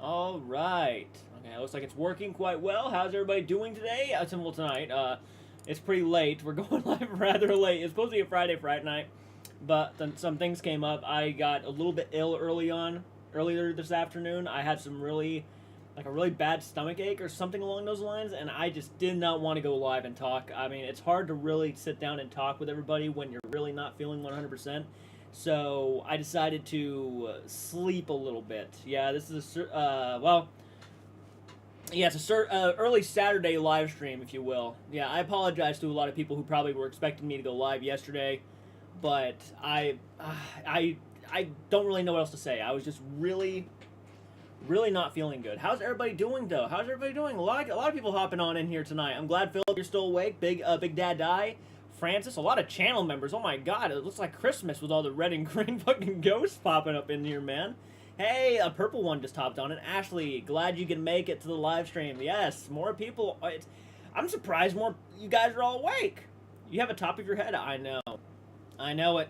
All right. Okay, looks like it's working quite well. How's everybody doing today? Well, tonight. It's pretty late. We're going live rather late. It's supposed to be a Friday night, but then some things came up. I got a little bit ill earlier this afternoon. I had some a really bad stomach ache or something along those lines, and I just did not want to go live and talk. I mean, it's hard to really sit down and talk with everybody when you're really not feeling 100%. So I decided to sleep a little bit. Yeah, this is it's a early Saturday live stream, if you will. Yeah, I apologize to a lot of people who probably were expecting me to go live yesterday, but I don't really know what else to say. I was just really not feeling good. How's everybody doing though? How's everybody doing? A lot of people hopping on in here tonight. I'm glad Philip you're still awake. Big Dad Die. Francis, a lot of channel members. Oh my god, it looks like Christmas with all the red and green fucking ghosts popping up in here, man. Hey, a purple one just hopped on it. Ashley, glad you can make it to the live stream. Yes, more people. I'm surprised more you guys are all awake. You have a top of your head. I know it.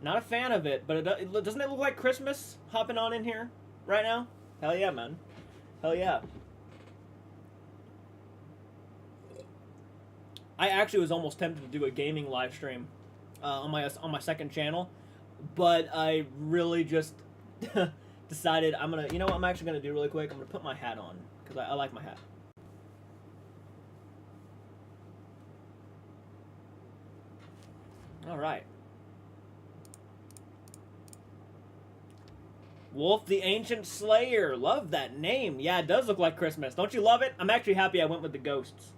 Not a fan of it, but doesn't it look like Christmas hopping on in here right now? Hell yeah, man. Hell yeah. I actually was almost tempted to do a gaming live stream on my second channel, but I really just decided you know what I'm actually gonna do really quick? I'm gonna put my hat on because I like my hat. All right. Wolf the Ancient Slayer. Love that name. Yeah, it does look like Christmas. Don't you love it? I'm actually happy I went with the ghosts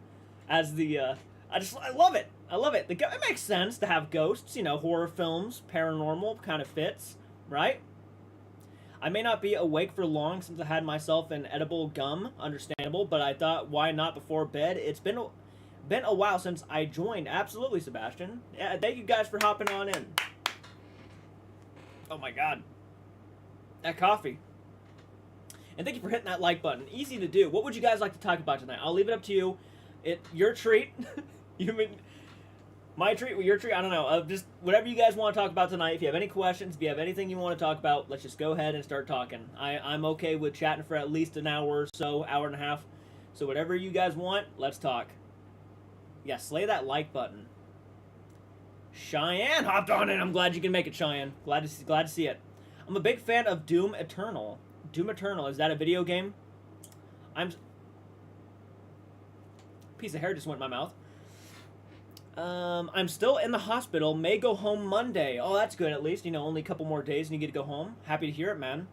as the I love it. I love it. It makes sense to have ghosts, you know, horror films, paranormal, kind of fits, right? I may not be awake for long since I had myself an edible gum, understandable, but I thought, why not before bed? It's been a while since I joined. Absolutely, Sebastian. Yeah, thank you guys for hopping on in. Oh my god. That coffee. And thank you for hitting that like button. Easy to do. What would you guys like to talk about tonight? I'll leave it up to you. Your treat. You mean my treat? Your treat? I don't know. Just whatever you guys want to talk about tonight. If you have any questions, if you have anything you want to talk about, let's just go ahead and start talking. I'm okay with chatting for at least an hour or so, hour and a half. So whatever you guys want, let's talk. Yeah, slay that like button. Cheyenne hopped on it. I'm glad you can make it, Cheyenne. Glad to see it. I'm a big fan of Doom Eternal. Doom Eternal, is that a video game? Piece of hair just went in my mouth. I'm still in the hospital. May go home Monday. Oh, that's good at least. You know, only a couple more days and you get to go home. Happy to hear it, man.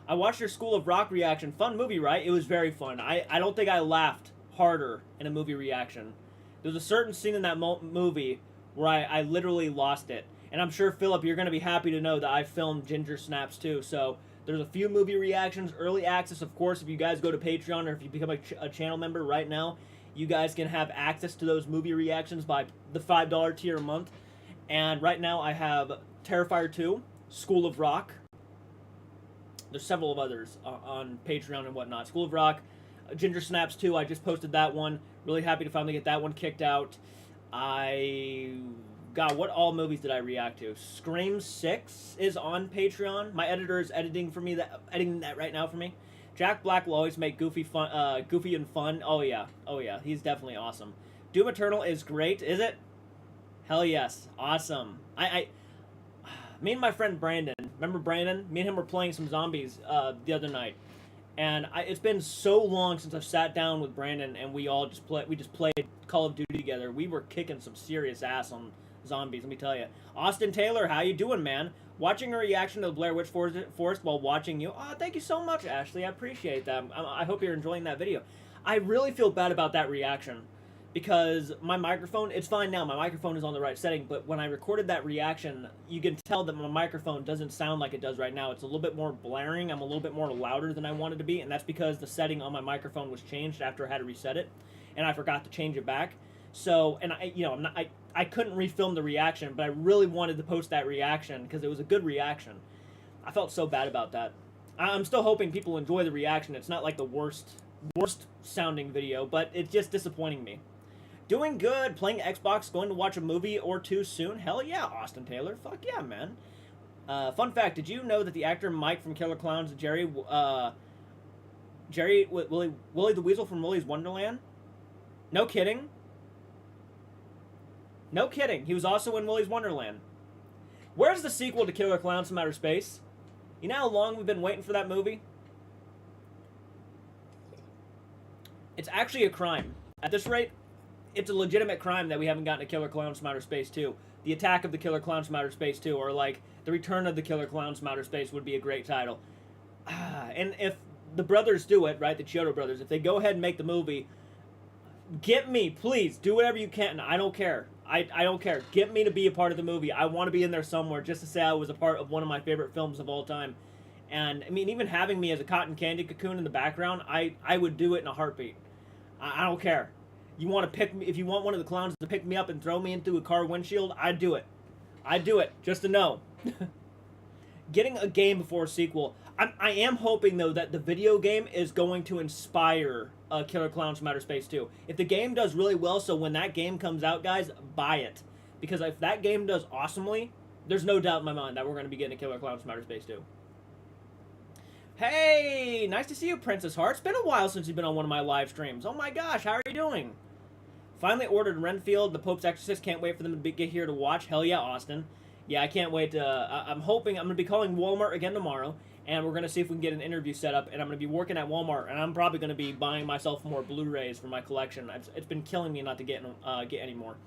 I watched your School of Rock reaction. Fun movie, right? It was very fun. I don't think I laughed harder in a movie reaction. There's a certain scene in that movie where I literally lost it. And I'm sure, Philip, you're going to be happy to know that I filmed Ginger Snaps too. So there's a few movie reactions, early access, of course. If you guys go to Patreon or if you become a channel member right now, you guys can have access to those movie reactions by the $5 tier a month. And right now I have Terrifier 2, School of Rock. There's several of others on Patreon and whatnot. School of Rock, Ginger Snaps 2, I just posted that one. Really happy to finally get that one kicked out. God, what all movies did I react to? Scream 6 is on Patreon. My editor is editing that right now for me. Jack Black will always make goofy and fun. Oh yeah, he's definitely awesome. Doom Eternal is great, is it? Hell yes, awesome. Me and my friend Brandon, remember Brandon? Me and him were playing some zombies the other night, and it's been so long since I've sat down with Brandon and we just played Call of Duty together. We were kicking some serious ass on zombies, let me tell you. Austin Taylor, how you doing, man? Watching a reaction to the Blair Witch Forest while watching you. Oh, thank you so much, Ashley. I appreciate that. I hope you're enjoying that video. I really feel bad about that reaction because my microphone, it's fine now. My microphone is on the right setting, but when I recorded that reaction, you can tell that my microphone doesn't sound like it does right now. It's a little bit more blaring. I'm a little bit more louder than I wanted to be, and that's because the setting on my microphone was changed after I had to reset it, and I forgot to change it back. So, and I couldn't refilm the reaction, but I really wanted to post that reaction because it was a good reaction. I felt so bad about that. I'm still hoping people enjoy the reaction. It's not like the worst sounding video, but it's just disappointing me. Doing good, playing Xbox, going to watch a movie or two soon. Hell yeah, Austin Taylor. Fuck yeah, man. Fun fact, did you know that the actor Mike from Killer Clowns, Willie the Weasel from Willy's Wonderland? No kidding. No kidding. He was also in Willy's Wonderland. Where's the sequel to Killer Clowns from Outer Space? You know how long we've been waiting for that movie? It's actually a crime. At this rate, it's a legitimate crime that we haven't gotten a Killer Clowns from Outer Space 2. The Attack of the Killer Clowns from Outer Space 2, or like, The Return of the Killer Clowns from Outer Space would be a great title. And if the brothers do it, right, the Chiodo brothers, if they go ahead and make the movie, get me, please, do whatever you can. I don't care. I don't care. Get me to be a part of the movie. I want to be in there somewhere just to say I was a part of one of my favorite films of all time. And, I mean, even having me as a cotton candy cocoon in the background, I would do it in a heartbeat. I don't care. You want to pick me, if you want one of the clowns to pick me up and throw me into a car windshield, I'd do it. I'd do it, just to know. Getting a game before a sequel. I am hoping, though, that the video game is going to inspire Killer Clowns from Outer Space 2. If the game does really well, so when that game comes out, guys, buy it. Because if that game does awesomely, there's no doubt in my mind that we're going to be getting a Killer Clowns from Outer Space 2. Hey, nice to see you, Princess Heart. It's been a while since you've been on one of my live streams. Oh my gosh, how are you doing? Finally ordered Renfield, The Pope's Exorcist. Can't wait for them to get here to watch. Hell yeah, Austin. Yeah, I can't wait to... I'm hoping... I'm going to be calling Walmart again tomorrow, and we're going to see if we can get an interview set up, and I'm going to be working at Walmart, and I'm probably going to be buying myself more Blu-rays for my collection. It's been killing me not to get any more.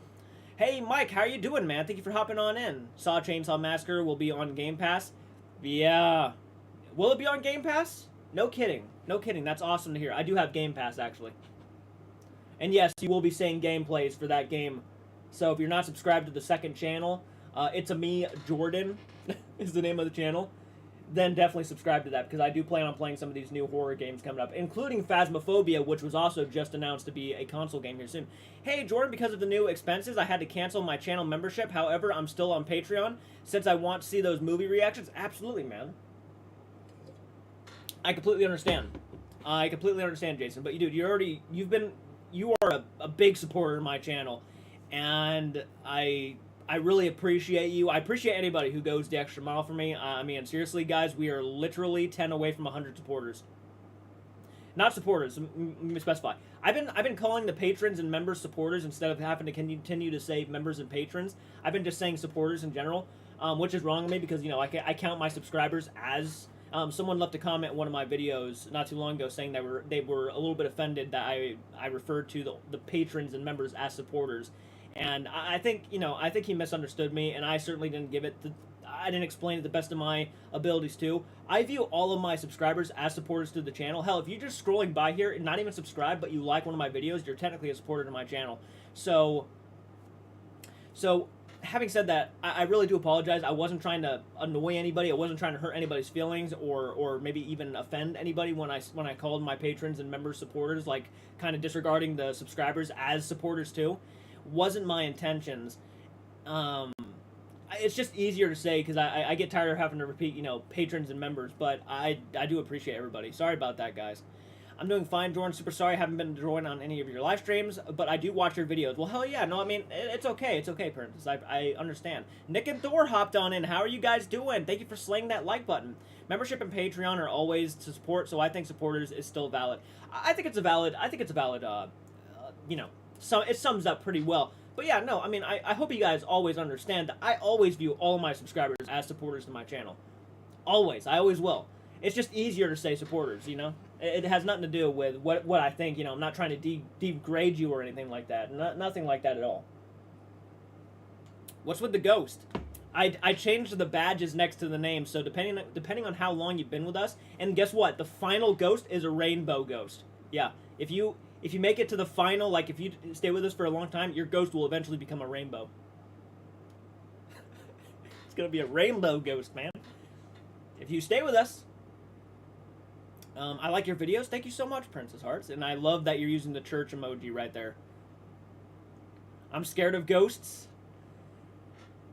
Hey, Mike, how are you doing, man? Thank you for hopping on in. Saw Chainsaw Massacre will be on Game Pass. Yeah... Will it be on Game Pass? No kidding. No kidding. That's awesome to hear. I do have Game Pass, actually. And yes, you will be seeing gameplays for that game. So if you're not subscribed to the second channel, It's a Me, Jordan is the name of the channel, then definitely subscribe to that, because I do plan on playing some of these new horror games coming up, including Phasmophobia, which was also just announced to be a console game here soon. Hey, Jordan, because of the new expenses, I had to cancel my channel membership. However, I'm still on Patreon, since I want to see those movie reactions. Absolutely, man. I completely understand. I completely understand, Jason. But dude, you are a big supporter of my channel, and I really appreciate you. I appreciate anybody who goes the extra mile for me. I mean, seriously, guys, we are literally 10 away from 100 supporters. Not supporters. Let me specify. I've been calling the patrons and members supporters instead of having to continue to say members and patrons. I've been just saying supporters in general, which is wrong of me because, you know, I count my subscribers as... someone left a comment in one of my videos not too long ago saying that they were a little bit offended that I referred to the patrons and members as supporters. And I think, you know, I think he misunderstood me, and I certainly didn't I didn't explain it the best of my abilities too. I view all of my subscribers as supporters to the channel. Hell, if you're just scrolling by here and not even subscribed, but you like one of my videos, you're technically a supporter to my channel. So having said that, I really do apologize. I wasn't trying to annoy anybody. I wasn't trying to hurt anybody's feelings or maybe even offend anybody when I called my patrons and members supporters, like kind of disregarding the subscribers as supporters too. Wasn't my intentions. It's just easier to say because I get tired of having to repeat, you know, patrons and members, but I do appreciate everybody. Sorry about that, guys. I'm doing fine, Jordan. Super sorry I haven't been joining on any of your live streams, but I do watch your videos. Well, hell yeah. No, I mean, it's okay. It's okay, Princess. I understand. Nick and Thor hopped on in. How are you guys doing? Thank you for slaying that like button. Membership and Patreon are always to support, so I think supporters is still valid. I think it's a valid, you know, so it sums up pretty well. But yeah, no, I mean, I hope you guys always understand that I always view all my subscribers as supporters to my channel. Always. I always will. It's just easier to say supporters, you know? It has nothing to do with what I think, you know. I'm not trying to degrade you or anything like that. Nothing like that at all. What's with the ghost? I changed the badges next to the name, so depending on how long you've been with us, and guess what? The final ghost is a rainbow ghost. Yeah, if you make it to the final, like if you stay with us for a long time, your ghost will eventually become a rainbow. It's gonna be a rainbow ghost, man. If you stay with us. I like your videos. Thank you so much, Princess Hearts. And I love that you're using the church emoji right there. I'm scared of ghosts.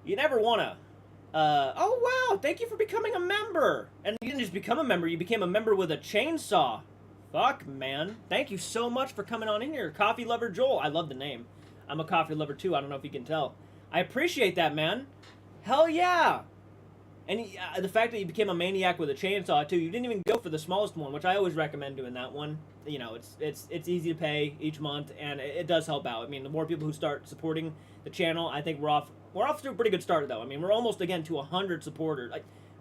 You never want to. Oh, wow. Thank you for becoming a member. And you didn't just become a member. You became a member with a chainsaw. Fuck, man. Thank you so much for coming on in here. Coffee Lover Joel. I love the name. I'm a coffee lover, too. I don't know if you can tell. I appreciate that, man. Hell yeah. And the fact that you became a maniac with a chainsaw too, you didn't even go for the smallest one, which I always recommend doing that one. You know, it's easy to pay each month, and it does help out. I mean, the more people who start supporting the channel, I think we're off to a pretty good start though. I mean, we're almost again to 100 supporters.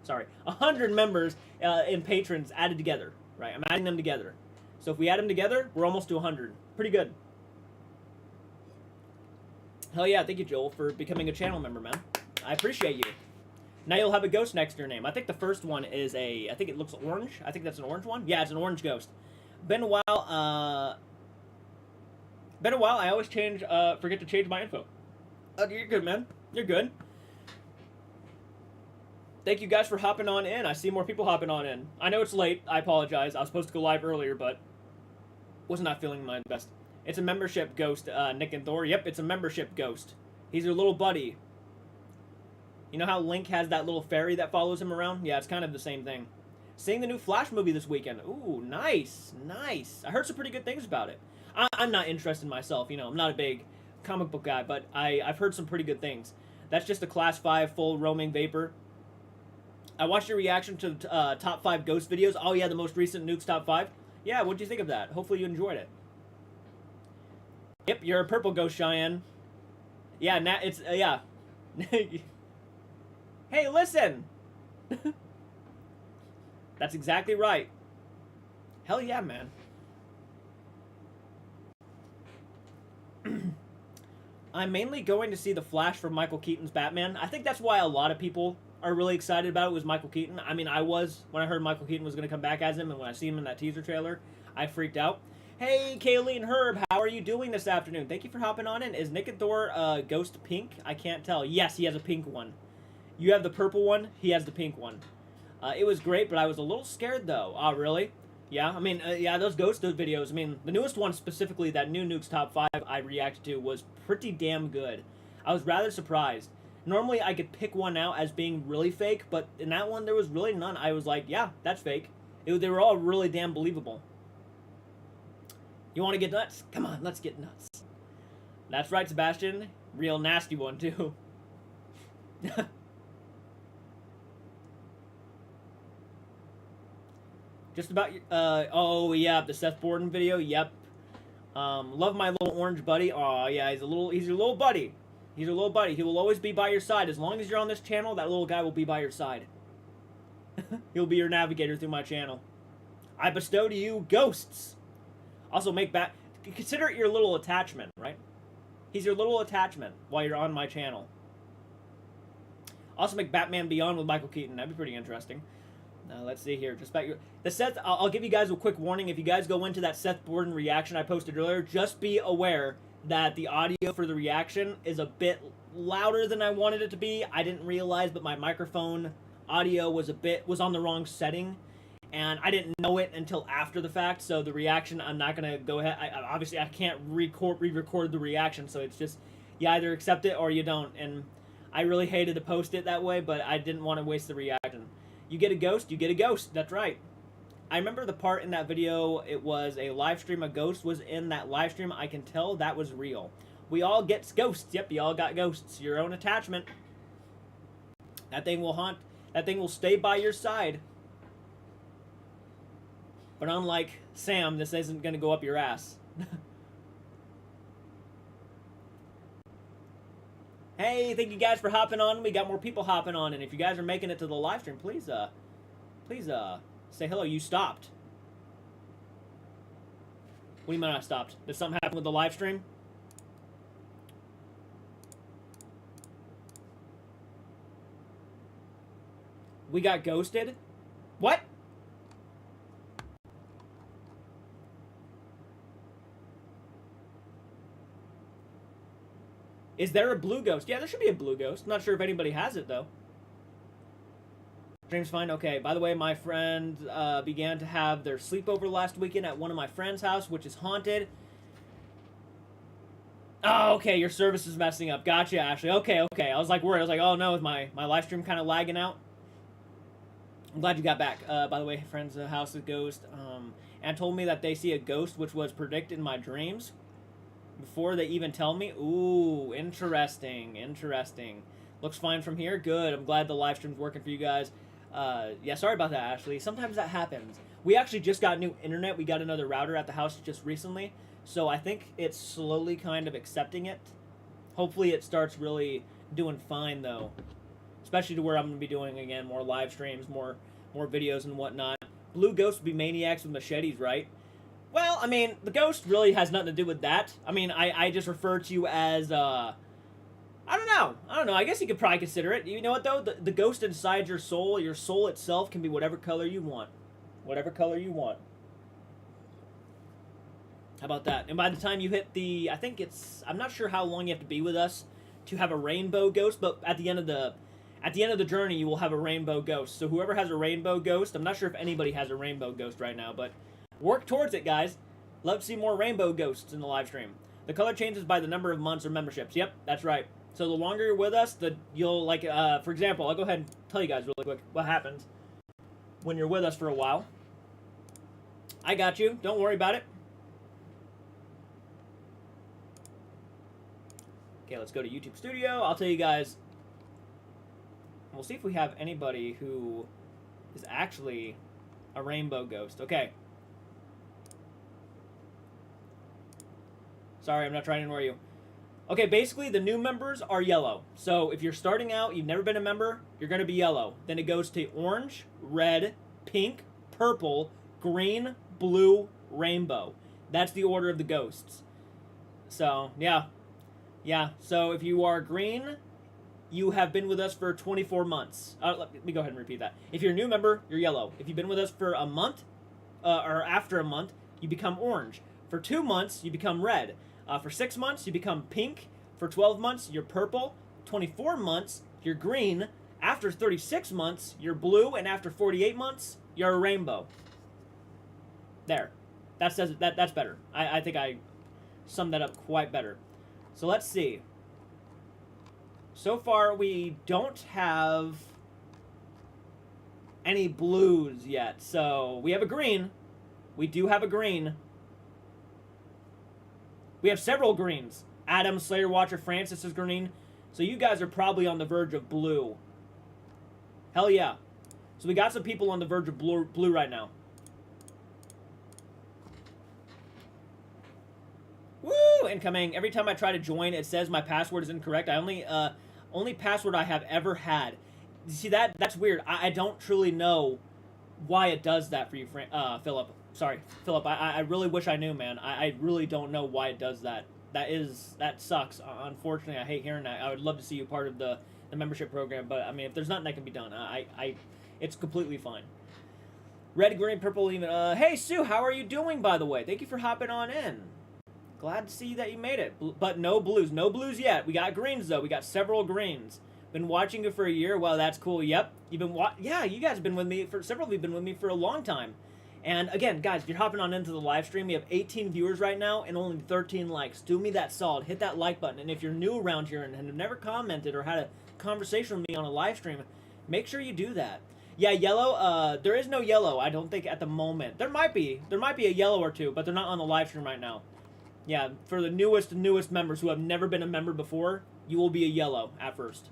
100 members and patrons added together. Right, I'm adding them together. So if we add them together, we're almost to 100. Pretty good. Hell yeah, thank you, Joel, for becoming a channel member, man. I appreciate you. Now you'll have a ghost next to your name. I think the first one is I think it looks orange. I think that's an orange one. Yeah, it's an orange ghost. Been a while, I always forget to change my info. You're good, man. You're good. Thank you guys for hopping on in. I see more people hopping on in. I know it's late. I apologize. I was supposed to go live earlier, but was not feeling my best. It's a membership ghost, Nick and Thor. Yep, it's a membership ghost. He's your little buddy. You know how Link has that little fairy that follows him around? Yeah, it's kind of the same thing. Seeing the new Flash movie this weekend. Ooh, nice, nice. I heard some pretty good things about it. I'm not interested myself, you know. I'm not a big comic book guy, but I've heard some pretty good things. That's just a Class 5 full roaming vapor. I watched your reaction to the top 5 ghost videos. Oh, yeah, the most recent Nukes top 5. Yeah, what'd you think of that? Hopefully you enjoyed it. Yep, you're a purple ghost, Cheyenne. Yeah, it's, yeah. Hey, listen! That's exactly right. Hell yeah, man. I'm mainly going to see The Flash from Michael Keaton's Batman. I think that's why a lot of people are really excited about it, was Michael Keaton. I mean, I was, when I heard Michael Keaton was going to come back as him, and when I seen him in that teaser trailer, I freaked out. Hey, Kaylee and Herb, how are you doing this afternoon? Thank you for hopping on in. Is Nick and Thor ghost pink? I can't tell. Yes, he has a pink one. You have the purple one, he has the pink one. It was great, but I was a little scared, though. Oh, really? Yeah, I mean, yeah, those videos, I mean, the newest one specifically, that new Nukes Top 5 I reacted to, was pretty damn good. I was rather surprised. Normally, I could pick one out as being really fake, but in that one, there was really none. I was like, yeah, that's fake. They were all really damn believable. You want to get nuts? Come on, let's get nuts. That's right, Sebastian. Real nasty one, too. Just about your, oh yeah, the Seth Borden video, yep. Love my little orange buddy. Oh yeah, he's your little buddy. He's your little buddy. He will always be by your side. As long as you're on this channel, that little guy will be by your side. He'll be your navigator through my channel. I bestow to you ghosts. Also consider it your little attachment, right? He's your little attachment while you're on my channel. Also make Batman Beyond with Michael Keaton. That'd be pretty interesting. Let's see here. Just about the Seth. I'll give you guys a quick warning. If you guys go into that Seth Borden reaction I posted earlier, just be aware that the audio for the reaction is a bit louder than I wanted it to be. I didn't realize, but my microphone audio was on the wrong setting, and I didn't know it until after the fact. So the reaction, I'm not gonna go ahead. Obviously, I can't re-record the reaction, so it's just you either accept it or you don't. And I really hated to post it that way, but I didn't want to waste the reaction. You get a ghost, you get a ghost. That's right. I remember the part in that video, it was a live stream. A ghost was in that live stream. I can tell that was real. We all get ghosts. Yep, you all got ghosts. Your own attachment. That thing will haunt. That thing will stay by your side. But unlike Sam, this isn't going to go up your ass. Hey, thank you guys for hopping on. We got more people hopping on, and if you guys are making it to the live stream, please say hello. You stopped. What do you mean I stopped? Did something happen with the live stream? We got ghosted? What? Is there a blue ghost? Yeah, there should be a blue ghost. I'm not sure if anybody has it, though. Stream's fine? Okay. By the way, my friend began to have their sleepover last weekend at one of my friend's house, which is haunted. Oh, okay. Your service is messing up. Gotcha, Ashley. Okay, okay. I was like worried. I was like, oh no, is my live stream kind of lagging out? I'm glad you got back. By the way, friend's house is ghost. And told me that they see a ghost, which was predicted in my dreams. Before they even tell me. Ooh, interesting, interesting. Looks fine from here. Good. I'm glad the live stream's working for you guys. Yeah, sorry about that, Ashley. Sometimes that happens. We actually just got new internet. We got another router at the house just recently. So I think it's slowly kind of accepting it. Hopefully it starts really doing fine, though. Especially to where I'm going to be doing, again, more live streams, more videos and whatnot. Blue Ghost would be Maniacs with machetes, right? Well, I mean, the ghost really has nothing to do with that. I mean, I just refer to you as, I don't know. I guess you could probably consider it. You know what, though? The ghost inside your soul itself can be whatever color you want. Whatever color you want. How about that? And by the time you hit the, I think it's, I'm not sure how long you have to be with us to have a rainbow ghost, but at the end of the journey, you will have a rainbow ghost. So whoever has a rainbow ghost, I'm not sure if anybody has a rainbow ghost right now, but work towards it, guys. Love to see more rainbow ghosts in the live stream. The color changes by the number of months or memberships. Yep, that's right. So the longer you're with us, you'll, like, for example, I'll go ahead and tell you guys really quick what happens when you're with us for a while. I got you. Don't worry about it. Okay, let's go to YouTube Studio. I'll tell you guys. We'll see if we have anybody who is actually a rainbow ghost. Okay. Sorry, I'm not trying to annoy you. Okay, basically, the new members are yellow. So, if you're starting out, you've never been a member, you're going to be yellow. Then it goes to orange, red, pink, purple, green, blue, rainbow. That's the order of the ghosts. So, yeah. Yeah, so if you are green, you have been with us for 24 months. Let me go ahead and repeat that. If you're a new member, you're yellow. If you've been with us for a month, or after a month, you become orange. For 2 months, you become red. For 6 months, you become pink. For 12 months, you're purple. 24 months, you're green. After 36 months, you're blue. And after 48 months, you're a rainbow. There. That's better. I think I summed that up quite better. So let's see. So far, we don't have any blues yet. So we have a green. We do have a green. We have several greens. Adam, Slayerwatcher, Francis is green. So you guys are probably on the verge of blue. Hell yeah. So we got some people on the verge of blue right now. Woo! Incoming. Every time I try to join, it says my password is incorrect. I only password I have ever had. You see that? That's weird. I don't truly know why it does that for you, Philip. Sorry, Philip. I really wish I knew, man. I really don't know why it does that. That sucks. Unfortunately, I hate hearing that. I would love to see you part of the membership program, but I mean, if there's nothing that can be done, it's completely fine. Red, green, purple, even. Hey Sue, how are you doing? By the way, thank you for hopping on in. Glad to see that you made it. But no blues. No blues yet. We got greens, though. We got several greens. Been watching you for a year. Well, that's cool. Yep. You've been yeah, you guys have been with me several of you have been with me for a long time. And again, guys, if you're hopping on into the live stream, we have 18 viewers right now and only 13 likes. Do me that solid. Hit that like button. And if you're new around here and have never commented or had a conversation with me on a live stream, make sure you do that. Yeah, yellow. There is no yellow, I don't think, at the moment. There might be a yellow or two, but they're not on the live stream right now. Yeah, for the newest members who have never been a member before, you will be a yellow at first.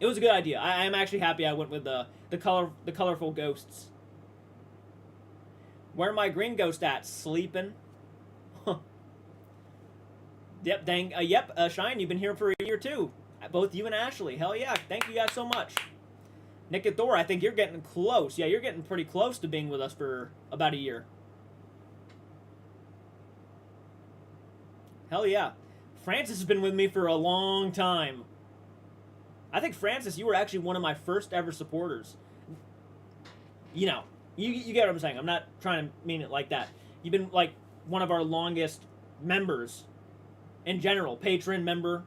It was a good idea. I am actually happy I went with the colorful ghosts. Where my green ghost at? Sleeping. Yep, dang. Yep, Cheyenne, you've been here for a year too. Both you and Ashley. Hell yeah. Thank you guys so much. Nick and Thor, I think you're getting close. Yeah, you're getting pretty close to being with us for about a year. Hell yeah. Francis has been with me for a long time. I think, Francis, you were actually one of my first ever supporters. You know, you get what I'm saying. I'm not trying to mean it like that. You've been, like, one of our longest members in general. Patron, member.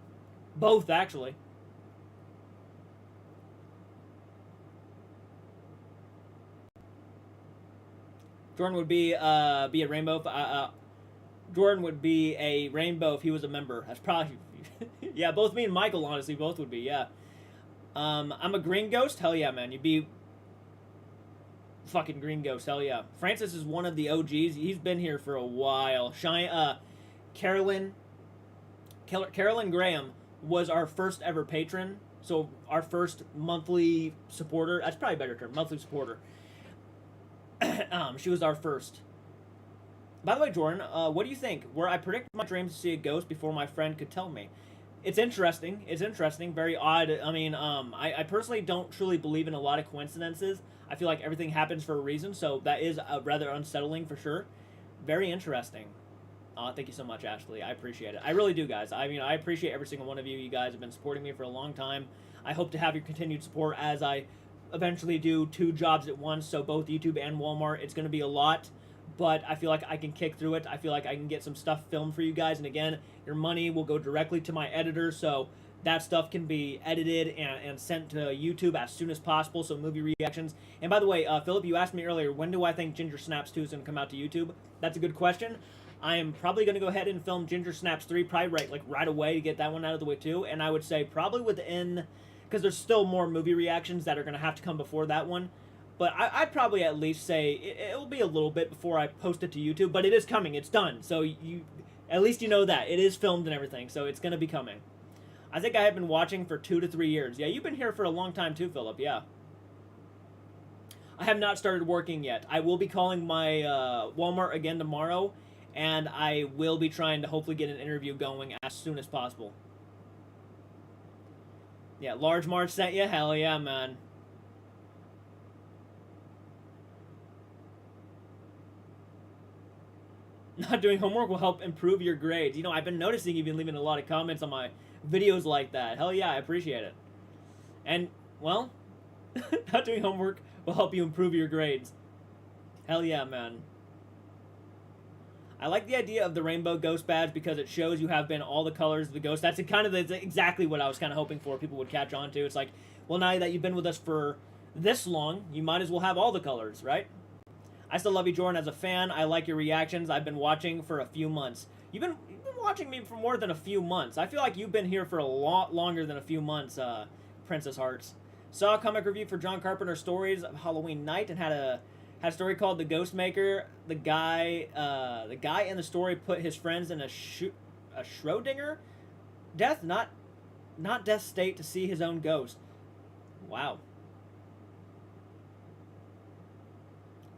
Both, actually. Jordan would be a rainbow. Jordan would be a rainbow if he was a member. That's probably... yeah, both me and Michael, honestly, both would be, yeah. I'm a green ghost? Hell yeah, man. You'd be... fucking green ghost, hell yeah. Francis is one of the OGs. He's been here for a while. Carolyn Graham was our first ever patron. So our first monthly supporter. That's probably a better term. Monthly supporter. She was our first. By the way, Jordan, what do you think? Where I predict my dreams to see a ghost before my friend could tell me. It's interesting. It's interesting. Very odd. I mean, I personally don't truly believe in a lot of coincidences. I feel like everything happens for a reason, so that is rather unsettling for sure. Very interesting. Thank you so much, Ashley. I appreciate it. I really do, guys. I mean, I appreciate every single one of you. You guys have been supporting me for a long time. I hope to have your continued support as I eventually do 2 jobs at once, so both YouTube and Walmart. It's going to be a lot, but I feel like I can kick through it. I feel like I can get some stuff filmed for you guys, and again, your money will go directly to my editor, so that stuff can be edited and sent to YouTube as soon as possible, so movie reactions. And by the way, Philip, you asked me earlier, when do I think Ginger Snaps 2 is going to come out to YouTube? That's a good question. I am probably going to go ahead and film Ginger Snaps 3 probably right away to get that one out of the way too, and I would say probably within, because there's still more movie reactions that are going to have to come before that one, but I'd probably at least say it'll be a little bit before I post it to YouTube, but it is coming. It's done, so you at least you know that. It is filmed and everything, so it's going to be coming. I think I have been watching for 2 to 3 years. Yeah, you've been here for a long time too, Philip, yeah. I have not started working yet. I will be calling my Walmart again tomorrow, and I will be trying to hopefully get an interview going as soon as possible. Yeah, Large March sent you? Hell yeah, man. Not doing homework will help improve your grades. You know, I've been noticing you've been leaving a lot of comments on my videos like that. Hell yeah, I appreciate it. And, well, not doing homework will help you improve your grades. Hell yeah, man. I like the idea of the rainbow ghost badge because it shows you have been all the colors of the ghost. That's exactly what I was kind of hoping for. People would catch on to. It's like, well, now that you've been with us for this long, you might as well have all the colors, right? I still love you, Jordan, as a fan. I like your reactions. I've been watching for a few months. You've been watching me for more than a few months. I feel like you've been here for a lot longer than a few months, Princess Hearts. Saw a comic review for John Carpenter's Stories of Halloween Night and had a story called The Ghost Maker. The guy in the story put his friends in a Schrodinger death, not death state, to see his own ghost. Wow.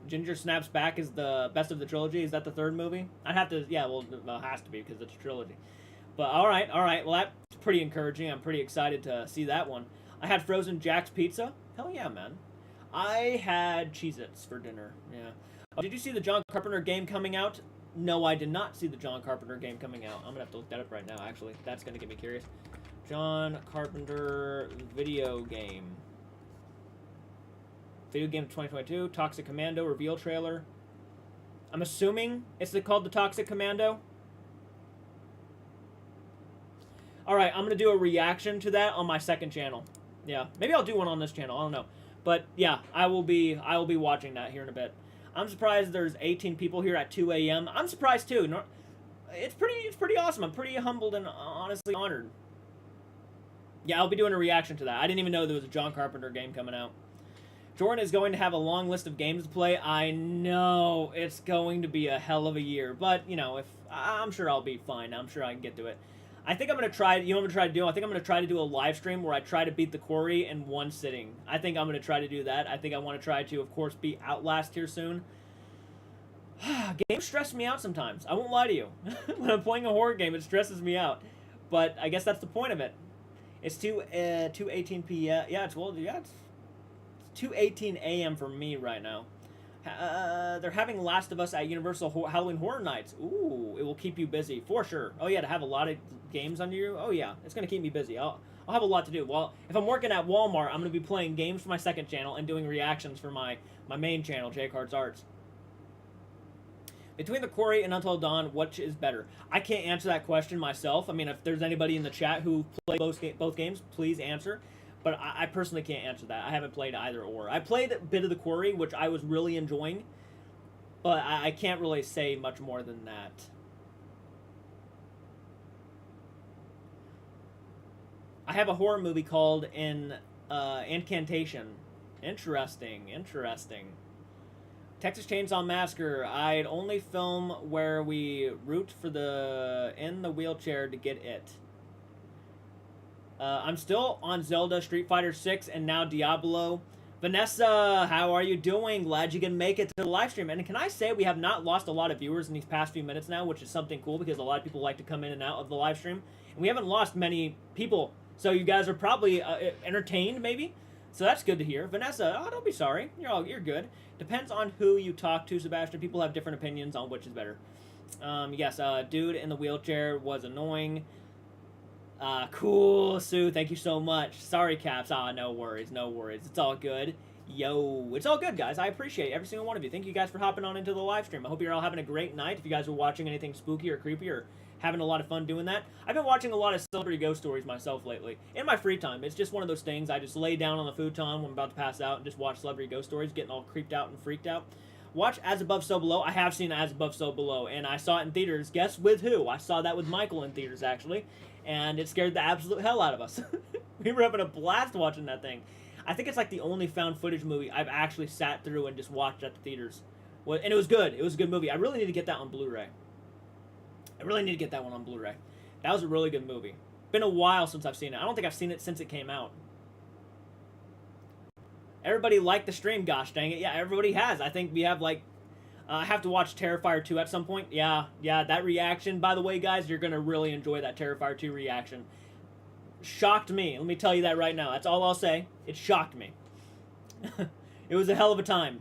Ginger Snaps Back is the best of the trilogy. Is that the 3rd movie? I'd have to, yeah, well, it has to be because it's a trilogy. But all right. Well, that's pretty encouraging. I'm pretty excited to see that one. I had frozen Jack's Pizza. Hell yeah, man. I had Cheez-Its for dinner. Yeah. Oh, did you see the John Carpenter game coming out? No, I did not see the John Carpenter game coming out. I'm going to have to look that up right now, actually. That's going to get me curious. John Carpenter video game. Video game 2022. Toxic Commando reveal trailer. I'm assuming it's called the Toxic Commando. Alright, I'm going to do a reaction to that on my 2nd channel. Yeah, maybe I'll do one on this channel. I don't know. But yeah, I will be watching that here in a bit. I'm surprised there's 18 people here at 2 a.m. I'm surprised too. It's pretty awesome. I'm pretty humbled and honestly honored. Yeah, I'll be doing a reaction to that. I didn't even know there was a John Carpenter game coming out. Jordan is going to have a long list of games to play. I know it's going to be a hell of a year, but you know, I'm sure I'll be fine. I'm sure I can get to it. I think I'm going to try, you know what I'm going to try to do? I think I'm going to try to do a live stream where I try to beat the quarry in one sitting. I think I'm going to try to do that. I think I want to try to, of course, beat Outlast here soon. Games stress me out sometimes. I won't lie to you. When I'm playing a horror game, it stresses me out. But I guess that's the point of it. It's 2:18 p.m. Yeah, it's 2:18 a.m. for me right now. They're having Last of Us at Universal Halloween Horror Nights. Ooh, it will keep you busy, for sure. Oh yeah, to have a lot of games under you? Oh yeah, it's going to keep me busy. I'll have a lot to do. Well, if I'm working at Walmart, I'm going to be playing games for my 2nd channel and doing reactions for my main channel, JCards Arts. Between the Quarry and Until Dawn, which is better? I can't answer that question myself. I mean, if there's anybody in the chat who played both games, please answer. But I personally can't answer that. I haven't played either or. I played a bit of the Quarry, which I was really enjoying. But I can't really say much more than that. I have a horror movie called Incantation. Interesting. Texas Chainsaw Massacre. I'd only film where we root for in the wheelchair to get it. I'm still on Zelda, Street Fighter 6, and now Diablo. Vanessa, how are you doing? Glad you can make it to the live stream. And can I say we have not lost a lot of viewers in these past few minutes now, which is something cool because a lot of people like to come in and out of the live stream. And we haven't lost many people, so you guys are probably entertained, maybe? So that's good to hear. Vanessa, oh, don't be sorry. You're good. Depends on who you talk to, Sebastian. People have different opinions on which is better. Yes, dude in the wheelchair was annoying. Cool, Sue, thank you so much. Sorry, Caps. No worries, no worries. It's all good. Yo, it's all good, guys. I appreciate every single one of you. Thank you guys for hopping on into the live stream. I hope you're all having a great night. If you guys are watching anything spooky or creepy or having a lot of fun doing that. I've been watching a lot of celebrity ghost stories myself lately. In my free time. It's just one of those things. I just lay down on the futon when I'm about to pass out and just watch celebrity ghost stories, getting all creeped out and freaked out. Watch As Above, So Below. I have seen As Above, So Below, and I saw it in theaters. Guess with who? I saw that with Michael in theaters, actually. And it scared the absolute hell out of us. We were having a blast watching that thing. I think it's like the only found footage movie I've actually sat through and just watched at the theaters. And it was good. It was a good movie. I really need to get that on Blu-ray. I really need to get that one on Blu-ray. That was a really good movie. Been a while since I've seen it. I don't think I've seen it since it came out. Everybody liked the stream, gosh dang it. Yeah, everybody has. I think we have like... I have to watch Terrifier 2 at some point. Yeah, that reaction, by the way, guys, you're going to really enjoy that Terrifier 2 reaction. Shocked me. Let me tell you that right now. That's all I'll say. It shocked me. It was a hell of a time.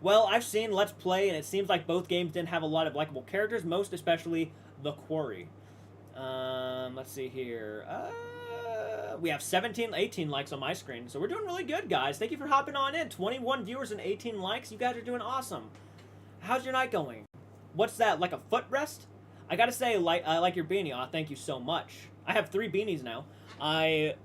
Well, I've seen Let's Play, and it seems like both games didn't have a lot of likable characters, most especially the Quarry. Let's see here. We have 18 likes on my screen, so we're doing really good, guys. Thank you for hopping on in. 21 viewers and 18 likes. You guys are doing awesome. How's your night going? What's that, like a footrest? I gotta say, I like your beanie. Aw, thank you so much. I have 3 beanies now. I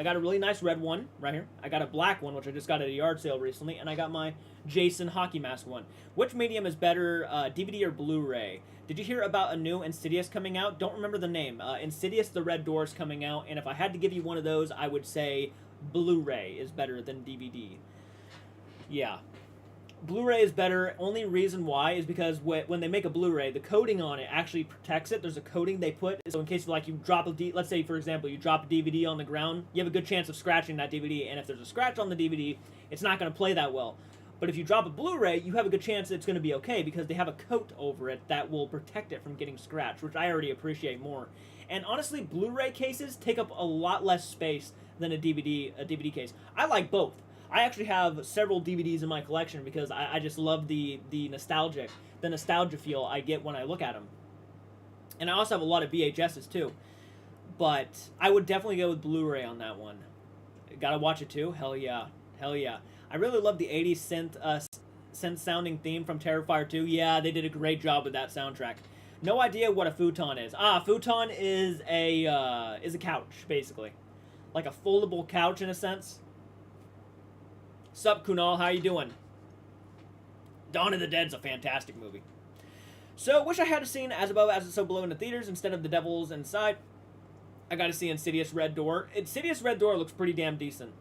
got a really nice red one right here. I got a black one, which I just got at a yard sale recently, and I got my Jason hockey mask one. Which medium is better, DVD or Blu-ray? Did you hear about a new Insidious coming out? Don't remember the name. Insidious The Red Door's coming out, and if I had to give you one of those, I would say Blu-ray is better than DVD. Yeah. Blu-ray is better. Only reason why is because when they make a Blu-ray, the coating on it actually protects it. There's a coating they put, so in case like you drop let's say for example you drop a DVD on the ground, you have a good chance of scratching that DVD, and if there's a scratch on the DVD, it's not going to play that well. But if you drop a Blu-ray, you have a good chance it's going to be okay because they have a coat over it that will protect it from getting scratched, which I already appreciate more. And honestly, Blu-ray cases take up a lot less space than a DVD case. I like both. I actually have several DVDs in my collection because I just love the nostalgia feel I get when I look at them. And I also have a lot of VHSs too. But I would definitely go with Blu-ray on that one. Gotta watch it too? Hell yeah. Hell yeah. I really love the 80s synth sounding theme from Terrifier 2. Yeah, they did a great job with that soundtrack. No idea what a futon is. Futon is a couch, basically. Like a foldable couch in a sense. Sup, Kunal, how you doing? Dawn of the Dead's a fantastic movie. So, wish I had seen As Above, As So Below in the theaters instead of The Devil's Inside. I gotta see Insidious Red Door. Insidious Red Door looks pretty damn decent.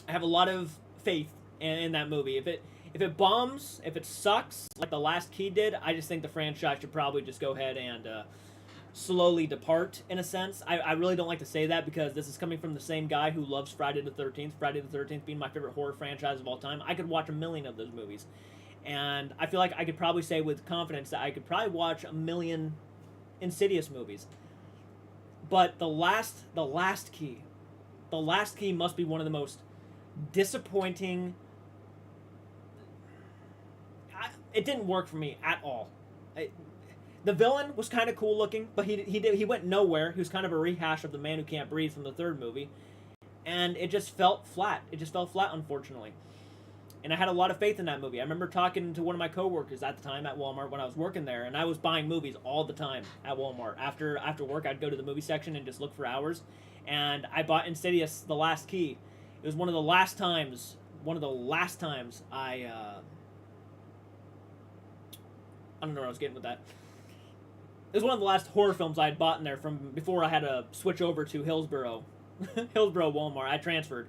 I have a lot of faith in that movie. If it bombs, if it sucks, like The Last Key did, I just think the franchise should probably just go ahead and slowly depart, in a sense. I really don't like to say that because this is coming from the same guy who loves Friday the 13th. Friday the 13th being my favorite horror franchise of all time. I could watch 1 million of those movies. And I feel like I could probably say with confidence that I could probably watch 1 million Insidious movies. But The Last Key must be one of the most disappointing... It didn't work for me at all. The villain was kind of cool looking, but he went nowhere. He was kind of a rehash of The Man Who Can't Breathe from the 3rd movie. And it just felt flat. It just fell flat, unfortunately. And I had a lot of faith in that movie. I remember talking to one of my coworkers at the time at Walmart when I was working there, and I was buying movies all the time at Walmart. After work, I'd go to the movie section and just look for hours. And I bought Insidious: The Last Key. It was one of the last times I don't know where I was getting with that. It was one of the last horror films I had bought in there from before I had to switch over to Hillsboro. Hillsboro Walmart. I transferred.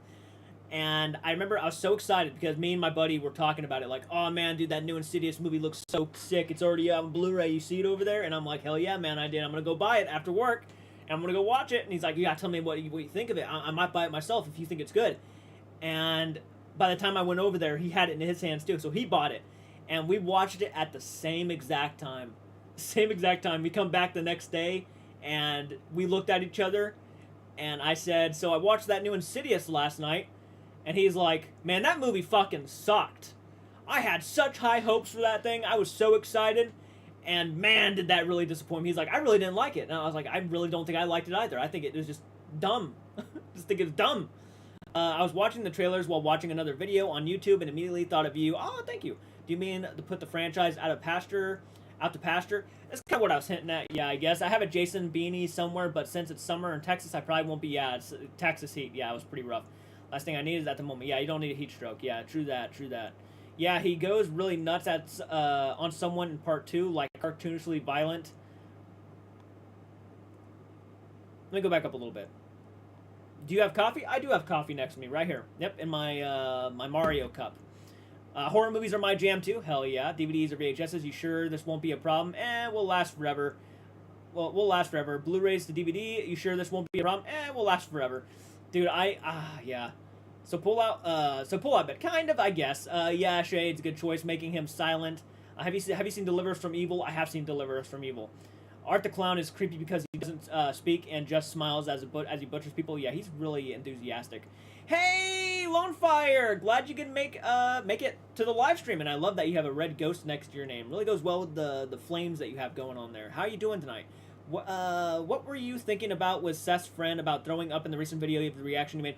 And I remember I was so excited because me and my buddy were talking about it like, oh man, dude, that new Insidious movie looks so sick. It's already out on Blu-ray. You see it over there? And I'm like, hell yeah, man, I did. I'm going to go buy it after work. and I'm gonna go watch it. And he's like, you gotta tell me what you think of it. I might buy it myself if you think it's good. And by the time I went over there, he had it in his hands too, so he bought it. And we watched it at the same exact time. Same exact time. We come back the next day, and we looked at each other, and I said, so I watched that new Insidious last night, and he's like, man, that movie fucking sucked. I had such high hopes for that thing. I was so excited, and man, did that really disappoint me. He's like, I really didn't like it. And I was like, I really don't think I liked it either. I think it was just dumb. Just think it's dumb. I was watching the trailers while watching another video on YouTube and immediately thought of you. Oh, thank you. Do you mean to put the franchise out to pasture? That's kind of what I was hinting at. Yeah, I guess. I have a Jason beanie somewhere, but since it's summer in Texas, I probably won't be. Yeah, it's Texas heat. Yeah, it was pretty rough. Last thing I need is at the moment. Yeah, you don't need a heat stroke. Yeah, true that. Yeah, he goes really nuts at on someone in part 2, like cartoonishly violent. Let me go back up a little bit. Do you have coffee? I do have coffee next to me, right here. Yep, in my my Mario cup. Horror movies are my jam too. Hell yeah. DVDs or VHSs. You sure this won't be a problem? We'll last forever. Well, we'll last forever. Blu-rays to DVD. You sure this won't be a problem? We'll last forever. Dude, yeah. So pull out bit. Kind of, I guess. Yeah, Shade's a good choice, making him silent. Have you seen Deliver Us from Evil? I have seen Deliver Us from Evil. Art the Clown is creepy because he doesn't speak and just smiles as he butchers people. Yeah, he's really enthusiastic. Hey, Lone Fire! Glad you can make it to the live stream, and I love that you have a red ghost next to your name. Really goes well with the flames that you have going on there. How are you doing tonight? What were you thinking about with Seth's friend about throwing up in the recent video of the reaction you made?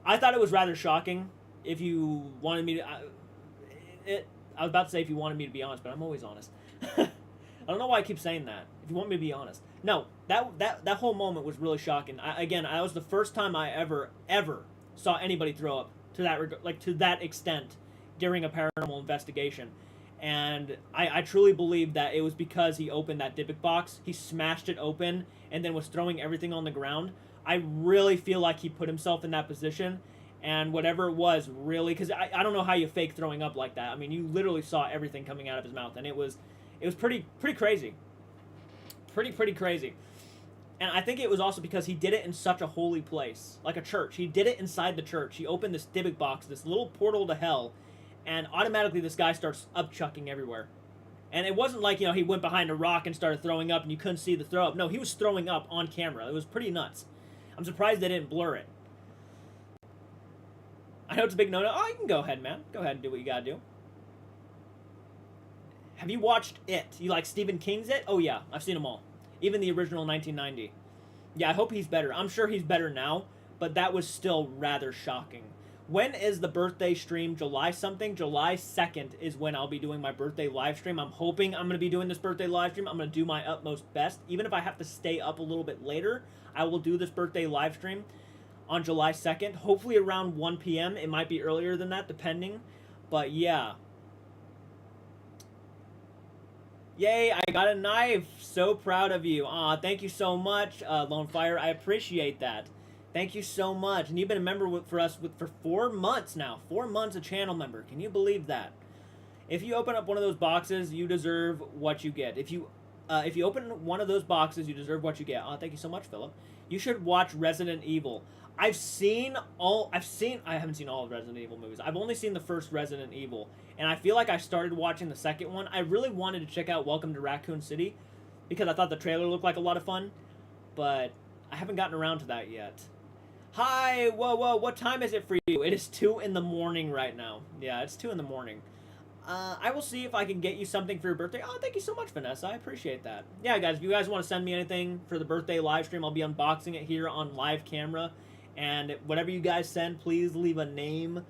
I thought it was rather shocking. If you wanted me to, I was about to say if you wanted me to be honest, but I'm always honest. I don't know why I keep saying that. If you want me to be honest, no, that whole moment was really shocking. I was the first time I ever saw anybody throw up to that extent during a paranormal investigation, and I truly believe that it was because he opened that Dybbuk box. He smashed it open and then was throwing everything on the ground. I really feel like he put himself in that position, and whatever it was, really, because I don't know how you fake throwing up like that. I mean, you literally saw everything coming out of his mouth, and it was pretty crazy. Pretty crazy. And I think it was also because he did it in such a holy place, like a church. He did it inside the church. He opened this Dybbuk box, this little portal to hell, and automatically this guy starts upchucking everywhere. And it wasn't like, he went behind a rock and started throwing up and you couldn't see the throw up. No, he was throwing up on camera. It was pretty nuts. I'm surprised they didn't blur it. I know it's a big no-no. Oh, you can go ahead, man. Go ahead and do what you gotta do. Have you watched It? You like Stephen King's It? Oh, yeah. I've seen them all. Even the original 1990. Yeah, I hope he's better. I'm sure he's better now, but that was still rather shocking. When is the birthday stream? July something? July 2nd is when I'll be doing my birthday live stream. I'm hoping I'm going to be doing this birthday live stream. I'm going to do my utmost best. Even if I have to stay up a little bit later, I will do this birthday live stream on July 2nd. Hopefully around 1 p.m. It might be earlier than that, depending. But yeah. Yay, I got a knife. So proud of you. Aw, thank you so much, Lone Fire. I appreciate that. Thank you so much. And you've been a member for us for 4 months now. 4 months a channel member. Can you believe that? If you open up one of those boxes, you deserve what you get. If you open one of those boxes, you deserve what you get. Oh, thank you so much, Philip. You should watch Resident Evil. I haven't seen all of Resident Evil movies. I've only seen the first Resident Evil. And I feel like I started watching the second one. I really wanted to check out Welcome to Raccoon City because I thought the trailer looked like a lot of fun. But I haven't gotten around to that yet. Hi, whoa, what time is it for you? It is 2 in the morning right now. Yeah, it's 2 in the morning. I will see if I can get you something for your birthday. Oh, thank you so much, Vanessa. I appreciate that. Yeah, guys, if you guys want to send me anything for the birthday live stream, I'll be unboxing it here on live camera. And whatever you guys send, please leave a name.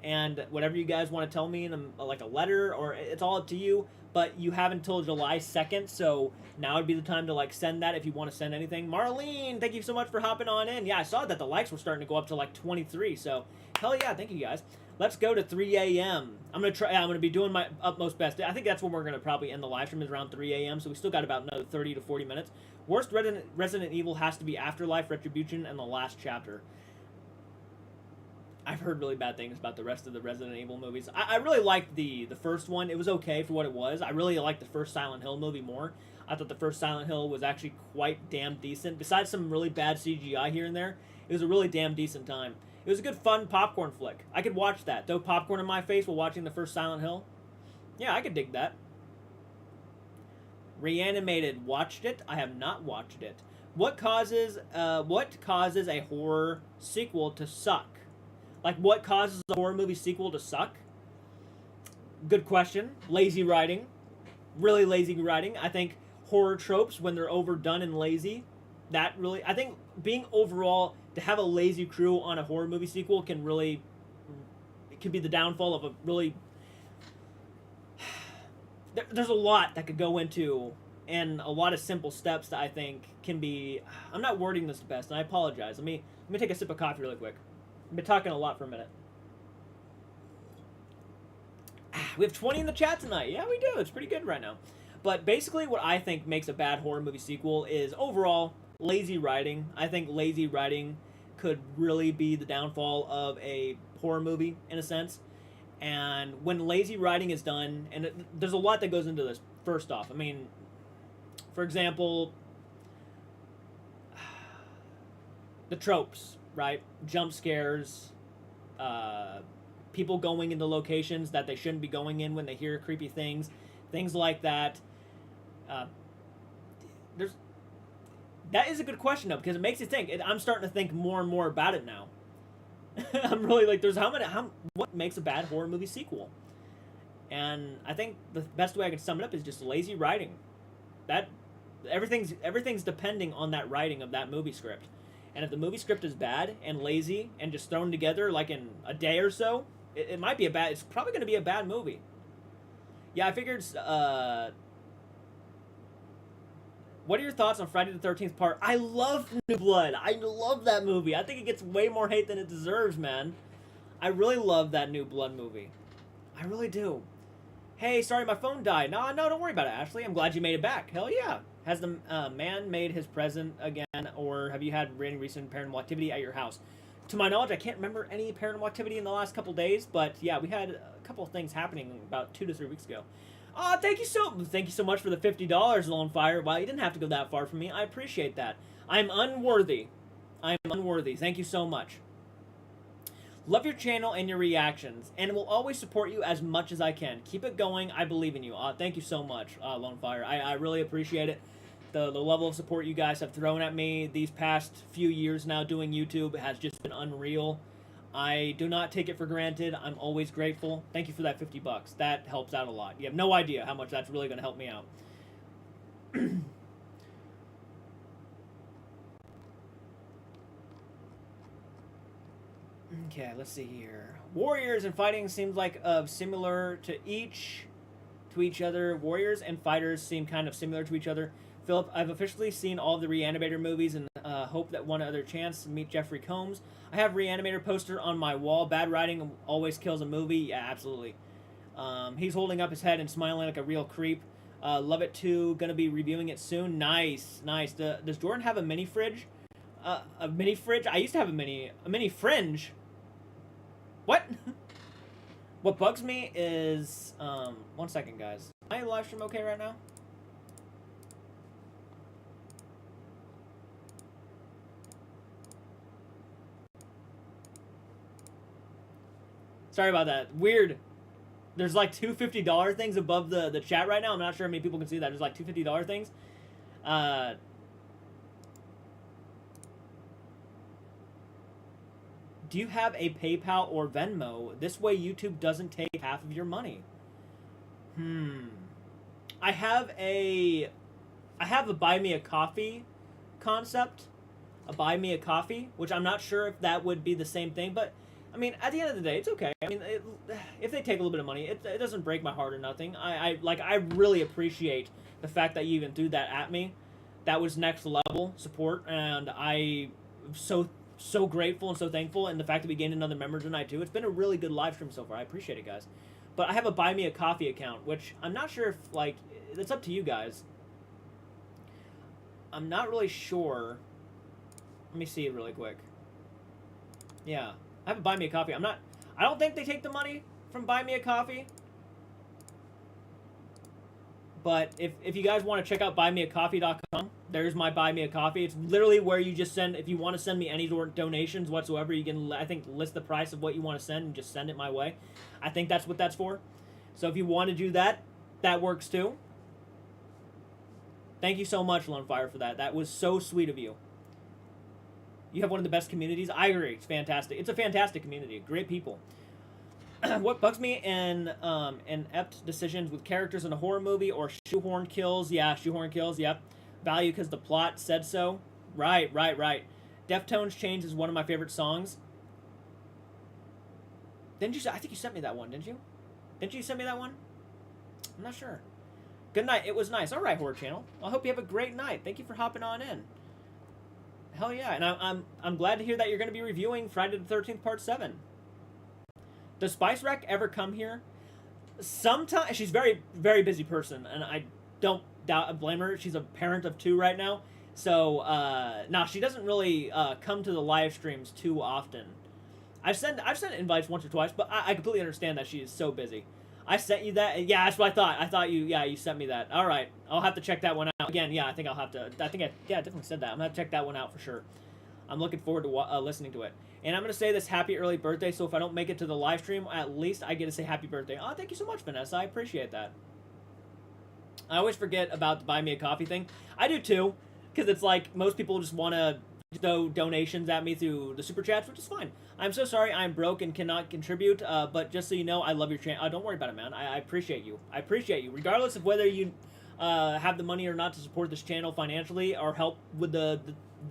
And whatever you guys want to tell me in like a letter, or it's all up to you. But you have until July 2nd, so now would be the time to like send that if you want to send anything. Marlene, thank you so much for hopping on in. Yeah, I saw that the likes were starting to go up to like 23, so hell yeah, thank you guys. Let's go to 3 a.m. I'm gonna be doing my utmost best. I think that's when we're gonna probably end the live stream, is around 3 a.m. So we still got about another 30 to 40 minutes. Worst Resident Evil has to be Afterlife, Retribution, and the last chapter. I've heard really bad things about the rest of the Resident Evil movies. I really liked the first one. It was okay for what it was. I really liked the first Silent Hill movie more. I thought the first Silent Hill was actually quite damn decent. Besides some really bad CGI here and there, it was a really damn decent time. It was a good, fun popcorn flick. I could watch that. Throw popcorn in my face while watching the first Silent Hill. Yeah, I could dig that. Reanimated. Watched it. I have not watched it. What causes a horror sequel to suck? Like, what causes a horror movie sequel to suck? Good question. Lazy writing. Really lazy writing. I think horror tropes, when they're overdone and lazy, that really... I think being overall... To have a lazy crew on a horror movie sequel can really... It could be the downfall of a really... There's a lot that could go into... And a lot of simple steps that I think can be... I'm not wording this the best, and I apologize. Let me take a sip of coffee really quick. I've been talking a lot for a minute. We have 20 in the chat tonight. Yeah, we do. It's pretty good right now. But basically what I think makes a bad horror movie sequel is overall lazy writing. I think lazy writing could really be the downfall of a horror movie in a sense. And when lazy writing is done, and there's a lot that goes into this. First off, I mean, for example, the tropes, right? Jump scares, people going into locations that they shouldn't be going in when they hear creepy things, things like that. That is a good question though, because it makes you think. I'm starting to think more and more about it now. I'm really like, what makes a bad horror movie sequel? And I think the best way I can sum it up is just lazy writing. That everything's depending on that writing of that movie script. And if the movie script is bad and lazy and just thrown together like in a day or so, it might be it's probably going to be a bad movie. Yeah, I figured, what are your thoughts on Friday the 13th part? I love New Blood. I love that movie. I think it gets way more hate than it deserves, man. I really love that New Blood movie. I really do. Hey, sorry, my phone died. No, don't worry about it, Ashley. I'm glad you made it back. Hell yeah. Has the man made his present again, or have you had any recent paranormal activity at your house? To my knowledge, I can't remember any paranormal activity in the last couple days, but yeah, we had a couple of things happening about 2 to 3 weeks ago. Thank you so much for the $50, Lone Fire. Wow, you didn't have to go that far for me. I appreciate that. I'm unworthy. I'm unworthy. Thank you so much. Love your channel and your reactions, and will always support you as much as I can. Keep it going. I believe in you. Thank you so much, Lone Fire. I really appreciate it. The level of support you guys have thrown at me these past few years now doing YouTube has just been unreal. I do not take it for granted. I'm always grateful. Thank you for that $50. That helps out a lot. You have no idea how much that's really going to help me out. Okay, let's see here. Warriors and fighting seems like similar to each other. Warriors and fighters seem kind of similar to each other. Philip, I've officially seen all of the Reanimator movies and hope that one other chance to meet Jeffrey Combs. I have Reanimator poster on my wall. Bad writing always kills a movie. Yeah, absolutely. He's holding up his head and smiling like a real creep. Love it too. Gonna be reviewing it soon. Nice, nice. Does Jordan have a mini fridge? A mini fridge? I used to have a mini fringe. What? What bugs me is, 1 second, guys. Am I live stream okay right now? Sorry about that. Weird. There's like two $50 things above the chat right now. I'm not sure how many people can see that. There's like two $50 things. Do you have a PayPal or Venmo? This way YouTube doesn't take half of your money. I have a buy me a coffee concept. A buy me a coffee, which I'm not sure if that would be the same thing, but I mean, at the end of the day, it's okay. I mean, if they take a little bit of money, it doesn't break my heart or nothing. I really appreciate the fact that you even threw that at me. That was next level support, and I'm so grateful and so thankful, and the fact that we gained another member tonight too. It's been a really good live stream so far. I appreciate it, guys. But I have a buy me a coffee account, which I'm not sure if, like, it's up to you guys. I'm not really sure. Let me see it really quick. Yeah. I have a buy me a coffee. I don't think they take the money from buy me a coffee. But if you guys want to check out buymeacoffee.com, there's my Buy Me a Coffee. It's literally where you just send, if you want to send me any donations whatsoever, you can, I think, list the price of what you want to send and just send it my way. I think that's what that's for. So if you want to do that, that works too. Thank you so much, Lonefire, for that. That was so sweet of you. You have one of the best communities. I agree. It's fantastic. It's a fantastic community. Great people. What bugs me in inept decisions with characters in a horror movie or shoehorn kills. Yeah, shoehorn kills. Yep. Value because the plot said so. Right. Deftones Chains is one of my favorite songs. Didn't you? I think you sent me that one, didn't you? Didn't you send me that one? I'm not sure. Good night. It was nice. All right, Horror Channel. I hope you have a great night. Thank you for hopping on in. Hell yeah, and I'm glad to hear that you're going to be reviewing Friday the 13th Part 7. Does Spice Rack ever come here? Sometimes. She's a very, very busy person, and I don't blame her. She's a parent of 2 right now. So, no, she doesn't really come to the live streams too often. I've sent invites once or twice, but I completely understand that she is so busy. I sent you that? Yeah, that's what I thought. I thought you sent me that. All right. I'll have to check that one out. Again, yeah, I definitely said that. I'm going to check that one out for sure. I'm looking forward to listening to it. And I'm going to say this happy early birthday, so if I don't make it to the live stream, at least I get to say happy birthday. Oh, thank you so much, Vanessa. I appreciate that. I always forget about the Buy Me a Coffee thing. I do too, because it's like most people just want to throw donations at me through the Super Chats, which is fine. I'm so sorry I'm broke and cannot contribute, but just so you know, I love your channel. Don't worry about it, man. I appreciate you. I appreciate you. Regardless of whether you have the money or not to support this channel financially or help with the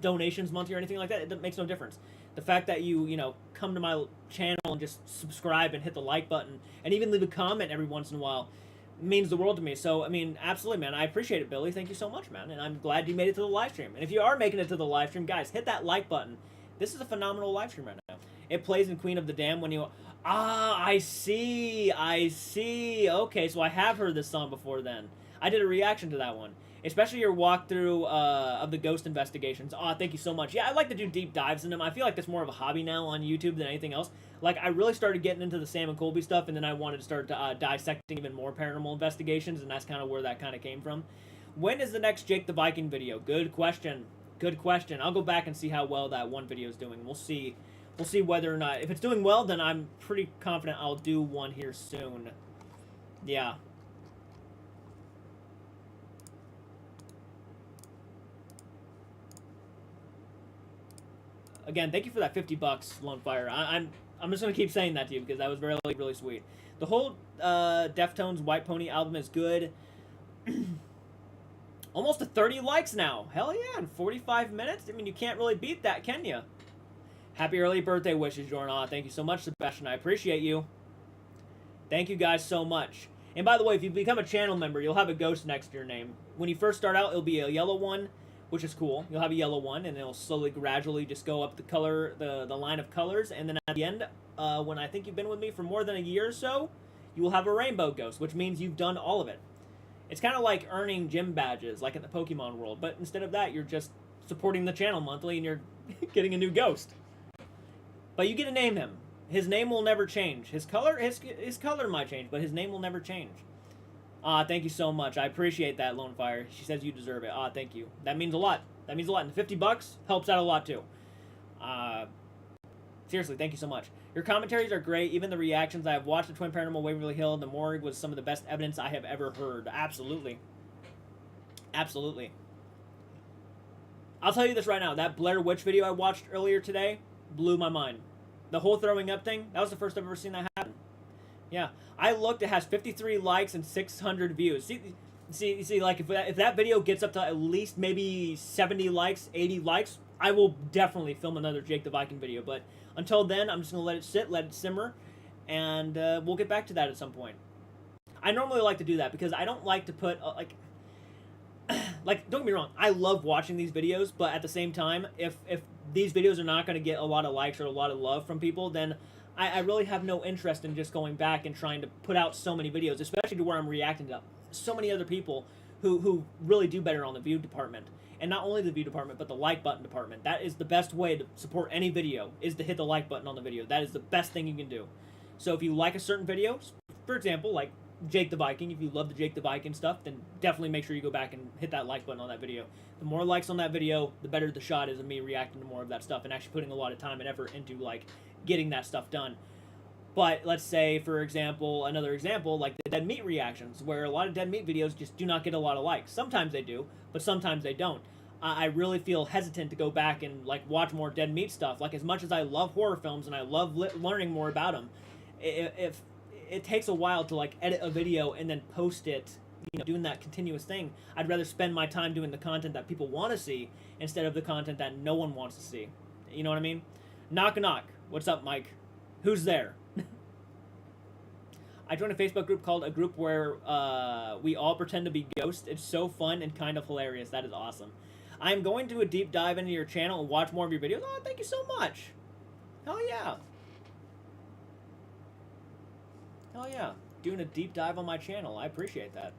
donations monthly or anything like that, it makes no difference. The fact that you come to my channel and just subscribe and hit the like button and even leave a comment every once in a while means the world to me. So, I mean, absolutely, man. I appreciate it, Billy. Thank you so much, man. And I'm glad you made it to the live stream. And if you are making it to the live stream, guys, hit that like button. This is a phenomenal live stream right now. It plays in Queen of the Dam when you... Ah, I see. Okay, so I have heard this song before then. I did a reaction to that one. Especially your walkthrough of the ghost investigations. Aw, thank you so much. Yeah, I like to do deep dives in them. I feel like that's more of a hobby now on YouTube than anything else. Like, I really started getting into the Sam and Colby stuff, and then I wanted to start dissecting even more paranormal investigations, and that's kind of where that kind of came from. When is the next Jake the Viking video? Good question. Good question. I'll go back and see how well that one video is doing. We'll see. We'll see whether or not... If it's doing well, then I'm pretty confident I'll do one here soon. Yeah. Again, thank you for that $50, Lonefire. I'm just gonna keep saying that to you because that was really, really sweet. The whole Deftones White Pony album is good. Almost to 30 likes now. Hell yeah, in 45 minutes. I mean, you can't really beat that, can you? Happy early birthday wishes, Jordan. Thank you so much, Sebastian. I appreciate you. Thank you guys so much. And by the way, if you become a channel member, you'll have a ghost next to your name. When you first start out, it'll be a yellow one, which is cool. You'll have a yellow one, and it'll slowly, gradually just go up the color, the line of colors, and then at the end, when I think you've been with me for more than a year or so, you will have a rainbow ghost, which means you've done all of it. It's kind of like earning gym badges, like in the Pokemon world, but instead of that, you're just supporting the channel monthly, and you're getting a new ghost. But you get to name him. His name will never change. His color might change, but his name will never change. Thank you so much. I appreciate that, Lonefire. She says you deserve it. Thank you. That means a lot. That means a lot. And $50 helps out a lot, too. Seriously, thank you so much. Your commentaries are great. Even the reactions. I have watched the Twin Paranormal Waverly Hill. The morgue was some of the best evidence I have ever heard. Absolutely. Absolutely. I'll tell you this right now. That Blair Witch video I watched earlier today blew my mind. The whole throwing up thing, that was the first I've ever seen that happen. Yeah. I looked, it has 53 likes and 600 views. See, like, if that video gets up to at least maybe 70 likes, 80 likes, I will definitely film another Jake the Viking video. But until then, I'm just going to let it sit, let it simmer, and we'll get back to that at some point. I normally like to do that because I don't like to put, like, don't get me wrong, I love watching these videos, but at the same time, if these videos are not going to get a lot of likes or a lot of love from people, then I really have no interest in just going back and trying to put out so many videos, especially to where I'm reacting to so many other people who really do better on the view department. And not only the view department, but the like button department. That is the best way to support any video, is to hit the like button on the video. That is the best thing you can do. So if you like a certain video, for example, like Jake the Viking. If you love the Jake the Viking stuff, then definitely make sure you go back and hit that like button on that video. The more likes on that video, the better the shot is of me reacting to more of that stuff and actually putting a lot of time and effort into like getting that stuff done. But let's say, for example, another example, like the dead meat reactions, where a lot of dead meat videos just do not get a lot of likes. Sometimes they do, but sometimes they don't. I really feel hesitant to go back and like watch more dead meat stuff. Like, as much as I love horror films and I love learning more about them, if it takes a while to like edit a video and then post it, you know, doing that continuous thing, I'd rather spend my time doing the content that people want to see instead of the content that no one wants to see. You know what I mean? Knock knock. What's up, Mike? Who's there? I joined a Facebook group called A Group Where we all pretend to be ghosts. It's so fun and kind of hilarious. That is awesome. I'm going to do a deep dive into your channel and watch more of your videos. Oh, thank you so much. Hell yeah. Hell yeah. Doing a deep dive on my channel. I appreciate that.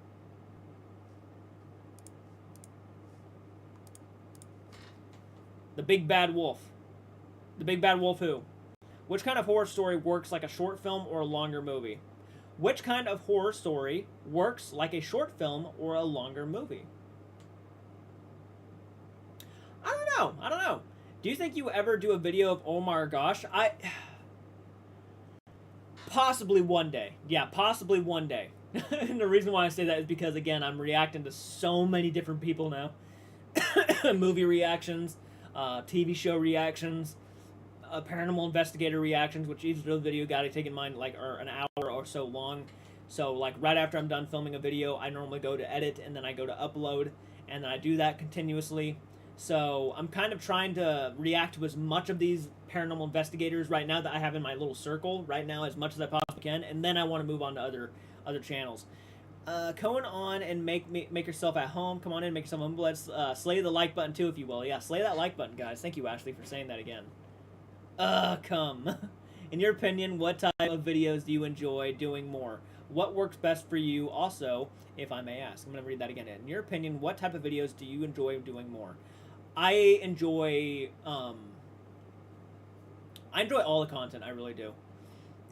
The Big Bad Wolf. The Big Bad Wolf who? Which kind of horror story works like a short film or a longer movie? Which kind of horror story works like a short film or a longer movie? I don't know. Do you think you ever do a video of Oh My Gosh? Possibly one day. Yeah, possibly one day. And the reason why I say that is because, again, I'm reacting to so many different people now. Movie reactions, TV show reactions, paranormal investigator reactions, which each little video got to take in mind like are an hour or so long. So like right after I'm done filming a video, I normally go to edit and then I go to upload, and then I do that continuously. So I'm kind of trying to react to as much of these paranormal investigators right now that I have in my little circle right now, as much as I possibly can, and then I want to move on to other channels. Going on and make yourself at home. Come on in, make yourself home. Let's slay the like button too, if you will. Yeah, slay that like button, guys. Thank you, Ashley, for saying that again. Come. In your opinion, what type of videos do you enjoy doing more? What works best for you? Also, if I may ask, I'm going to read that again. In your opinion, what type of videos do you enjoy doing more? I enjoy all the content. I really do.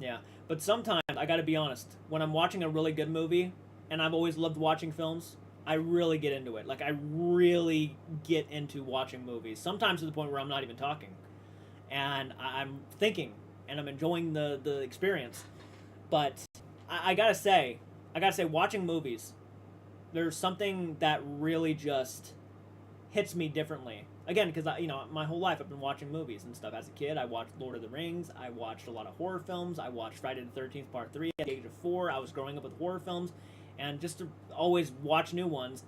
Yeah. But sometimes, I got to be honest, when I'm watching a really good movie, and I've always loved watching films, I really get into it. Like, I really get into watching movies. Sometimes to the point where I'm not even talking. And I'm thinking, and I'm enjoying the experience. But I gotta say, watching movies, there's something that really just hits me differently. Again, because my whole life I've been watching movies and stuff. As a kid, I watched Lord of the Rings. I watched a lot of horror films. I watched Friday the 13th Part 3 at the age of 4. I was growing up with horror films, and just to always watch new ones,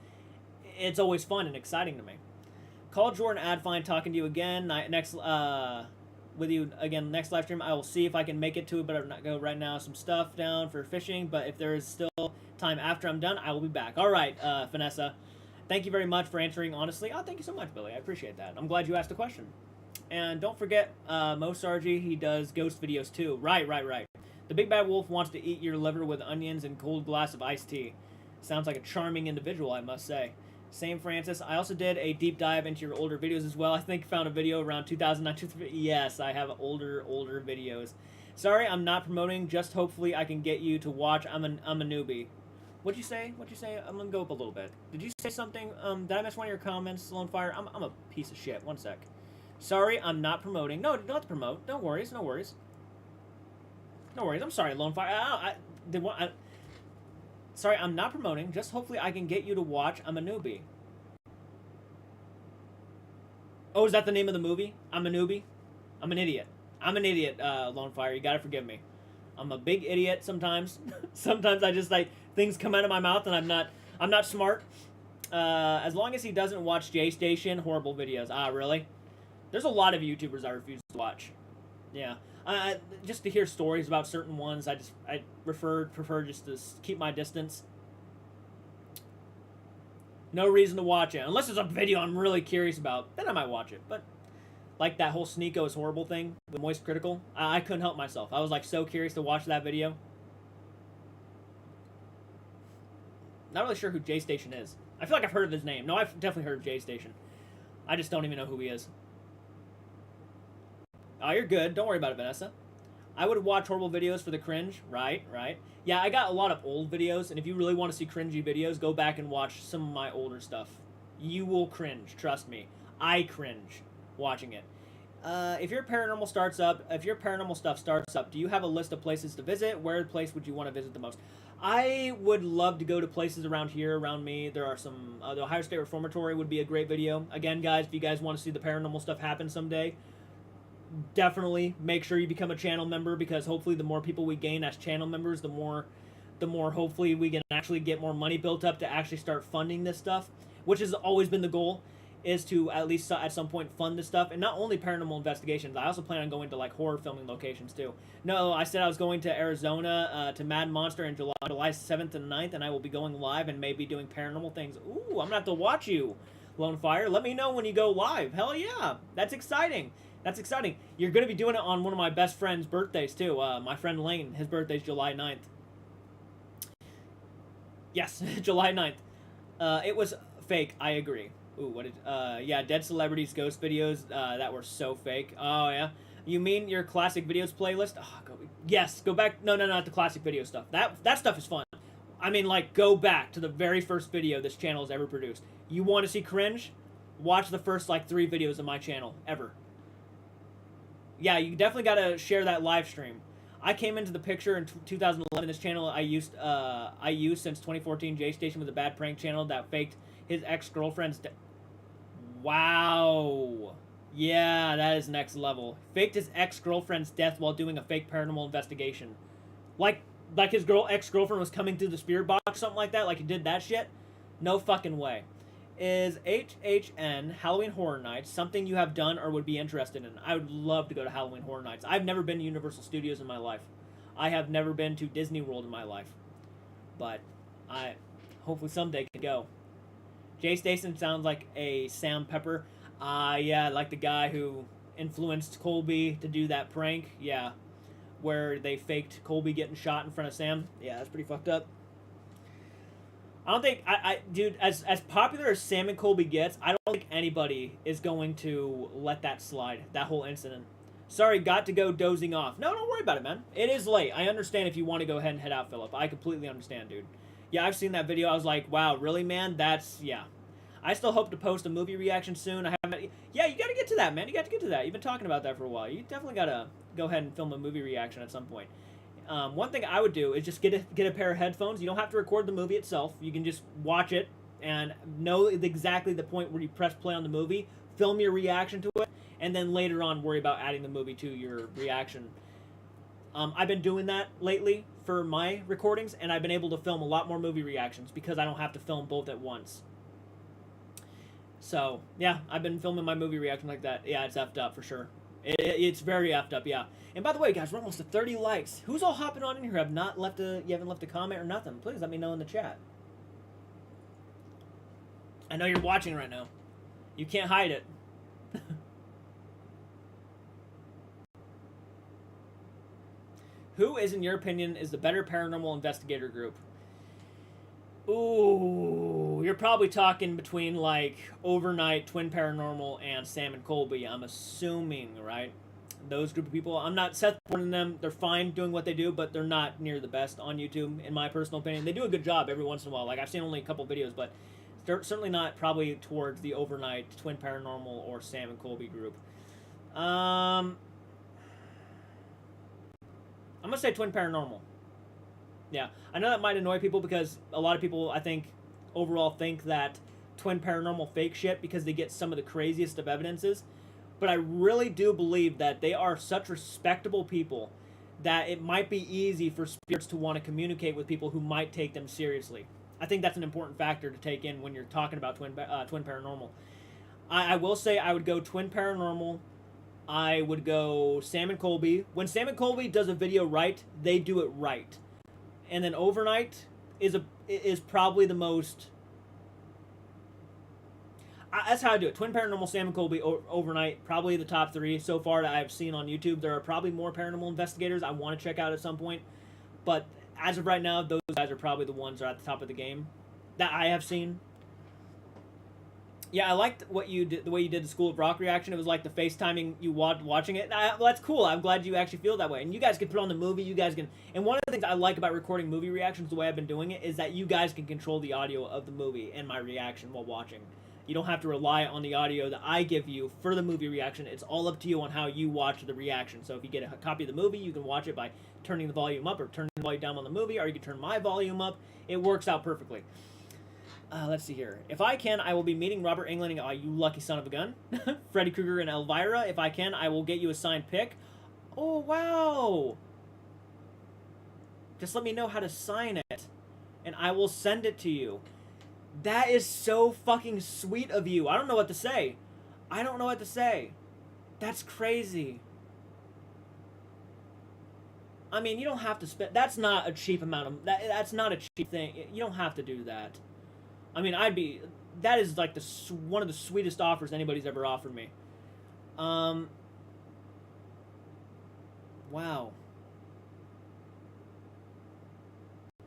it's always fun and exciting to me. Call Jordan Adfine, talking to you again. With you again next live stream. I will see if I can make it to it, but I'm not go right now. Some stuff down for fishing, but if there is still time after I'm done, I will be back. All right, Vanessa. Thank you very much for answering honestly. Oh, thank you so much, Billy. I appreciate that. I'm glad you asked the question. And don't forget, Mo Sargi, he does ghost videos too. Right. The Big Bad Wolf wants to eat your liver with onions and cold glass of iced tea. Sounds like a charming individual, I must say. Same Francis. I also did a deep dive into your older videos as well. I think found a video around 2009. Yes, I have older videos. Sorry, I'm not promoting. Just hopefully I can get you to watch. I'm a newbie. What'd you say? I'm gonna go up a little bit. Did you say something? Did I miss one of your comments, Lone Fire? I'm a piece of shit. One sec. Sorry, I'm not promoting. No, don't have to promote. No worries. No worries. I'm sorry, Lone Fire. Sorry, I'm not promoting. Just hopefully I can get you to watch. I'm a newbie. Oh, is that the name of the movie? I'm a newbie? I'm an idiot. I'm an idiot, Lone Fire. You gotta forgive me. I'm a big idiot sometimes. Sometimes I just like things come out of my mouth and I'm not smart. As long as he doesn't watch J Station, horrible videos. Ah, really? There's a lot of YouTubers I refuse to watch. Yeah. Just to hear stories about certain ones, I prefer just to keep my distance. No reason to watch it. Unless it's a video I'm really curious about, then I might watch it. But like that whole Sneeko is horrible thing with Moist Critical, I couldn't help myself. I was like so curious to watch that video. Not really sure who J Station is. I feel like I've heard of his name. No, I've definitely heard of J Station. I just don't even know who he is. Oh, you're good. Don't worry about it, Vanessa. I would watch horrible videos for the cringe. Right. Yeah, I got a lot of old videos, and if you really want to see cringy videos, go back and watch some of my older stuff. You will cringe, trust me. I cringe watching it. If your paranormal stuff starts up, do you have a list of places to visit? Where place would you want to visit the most? I would love to go to places around here, around me. There are some, the Ohio State Reformatory would be a great video. Again, guys, if you guys want to see the paranormal stuff happen someday, definitely make sure you become a channel member, because hopefully the more people we gain as channel members, the more hopefully we can actually get more money built up to actually start funding this stuff, which has always been the goal, is to at least at some point fund this stuff. And not only paranormal investigations, I also plan on going to like horror filming locations too. No, I said I was going to Arizona to Mad Monster in July 7th and 9th, and I will be going live and maybe doing paranormal things. Ooh, I'm gonna have to watch you, Lone Fire. Let me know when you go live. Hell yeah, that's exciting. That's exciting. You're going to be doing it on one of my best friend's birthdays, too. My friend Lane, his birthday's July 9th. Yes, July 9th. It was fake, I agree. Ooh, what did... yeah, Dead Celebrities Ghost videos that were so fake. Oh, yeah. You mean your classic videos playlist? Oh, yes, go back... No, not the classic video stuff. That stuff is fun. I mean, like, go back to the very first video this channel has ever produced. You want to see cringe? Watch the first, like, 3 videos of my channel, ever. Yeah, you definitely got to share that live stream. I came into the picture in 2011. This channel I used since 2014. J Station was a bad prank channel that faked his ex-girlfriend's death. Wow. Yeah, that is next level. Faked his ex-girlfriend's death while doing a fake paranormal investigation. Like his ex-girlfriend was coming through the spirit box, something like that. Like he did that shit. No fucking way. Is HHN, Halloween Horror Nights, something you have done or would be interested in? I would love to go to Halloween Horror Nights. I've never been to Universal Studios in my life. I have never been to Disney World in my life. But I hopefully someday can go. Jay Station sounds like a Sam Pepper. Yeah, like the guy who influenced Colby to do that prank. Yeah, where they faked Colby getting shot in front of Sam. Yeah, that's pretty fucked up. I don't think, dude, as popular as Sam and Colby gets, I don't think anybody is going to let that slide, that whole incident. Sorry, got to go dozing off. No, don't worry about it, man. It is late. I understand if you want to go ahead and head out, Philip. I completely understand, dude. Yeah, I've seen that video. I was like, wow, really, man? That's, yeah. I still hope to post a movie reaction soon. I haven't, yeah, you got to get to that, man. You got to get to that. You've been talking about that for a while. You definitely got to go ahead and film a movie reaction at some point. One thing I would do is just get a pair of headphones. You don't have to record the movie itself. You can just watch it and know exactly the point where you press play on the movie, film your reaction to it, and then later on worry about adding the movie to your reaction. I've been doing that lately for my recordings, and I've been able to film a lot more movie reactions because I don't have to film both at once. So, yeah, I've been filming my movie reaction like that. Yeah, it's effed up for sure. It's very effed up, yeah. And by the way, guys, we're almost at 30 likes. Who's all hopping on in here? You haven't left a comment or nothing? Please let me know in the chat. I know you're watching right now. You can't hide it. Who is, in your opinion, is the better paranormal investigator group? Ooh, you're probably talking between, like, Overnight, Twin Paranormal, and Sam and Colby, I'm assuming, right? Those group of people. I'm not supporting them. They're fine doing what they do, but they're not near the best on YouTube, in my personal opinion. They do a good job every once in a while. Like, I've seen only a couple videos, but they're certainly not probably towards the Overnight, Twin Paranormal, or Sam and Colby group. I'm going to say Twin Paranormal. Yeah, I know that might annoy people because a lot of people, I think, overall think that Twin Paranormal fake shit because they get some of the craziest of evidences. But I really do believe that they are such respectable people that it might be easy for spirits to want to communicate with people who might take them seriously. I think that's an important factor to take in when you're talking about Twin Paranormal. I will say I would go Twin Paranormal. I would go Sam and Colby. When Sam and Colby does a video right, they do it right. And then Overnight is probably the most... that's how I do it. Twin Paranormal, Sam and Colby, Overnight, probably the top 3 so far that I've seen on YouTube. There are probably more paranormal investigators I want to check out at some point. But as of right now, those guys are probably the ones that are at the top of the game that I have seen. Yeah, I liked what you did, the way you did the School of Rock reaction. It was like the FaceTiming you watching it. Well, that's cool. I'm glad you actually feel that way. And you guys can put on the movie. You guys can. And one of the things I like about recording movie reactions, the way I've been doing it, is that you guys can control the audio of the movie and my reaction while watching. You don't have to rely on the audio that I give you for the movie reaction. It's all up to you on how you watch the reaction. So if you get a copy of the movie, you can watch it by turning the volume up or turning the volume down on the movie, or you can turn my volume up. It works out perfectly. Let's see here. If I can, I will be meeting Robert Englund. Oh, you lucky son of a gun. Freddy Krueger and Elvira. If I can, I will get you a signed pic. Oh, wow. Just let me know how to sign it, and I will send it to you. That is so fucking sweet of you. I don't know what to say. I don't know what to say. That's crazy. I mean, you don't have to spend... That's not a cheap amount of... That's not a cheap thing. You don't have to do that. I mean, that is like one of the sweetest offers anybody's ever offered me. Wow.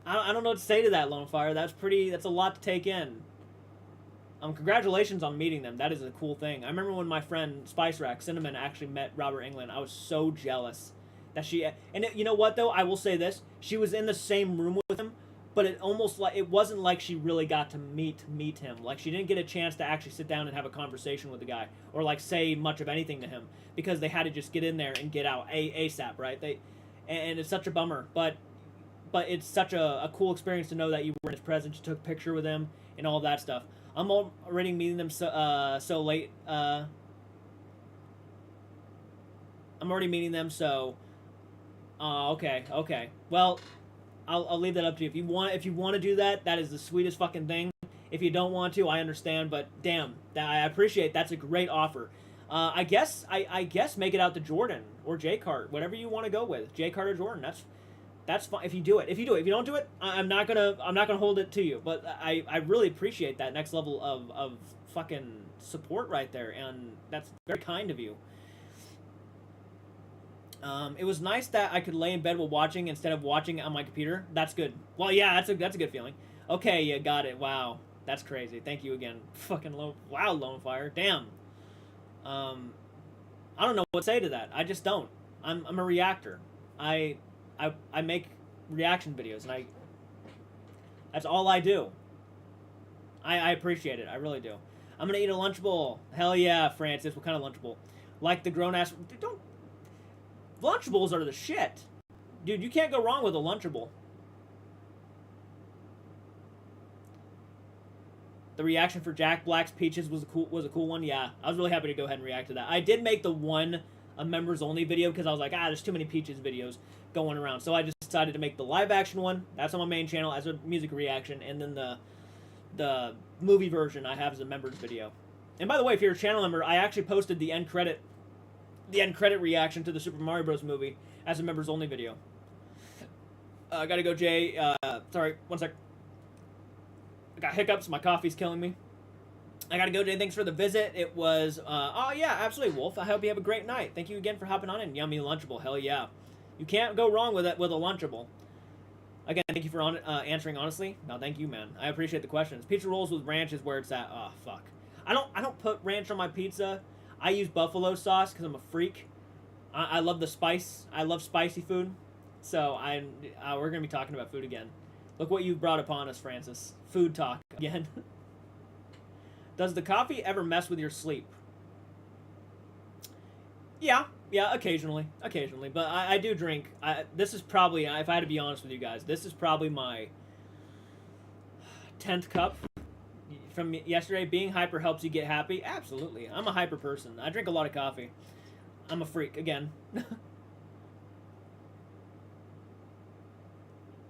I don't know what to say to that, Lone Fire. That's a lot to take in. Congratulations on meeting them. That is a cool thing. I remember when my friend Spice Rack Cinnamon actually met Robert Englund. I was so jealous that you know what though? I will say this. She was in the same room with him, but it wasn't like she really got to meet him. Like, she didn't get a chance to actually sit down and have a conversation with the guy, or like say much of anything to him, because they had to just get in there and get out ASAP, right? And it's such a bummer, but it's such a cool experience to know that you were in his presence, you took a picture with him and all that stuff. I'm already meeting them so late. I'm already meeting them, so okay. Well, I'll leave that up to you. If you want to do that, that is the sweetest fucking thing. If you don't want to, I understand, but damn, I appreciate. That's a great offer. I guess make it out to Jordan or J-Cart, whatever you want to go with. J-Cart or Jordan. That's fine if you do it. If you don't do it, I'm not gonna hold it to you. But I really appreciate that next level of fucking support right there, and that's very kind of you. It was nice that I could lay in bed while watching instead of watching it on my computer. That's good. Well, yeah, that's a good feeling. Okay, you got it. Wow, that's crazy. Thank you again. Fucking Lone Fire. Damn. I don't know what to say to that. I just don't. I'm a reactor. I make reaction videos, and that's all I do. I appreciate it. I really do. I'm gonna eat a Lunchable. Hell yeah, Francis. What kind of Lunchable? Like the grown ass. Don't. Lunchables are the shit. Dude, you can't go wrong with a Lunchable. The reaction for Jack Black's Peaches was a cool one. Yeah, I was really happy to go ahead and react to that. I did make a members only video because I was like, there's too many Peaches videos going around. So I just decided to make the live action one. That's on my main channel as a music reaction, and then the movie version I have as a members video. And by the way, if you're a channel member, I actually posted the end credit reaction to the Super Mario Bros. Movie as a members only video. I gotta go, Jay. Sorry, one sec. I got hiccups. My coffee's killing me. I gotta go, Jay. Thanks for the visit. It was, oh yeah, absolutely, Wolf. I hope you have a great night. Thank you again for hopping on, and yummy Lunchable. Hell yeah. You can't go wrong with it with a Lunchable. Again, thank you for answering honestly. No, thank you, man. I appreciate the questions. Pizza rolls with ranch is where it's at. Oh, fuck. I don't put ranch on my pizza. I use buffalo sauce because I'm a freak. I love the spice. I love spicy food. So we're going to be talking about food again. Look what you've brought upon us, Francis. Food talk again. Does the coffee ever mess with your sleep? Yeah, occasionally. But I do drink. This is probably, if I had to be honest with you guys, this is probably my 10th cup from yesterday. Being hyper helps you get happy. Absolutely. I'm a hyper person. I drink a lot of coffee. I'm a freak, again.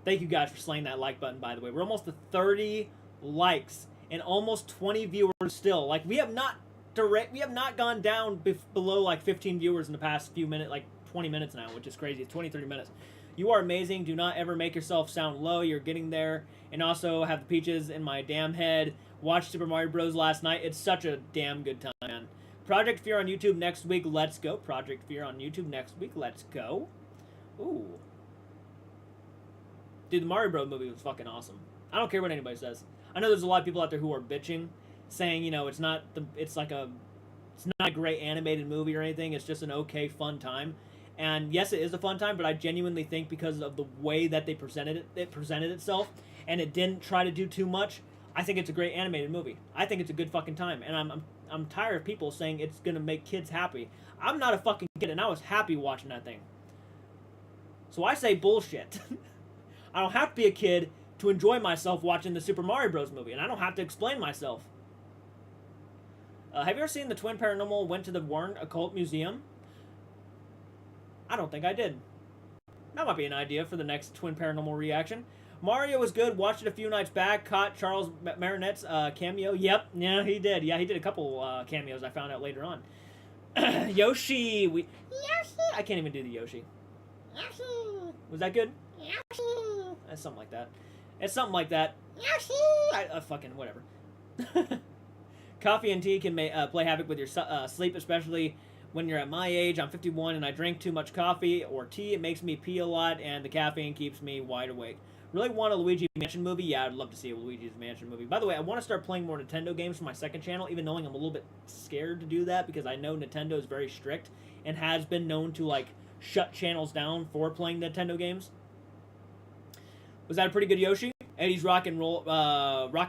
Thank you guys for slaying that like button, by the way. We're almost to 30 likes and almost 20 viewers still. Like, we have not gone down below like 15 viewers in the past few minutes, like 20 minutes now, which is crazy. It's 20, 30 minutes. You are amazing. Do not ever make yourself sound low. You're getting there. And also have the peaches in my damn head. Watched Super Mario Bros. Last night. It's such a damn good time, man. Project Fear on YouTube next week. Let's go. Project Fear on YouTube next week. Let's go. Ooh. Dude, the Mario Bros. Movie was fucking awesome. I don't care what anybody says. I know there's a lot of people out there who are bitching saying, you know, it's not a great animated movie or anything. It's just an okay, fun time. And yes, it is a fun time, but I genuinely think because of the way that they presented itself, and it didn't try to do too much. I think it's a great animated movie. I think it's a good fucking time, and I'm tired of people saying it's gonna make kids happy. I'm not a fucking kid, and I was happy watching that thing. So I say bullshit. I don't have to be a kid to enjoy myself watching the Super Mario Bros. Movie, and I don't have to explain myself. Have you ever seen the Twin Paranormal Went to the Warren Occult Museum? I don't think I did. That might be an idea for the next Twin Paranormal reaction. Mario was good. Watched it a few nights back. Caught Charles Marinette's cameo. Yep. Yeah, he did. Yeah, he did a couple cameos I found out later on. Yoshi. Yoshi. I can't even do the Yoshi. Yoshi. Was that good? Yoshi. It's something like that. It's something like that. Yoshi. Fucking whatever. Coffee and tea can play havoc with your sleep, especially when you're at my age. I'm 51 and I drink too much coffee or tea. It makes me pee a lot, and the caffeine keeps me wide awake. Really want a Luigi Mansion movie? Yeah, I'd love to see a Luigi's Mansion movie. By the way, I want to start playing more Nintendo games for my second channel, even knowing I'm a little bit scared to do that because I know Nintendo is very strict and has been known to, like, shut channels down for playing Nintendo games. Was that a pretty good Yoshi? 80s rock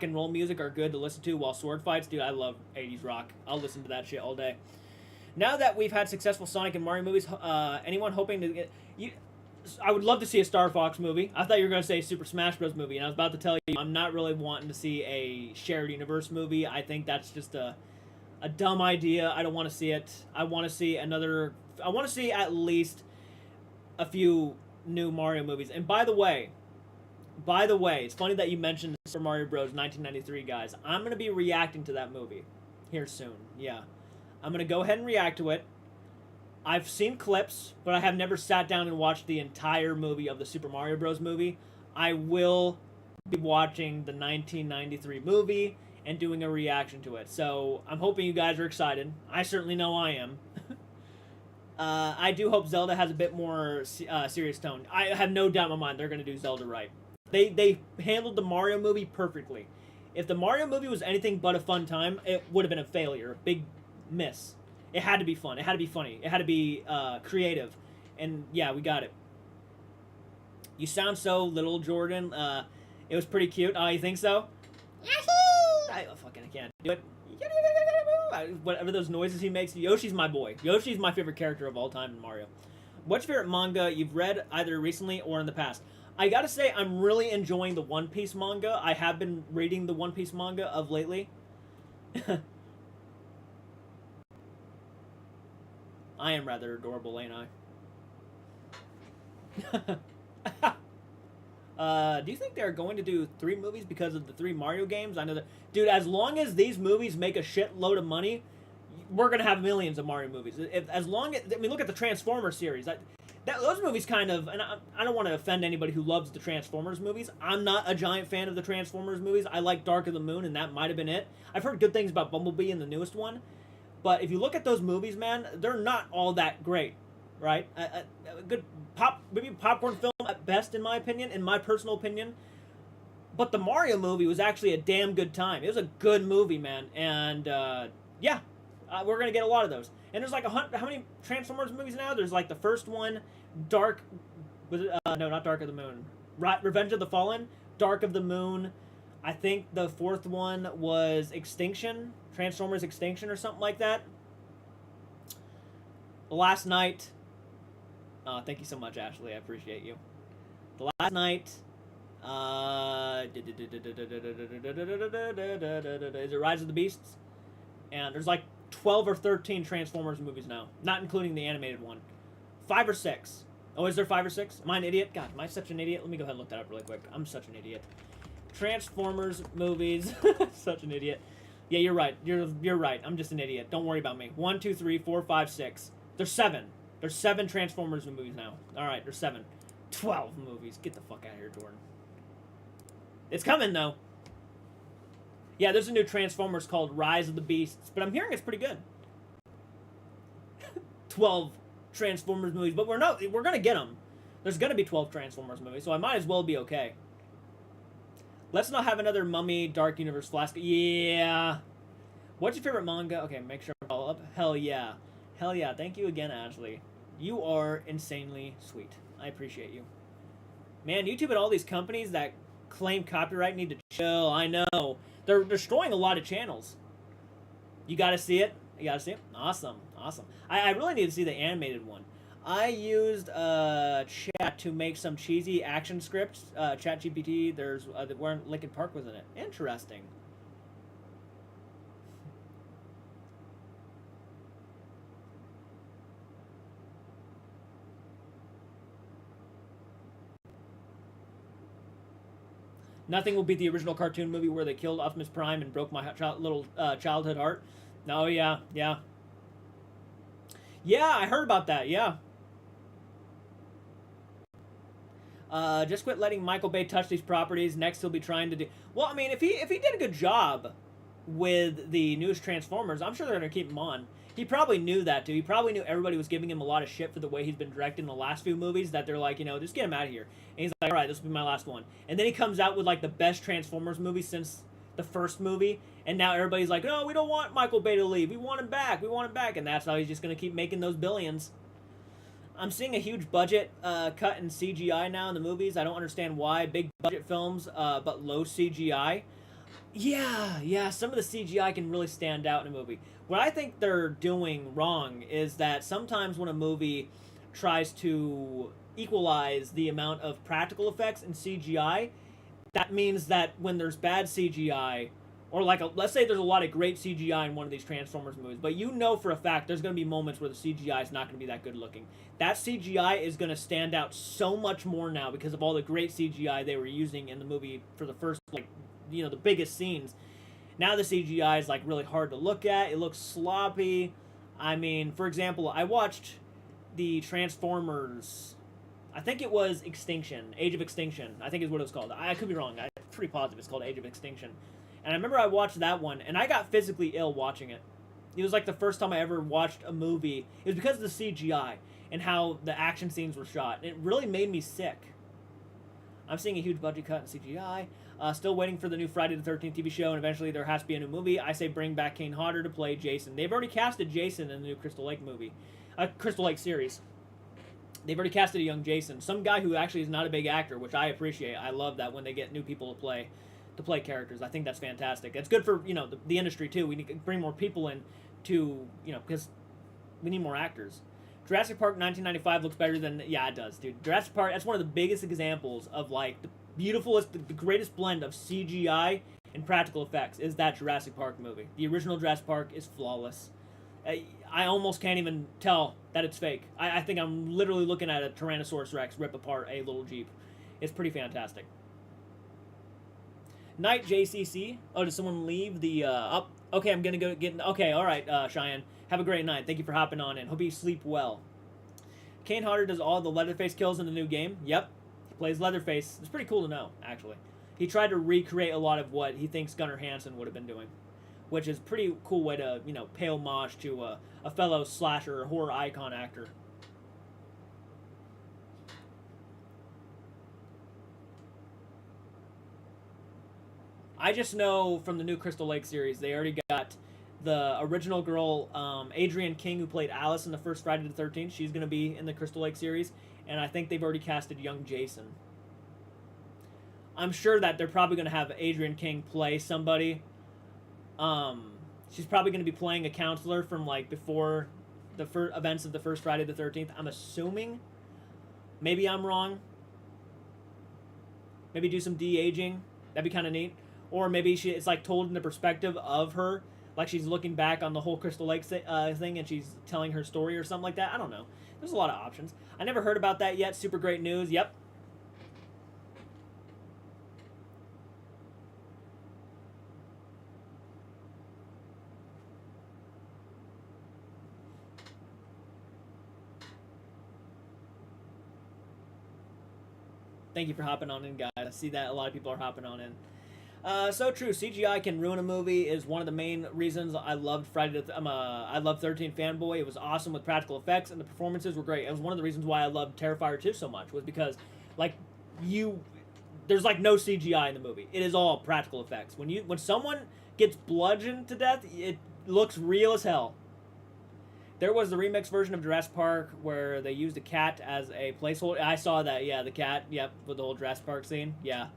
and roll music are good to listen to while sword fights. Dude, I love 80s rock. I'll listen to that shit all day. Now that we've had successful Sonic and Mario movies, anyone hoping to get... I would love to see a Star Fox movie. I thought you were going to say Super Smash Bros. Movie, and I was about to tell you I'm not really wanting to see a shared universe movie. I think that's just a dumb idea. I don't want to see it. I want to see another... I want to see at least a few new Mario movies. And by the way, it's funny that you mentioned Super Mario Bros. 1993, guys. I'm going to be reacting to that movie here soon. Yeah. I'm going to go ahead and react to it. I've seen clips, but I have never sat down and watched the entire movie of the Super Mario Bros. Movie. I will be watching the 1993 movie and doing a reaction to it. So I'm hoping you guys are excited. I certainly know I am. I do hope Zelda has a bit more serious tone. I have no doubt in my mind they're going to do Zelda right. They handled the Mario movie perfectly. If the Mario movie was anything but a fun time, it would have been a failure. A big miss. It had to be fun. It had to be funny. It had to be creative. And yeah, we got it. You sound so little, Jordan. It was pretty cute. Oh, you think so? I can't do it. Whatever those noises he makes. Yoshi's my boy. Yoshi's my favorite character of all time in Mario. What's your favorite manga you've read either recently or in the past? I gotta say, I'm really enjoying the One Piece manga. I have been reading the One Piece manga of lately. I am rather adorable, ain't I? Do you think they're going to do 3 movies because of the 3 Mario games? I know that... Dude, as long as these movies make a shitload of money, we're going to have millions of Mario movies. As long as... I mean, look at the Transformers series. Those movies kind of... And I don't want to offend anybody who loves the Transformers movies. I'm not a giant fan of the Transformers movies. I like Dark of the Moon, and that might have been it. I've heard good things about Bumblebee in the newest one. But if you look at those movies, man, they're not all that great, right? A good maybe popcorn film at best, in my opinion, in my personal opinion. But the Mario movie was actually a damn good time. It was a good movie, man. And, yeah, we're going to get a lot of those. And there's like how many Transformers movies now? There's like the first one, no, not Dark of the Moon. Revenge of the Fallen, Dark of the Moon. I think the 4th one was Extinction, Transformers Extinction or something like that. The Last Night. Thank you so much, Ashley. I appreciate you. The Last Night. Is it Rise of the Beasts? And there's like 12 or 13 Transformers movies now, not including the animated one. 5 or 6. Oh, is there 5 or 6? Am I an idiot? God, am I such an idiot? Let me go ahead and look that up really quick. I'm such an idiot. Transformers movies. Such an idiot. Yeah, you're right. You're right. I'm just an idiot. Don't worry about me. 1, 2, 3, 4, 5, 6. There's 7. There's 7 Transformers movies now. All right, there's 7. 12 movies. Get the fuck out of here, Jordan. It's coming though. Yeah, there's a new Transformers called Rise of the Beasts, but I'm hearing it's pretty good. 12 Transformers movies, but we're gonna get them. There's gonna be 12 Transformers movies, so I might as well be okay. Let's not have another Mummy Dark Universe Flask. Yeah. What's your favorite manga? Okay, make sure I follow up. Hell yeah. Hell yeah. Thank you again, Ashley. You are insanely sweet. I appreciate you. Man, YouTube and all these companies that claim copyright need to chill. I know. They're destroying a lot of channels. You gotta see it. You gotta see it. Awesome. Awesome. I really need to see the animated one. I used chat to make some cheesy action scripts. ChatGPT, there's where Linkin Park was in it. Interesting. Nothing will beat the original cartoon movie where they killed Optimus Prime and broke my little childhood heart. Oh, yeah, yeah. Yeah, I heard about that, yeah. Just quit letting Michael Bay touch these properties. Next, he'll be trying to do... Well, I mean, if he did a good job with the newest Transformers, I'm sure they're going to keep him on. He probably knew that, too. He probably knew everybody was giving him a lot of shit for the way he's been directing the last few movies, that they're like, you know, just get him out of here. And he's like, all right, this will be my last one. And then he comes out with, like, the best Transformers movie since the first movie, and now everybody's like, no, we don't want Michael Bay to leave. We want him back. We want him back. And that's how he's just going to keep making those billions. I'm seeing a huge budget cut in CGI now in the movies. I don't understand why. Big budget films, but low CGI. Yeah, some of the CGI can really stand out in a movie. What I think they're doing wrong is that sometimes when a movie tries to equalize the amount of practical effects and CGI, that means that when there's bad CGI, or like, let's say there's a lot of great CGI in one of these Transformers movies, but you know for a fact there's going to be moments where the CGI is not going to be that good looking. That CGI is going to stand out so much more now because of all the great CGI they were using in the movie for the first, like, you know, the biggest scenes. Now the CGI is, like, really hard to look at. It looks sloppy. I mean, for example, I watched the Transformers, I think it was Extinction, Age of Extinction, I think is what it was called. I could be wrong. I'm pretty positive it's called Age of Extinction. And I remember I watched that one, and I got physically ill watching it. It was like the first time I ever watched a movie. It was because of the CGI and how the action scenes were shot. It really made me sick. I'm seeing a huge budget cut in CGI. Still waiting for the new Friday the 13th TV show, and eventually there has to be a new movie. I say bring back Kane Hodder to play Jason. They've already casted Jason in the new Crystal Lake movie. Crystal Lake series. They've already casted a young Jason. Some guy who actually is not a big actor, which I appreciate. I love that when they get new people to play characters. I think that's fantastic. It's good for, you know, the industry too. We need to bring more people in to, you know, because we need more actors. Jurassic Park 1995 looks better than... Yeah, it does, dude. Jurassic Park, that's one of the biggest examples of, like, the beautifulest, the greatest blend of CGI and practical effects is that Jurassic Park movie. The original Jurassic Park is flawless. I almost can't even tell that it's fake. I think I'm literally looking at a Tyrannosaurus Rex rip apart a little Jeep. It's pretty fantastic. Night, JCC. Oh, did someone leave the, up? Okay, I'm gonna go get... Okay, alright, Cheyenne. Have a great night. Thank you for hopping on in. Hope you sleep well. Kane Hodder does all the Leatherface kills in the new game. Yep. He plays Leatherface. It's pretty cool to know, actually. He tried to recreate a lot of what he thinks Gunnar Hansen would have been doing, which is a pretty cool way to, you know, pay homage to a fellow slasher or horror icon actor. I just know from the new Crystal Lake series, they already got the original girl, Adrienne King, who played Alice in the first Friday the 13th. She's going to be in the Crystal Lake series, and I think they've already casted young Jason. I'm sure that they're probably going to have Adrienne King play somebody. She's probably going to be playing a counselor from, like, before the events of the first Friday the 13th. I'm assuming. Maybe I'm wrong. Maybe do some de-aging. That'd be kind of neat. Or maybe it's like told in the perspective of her, like she's looking back on the whole Crystal Lake thing and she's telling her story or something like that. I don't know. There's a lot of options. I never heard about that yet. Super great news. Yep. Thank you for hopping on in, guys. I see that a lot of people are hopping on in. So true. CGI can ruin a movie is one of the main reasons I loved Friday. I love 13 fanboy. It was awesome with practical effects and the performances were great. It was one of the reasons why I loved Terrifier 2 so much was because, like, there's like no CGI in the movie. It is all practical effects. When someone gets bludgeoned to death, looks real as hell. There was the remix version of Jurassic Park where they used a cat as a placeholder. I saw that, yeah, the cat, yep, with the whole Jurassic Park scene, yeah.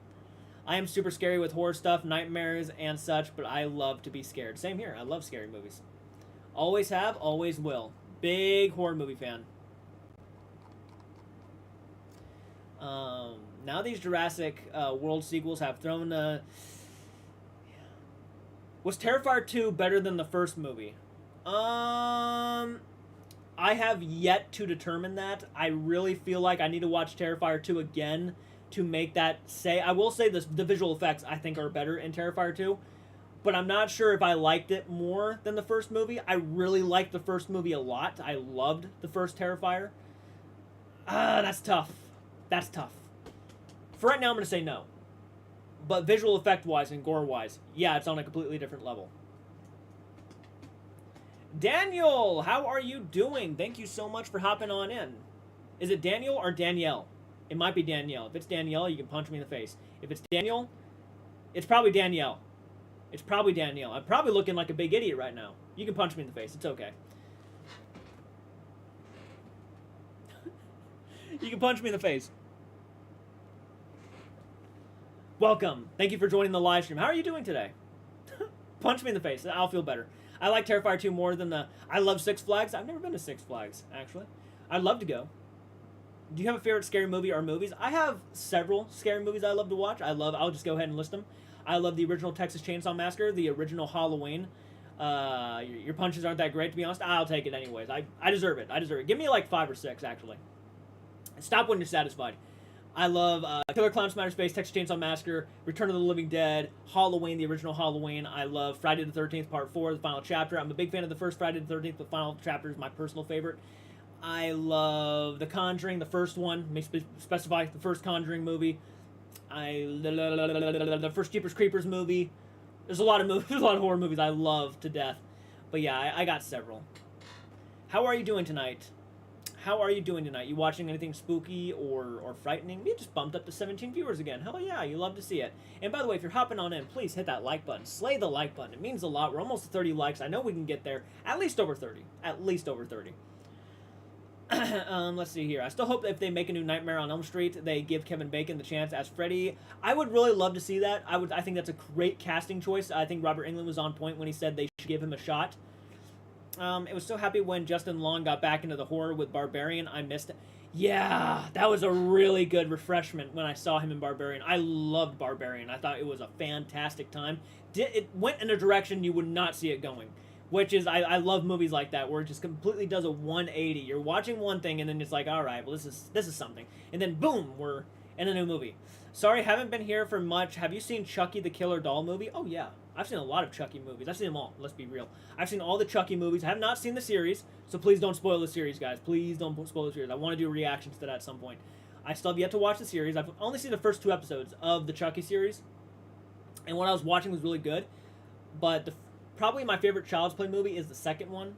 I am super scary with horror stuff, nightmares, and such, but I love to be scared. Same here, I love scary movies. Always have, always will. Big horror movie fan. Now these Jurassic World sequels have thrown... Was Terrifier 2 better than the first movie? I have yet to determine that. I really feel like I need to watch Terrifier 2 again to make that say. I will say the visual effects I think are better in Terrifier 2, but I'm not sure if I liked it more than the first movie. I really liked the first movie a lot. I loved the first Terrifier. That's tough. That's tough. For right now, I'm going to say no. But visual effect-wise and gore-wise, yeah, it's on a completely different level. Daniel, how are you doing? Thank you so much for hopping on in. Is it Daniel or Danielle? It might be Danielle. If it's Danielle, you can punch me in the face. If it's Daniel, it's probably Danielle. It's probably Danielle. I'm probably looking like a big idiot right now. You can punch me in the face. It's okay. You can punch me in the face. Welcome. Thank you for joining the live stream. How are you doing today? Punch me in the face. I'll feel better. I like Terrifier 2 more than the... I love Six Flags. I've never been to Six Flags, actually. I'd love to go. Do you have a favorite scary movie or movies? I have several scary movies I love to watch. I'll just go ahead and list them. I love the original Texas Chainsaw Massacre, the original Halloween. Your punches aren't that great, to be honest. I'll take it anyways. I deserve it. I deserve it. Give me like 5 or 6, actually. Stop when you're satisfied. I love Killer Clown from Outer Space, Texas Chainsaw Massacre, Return of the Living Dead, Halloween, the original Halloween. I love Friday the 13th, Part 4, the final chapter. I'm a big fan of the first Friday the 13th, the final chapter is my personal favorite. I love The Conjuring, the first one. May specify the first Conjuring movie. The first Jeepers Creepers movie. There's a lot of movies, there's a lot of horror movies I love to death. But yeah, I got several. How are you doing tonight? How are you doing tonight? You watching anything spooky or frightening? We just bumped up to 17 viewers again. Hell yeah, you love to see it. And by the way, if you're hopping on in, please hit that like button. Slay the like button. It means a lot. We're almost at 30 likes. I know we can get there. At least over 30. At least over 30. Let's see here. I still hope that if they make a new Nightmare on Elm Street, they give Kevin Bacon the chance as Freddy. I would really love to see that. I think that's a great casting choice. I think Robert Englund was on point when he said they should give him a shot. It was so happy when Justin Long got back into the horror with Barbarian. I missed it. Yeah, that was a really good refreshment when I saw him in Barbarian. I loved Barbarian. I thought it was a fantastic time. It went in a direction you would not see it going. Which is, I love movies like that, where it just completely does a 180. You're watching one thing, and then it's like, alright, well, this is something. And then, boom, we're in a new movie. Sorry, haven't been here for much. Have you seen Chucky the Killer Doll movie? Oh, yeah. I've seen a lot of Chucky movies. I've seen them all, let's be real. I've seen all the Chucky movies. I have not seen the series, so please don't spoil the series, guys. Please don't spoil the series. I want to do reactions to that at some point. I still have yet to watch the series. I've only seen the first 2 episodes of the Chucky series, and what I was watching was really good, but probably my favorite Child's Play movie is the second one.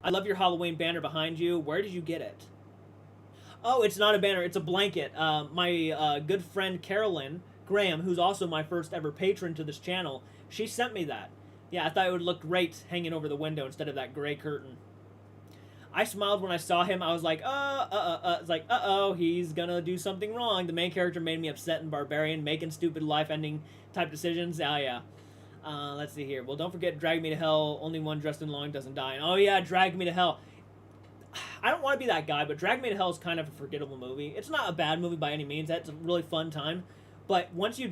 I love your Halloween banner behind you. Where did you get it? Oh, it's not a banner. It's a blanket. My good friend Carolyn Graham, who's also my first ever patron to this channel, she sent me that. Yeah, I thought it would look great hanging over the window instead of that gray curtain. I smiled when I saw him. I was like, it's like, uh-oh, he's gonna do something wrong. The main character made me upset in Barbarian, making stupid life-ending type decisions. Oh, yeah. Let's see here. Well, don't forget Drag Me to Hell. Only one Justin Long doesn't die. And, oh, yeah, Drag Me to Hell. I don't want to be that guy, but Drag Me to Hell is kind of a forgettable movie. It's not a bad movie by any means. That's a really fun time. But once you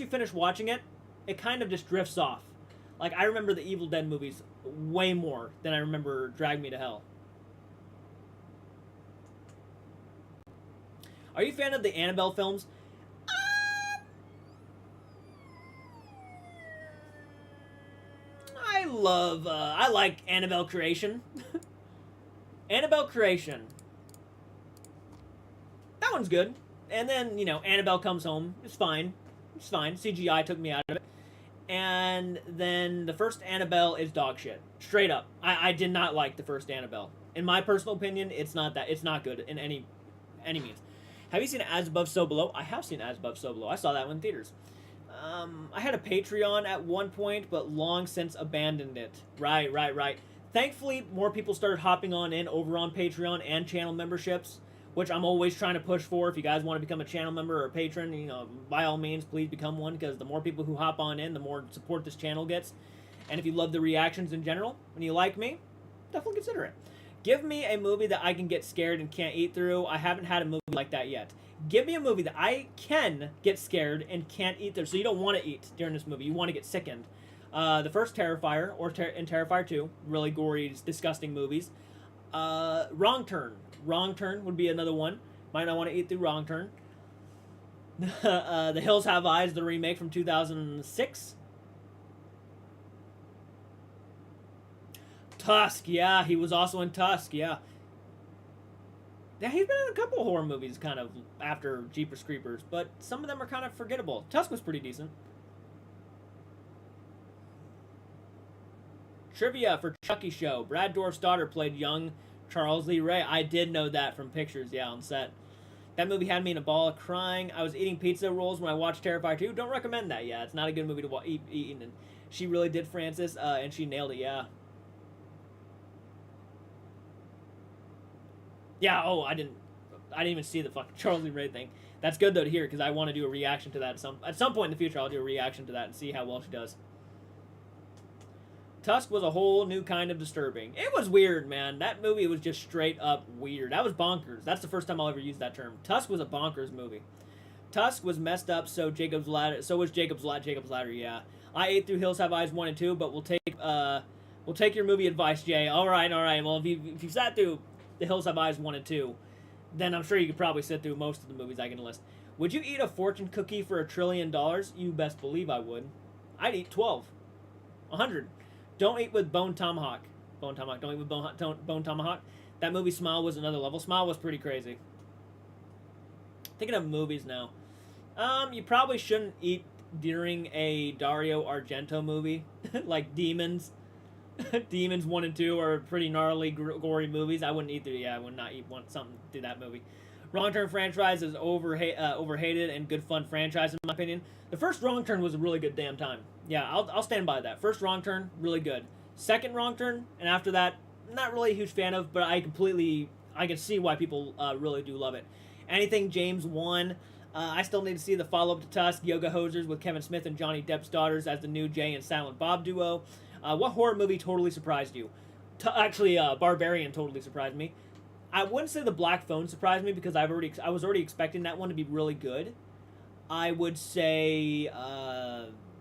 finish watching it, it kind of just drifts off. Like, I remember the Evil Dead movies way more than I remember Drag Me to Hell. Are you a fan of the Annabelle films? I like Annabelle Creation. Annabelle Creation. That one's good. And then, you know, Annabelle Comes Home. It's fine. It's fine. CGI took me out of it. And then the first Annabelle is dog shit. Straight up. I did not like the first Annabelle. In my personal opinion, it's not good in any means. Have you seen As Above, So Below? I have seen As Above, So Below. I saw that one in theaters. I had a Patreon at one point, but long since abandoned it. Right. Thankfully, more people started hopping on in over on Patreon and channel memberships, which I'm always trying to push for. If you guys want to become a channel member or a patron, you know, by all means, please become one, because the more people who hop on in, the more support this channel gets. And if you love the reactions in general, and you like me, definitely consider it. Give me a movie that I can get scared and can't eat through. I haven't had a movie like that yet. Give me a movie that I can get scared and can't eat through. So you don't want to eat during this movie. You want to get sickened. The first Terrifier, and Terrifier 2, really gory, disgusting movies. Wrong Turn. Wrong Turn would be another one. Might not want to eat through Wrong Turn. The Hills Have Eyes, the remake from 2006. Tusk, yeah, he was also in Tusk, yeah. Yeah, he's been in a couple of horror movies kind of after Jeepers Creepers, but some of them are kind of forgettable. Tusk was pretty decent. Trivia for Chucky Show. Brad Dourif's daughter played young Charles Lee Ray. I did know that from pictures, yeah, on set. That movie had me in a ball of crying. I was eating pizza rolls when I watched Terrifier 2. Don't recommend that, yeah. It's not a good movie to eat. And she really did, Francis, and she nailed it, yeah. Yeah, oh, I didn't even see the fucking Charles Lee Ray thing. That's good, though, to hear, because I want to do a reaction to that. At some point in the future, I'll do a reaction to that and see how well she does. Tusk was a whole new kind of disturbing. It was weird, man. That movie was just straight up weird. That was bonkers. That's the first time I'll ever use that term. Tusk was a bonkers movie. Tusk was messed up, so was Jacob's Ladder, yeah. I ate through Hills Have Eyes 1 and 2, but we'll take your movie advice, Jay. All right. Well, if you sat through The Hills Have Eyes 1 and 2, then I'm sure you could probably sit through most of the movies I can list. Would you eat a fortune cookie for $1 trillion? You best believe I would. I'd eat 12. 100. Don't eat with Bone Tomahawk. Don't eat with Bone Tomahawk. That movie Smile was another level. Smile was pretty crazy. Thinking of movies now. You probably shouldn't eat during a Dario Argento movie. Like Demons. Demons 1 and 2 are pretty gnarly, gory movies. I wouldn't eat through. Yeah, I would not want something through that movie. Wrong Turn franchise is overhated and good fun franchise in my opinion. The first Wrong Turn was a really good damn time. Yeah, I'll stand by that. First Wrong Turn, really good. Second Wrong Turn, and after that, not really a huge fan of, but I can see why people really do love it. Anything James 1. I still need to see the follow-up to Tusk, Yoga Hosers with Kevin Smith and Johnny Depp's daughters as the new Jay and Silent Bob duo. What horror movie totally surprised you? Actually, Barbarian totally surprised me. I wouldn't say The Black Phone surprised me because I was already expecting that one to be really good. I would say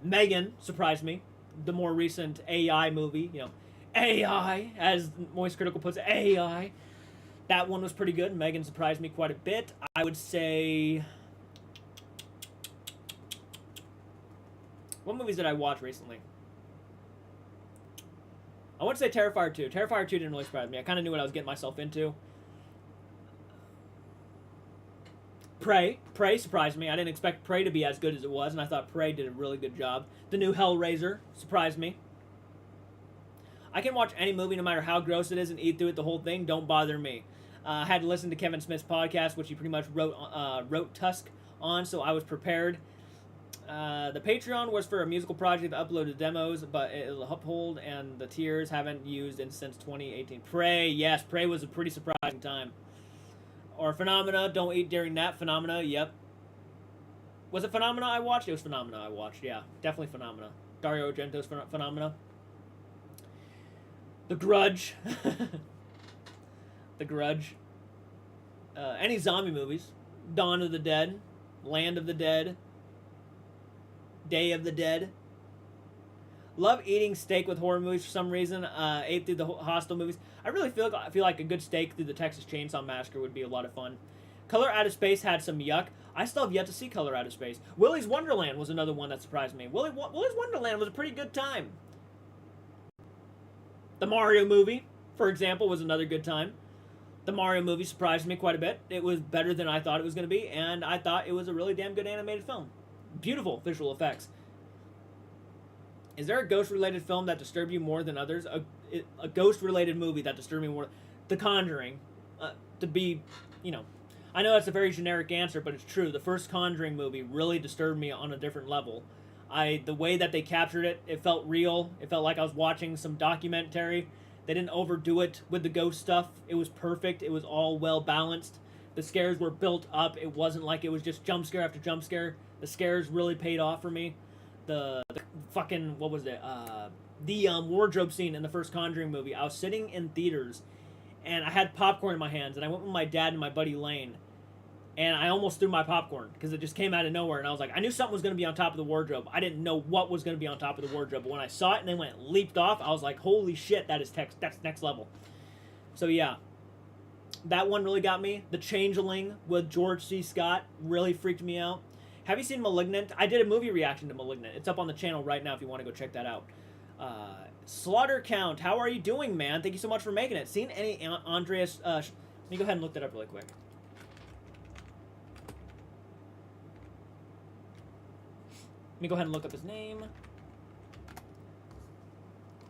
Megan surprised me. The more recent AI movie, you know, AI, as Moist Critical puts it, AI. That one was pretty good. Megan surprised me quite a bit. I would say... What movies did I watch recently? I want to say Terrifier 2. Terrifier 2 didn't really surprise me. I kind of knew what I was getting myself into. Prey surprised me. I didn't expect Prey to be as good as it was, and I thought Prey did a really good job. The new Hellraiser surprised me. I can watch any movie no matter how gross it is and eat through it the whole thing. Don't bother me. I had to listen to Kevin Smith's podcast, which he pretty much wrote Tusk on, so I was prepared. The Patreon was for a musical project that uploaded demos, but it was uphold, and the tiers haven't used since 2018. Prey, yes, Prey was a pretty surprising time. Or Phenomena, don't eat during that. Phenomena, yep. Was it Phenomena I watched? It was Phenomena I watched, yeah. Definitely Phenomena. Dario Argento's Phenomena. The Grudge. The Grudge. Any zombie movies. Dawn of the Dead. Land of the Dead. Day of the Dead. Love eating steak with horror movies for some reason. Ate through the Hostel movies. I really feel like a good steak through the Texas Chainsaw Massacre would be a lot of fun. Color Out of Space had some yuck. I still have yet to see Color Out of Space. Willy's Wonderland was another one that surprised me. Willy's Wonderland was a pretty good time. The Mario movie, for example, was another good time. The Mario movie surprised me quite a bit. It was better than I thought it was going to be, and I thought it was a really damn good animated film. Beautiful visual effects. Is there a ghost-related film that disturbed you more than others? A ghost-related movie that disturbed me more? The Conjuring. To be, you know... I know that's a very generic answer, but it's true. The first Conjuring movie really disturbed me on a different level. The way that they captured it, it felt real. It felt like I was watching some documentary. They didn't overdo it with the ghost stuff. It was perfect. It was all well balanced. The scares were built up. It wasn't like it was just jump scare after jump scare. The scares really paid off for me. The fucking, what was it? The wardrobe scene in the first Conjuring movie. I was sitting in theaters, and I had popcorn in my hands, and I went with my dad and my buddy Lane, and I almost threw my popcorn because it just came out of nowhere, and I was like, I knew something was going to be on top of the wardrobe. I didn't know what was going to be on top of the wardrobe, but when I saw it and then when it leaped off, I was like, holy shit, that's next level. So yeah, that one really got me. The Changeling with George C. Scott really freaked me out. Have you seen Malignant? I did a movie reaction to Malignant. It's up on the channel right now if you want to go check that out. Slaughter Count, how are you doing, man? Thank you so much for making it. Seen any Andreas... let me go ahead and look that up really quick. Let me go ahead and look up his name.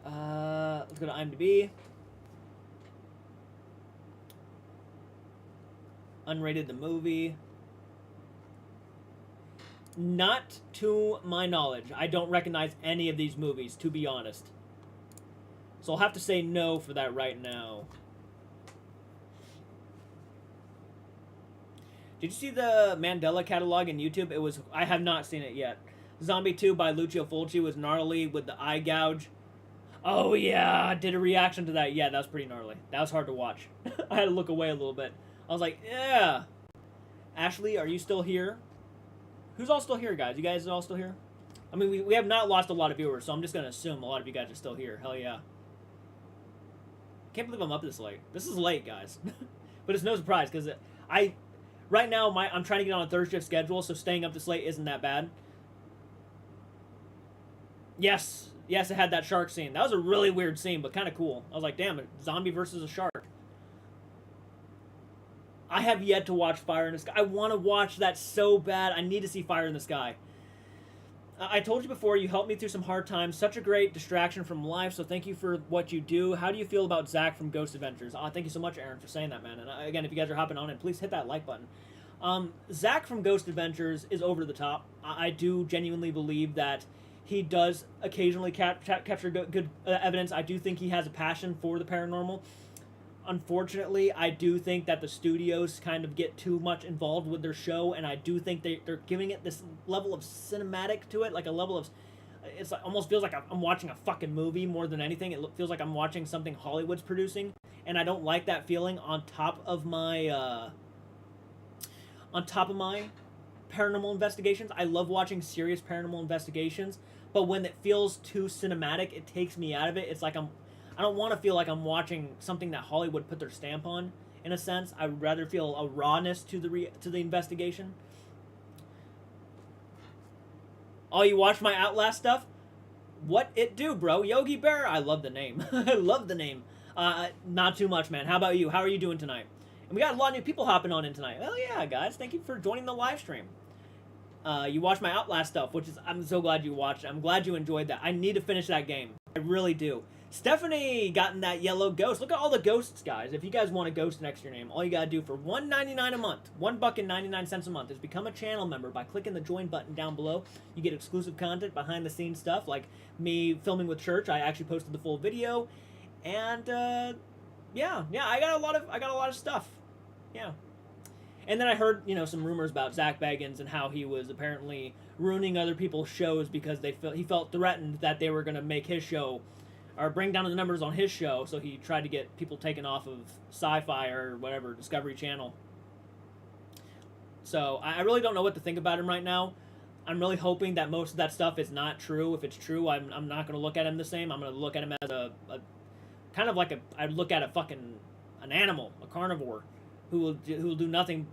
Let's go to IMDb. Unrated the movie. Not to my knowledge. I don't recognize any of these movies, to be honest. So I'll have to say no for that right now. Did you see the Mandela catalog in YouTube? It was... I have not seen it yet. Zombie 2 by Lucio Fulci was gnarly with the eye gouge. Oh yeah, I did a reaction to that. Yeah, that was pretty gnarly. That was hard to watch. I had to look away a little bit. I was like, yeah. Ashley, are you still here? Who's all still here, guys? You guys are all still here? I mean, we have not lost a lot of viewers, so I'm just going to assume a lot of you guys are still here. Hell yeah. Can't believe I'm up this late. This is late, guys. But it's no surprise, because right now, I'm trying to get on a third shift schedule, so staying up this late isn't that bad. Yes. Yes, it had that shark scene. That was a really weird scene, but kind of cool. I was like, damn, a zombie versus a shark. I have yet to watch Fire in the Sky. I want to watch that so bad. I need to see Fire in the Sky. I told you before, you helped me through some hard times. Such a great distraction from life, so thank you for what you do. How do you feel about Zach from Ghost Adventures? Thank you so much, Aaron, for saying that, man. And again, if you guys are hopping on it, please hit that like button. Zach from Ghost Adventures is over the top. I do genuinely believe that he does occasionally capture good evidence. I do think he has a passion for the paranormal. Unfortunately, I do think that the studios kind of get too much involved with their show, and I do think they're giving it this level of cinematic to it, like a level of... It's like, almost feels like I'm watching a fucking movie more than anything. It feels like I'm watching something Hollywood's producing, and I don't like that feeling on top of my paranormal investigations. I love watching serious paranormal investigations, but when it feels too cinematic, it takes me out of it. It's like I don't want to feel like I'm watching something that Hollywood put their stamp on, in a sense. I would rather feel a rawness to the investigation. Oh, you watch my Outlast stuff? What it do, bro? Yogi Bear? I love the name. I love the name. Not too much, man. How about you? How are you doing tonight? And we got a lot of new people hopping on in tonight. Oh, yeah, guys. Thank you for joining the live stream. You watched my Outlast stuff, which is... I'm so glad you watched it. I'm glad you enjoyed that. I need to finish that game. I really do. Stephanie got in that yellow ghost. Look at all the ghosts, guys. If you guys want a ghost next to your name, all you gotta do for $1.99 a month, $1.99 a month, is become a channel member by clicking the join button down below. You get exclusive content, behind the scenes stuff, like me filming with Church. I actually posted the full video, and yeah, I got a lot of stuff. Yeah. And then I heard, some rumors about Zach Bagans and how he was apparently ruining other people's shows because he felt threatened that they were gonna make his show or bring down the numbers on his show, so he tried to get people taken off of Sci-Fi or whatever, Discovery Channel. So I really don't know what to think about him right now. I'm really hoping that most of that stuff is not true. If it's true, I'm not going to look at him the same. I'm going to look at him as a kind of like I'd look at an animal, a carnivore, who will do nothing,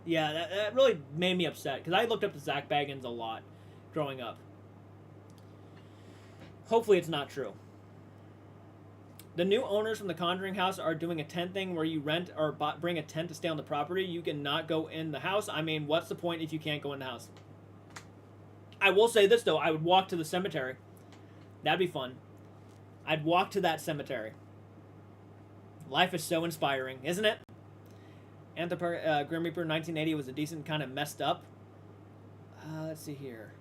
Yeah, that really made me upset, because I looked up to Zach Bagans a lot growing up. Hopefully it's not true. The new owners from the Conjuring house are doing a tent thing where you rent or bring a tent to stay on the property. You cannot go in the house. I mean, what's the point if you can't go in the house? I will say this, though. I would walk to the cemetery. That'd be fun. I'd walk to that cemetery. Life is so inspiring, isn't it? Grim Reaper 1980 was a decent kind of messed up. Let's see here.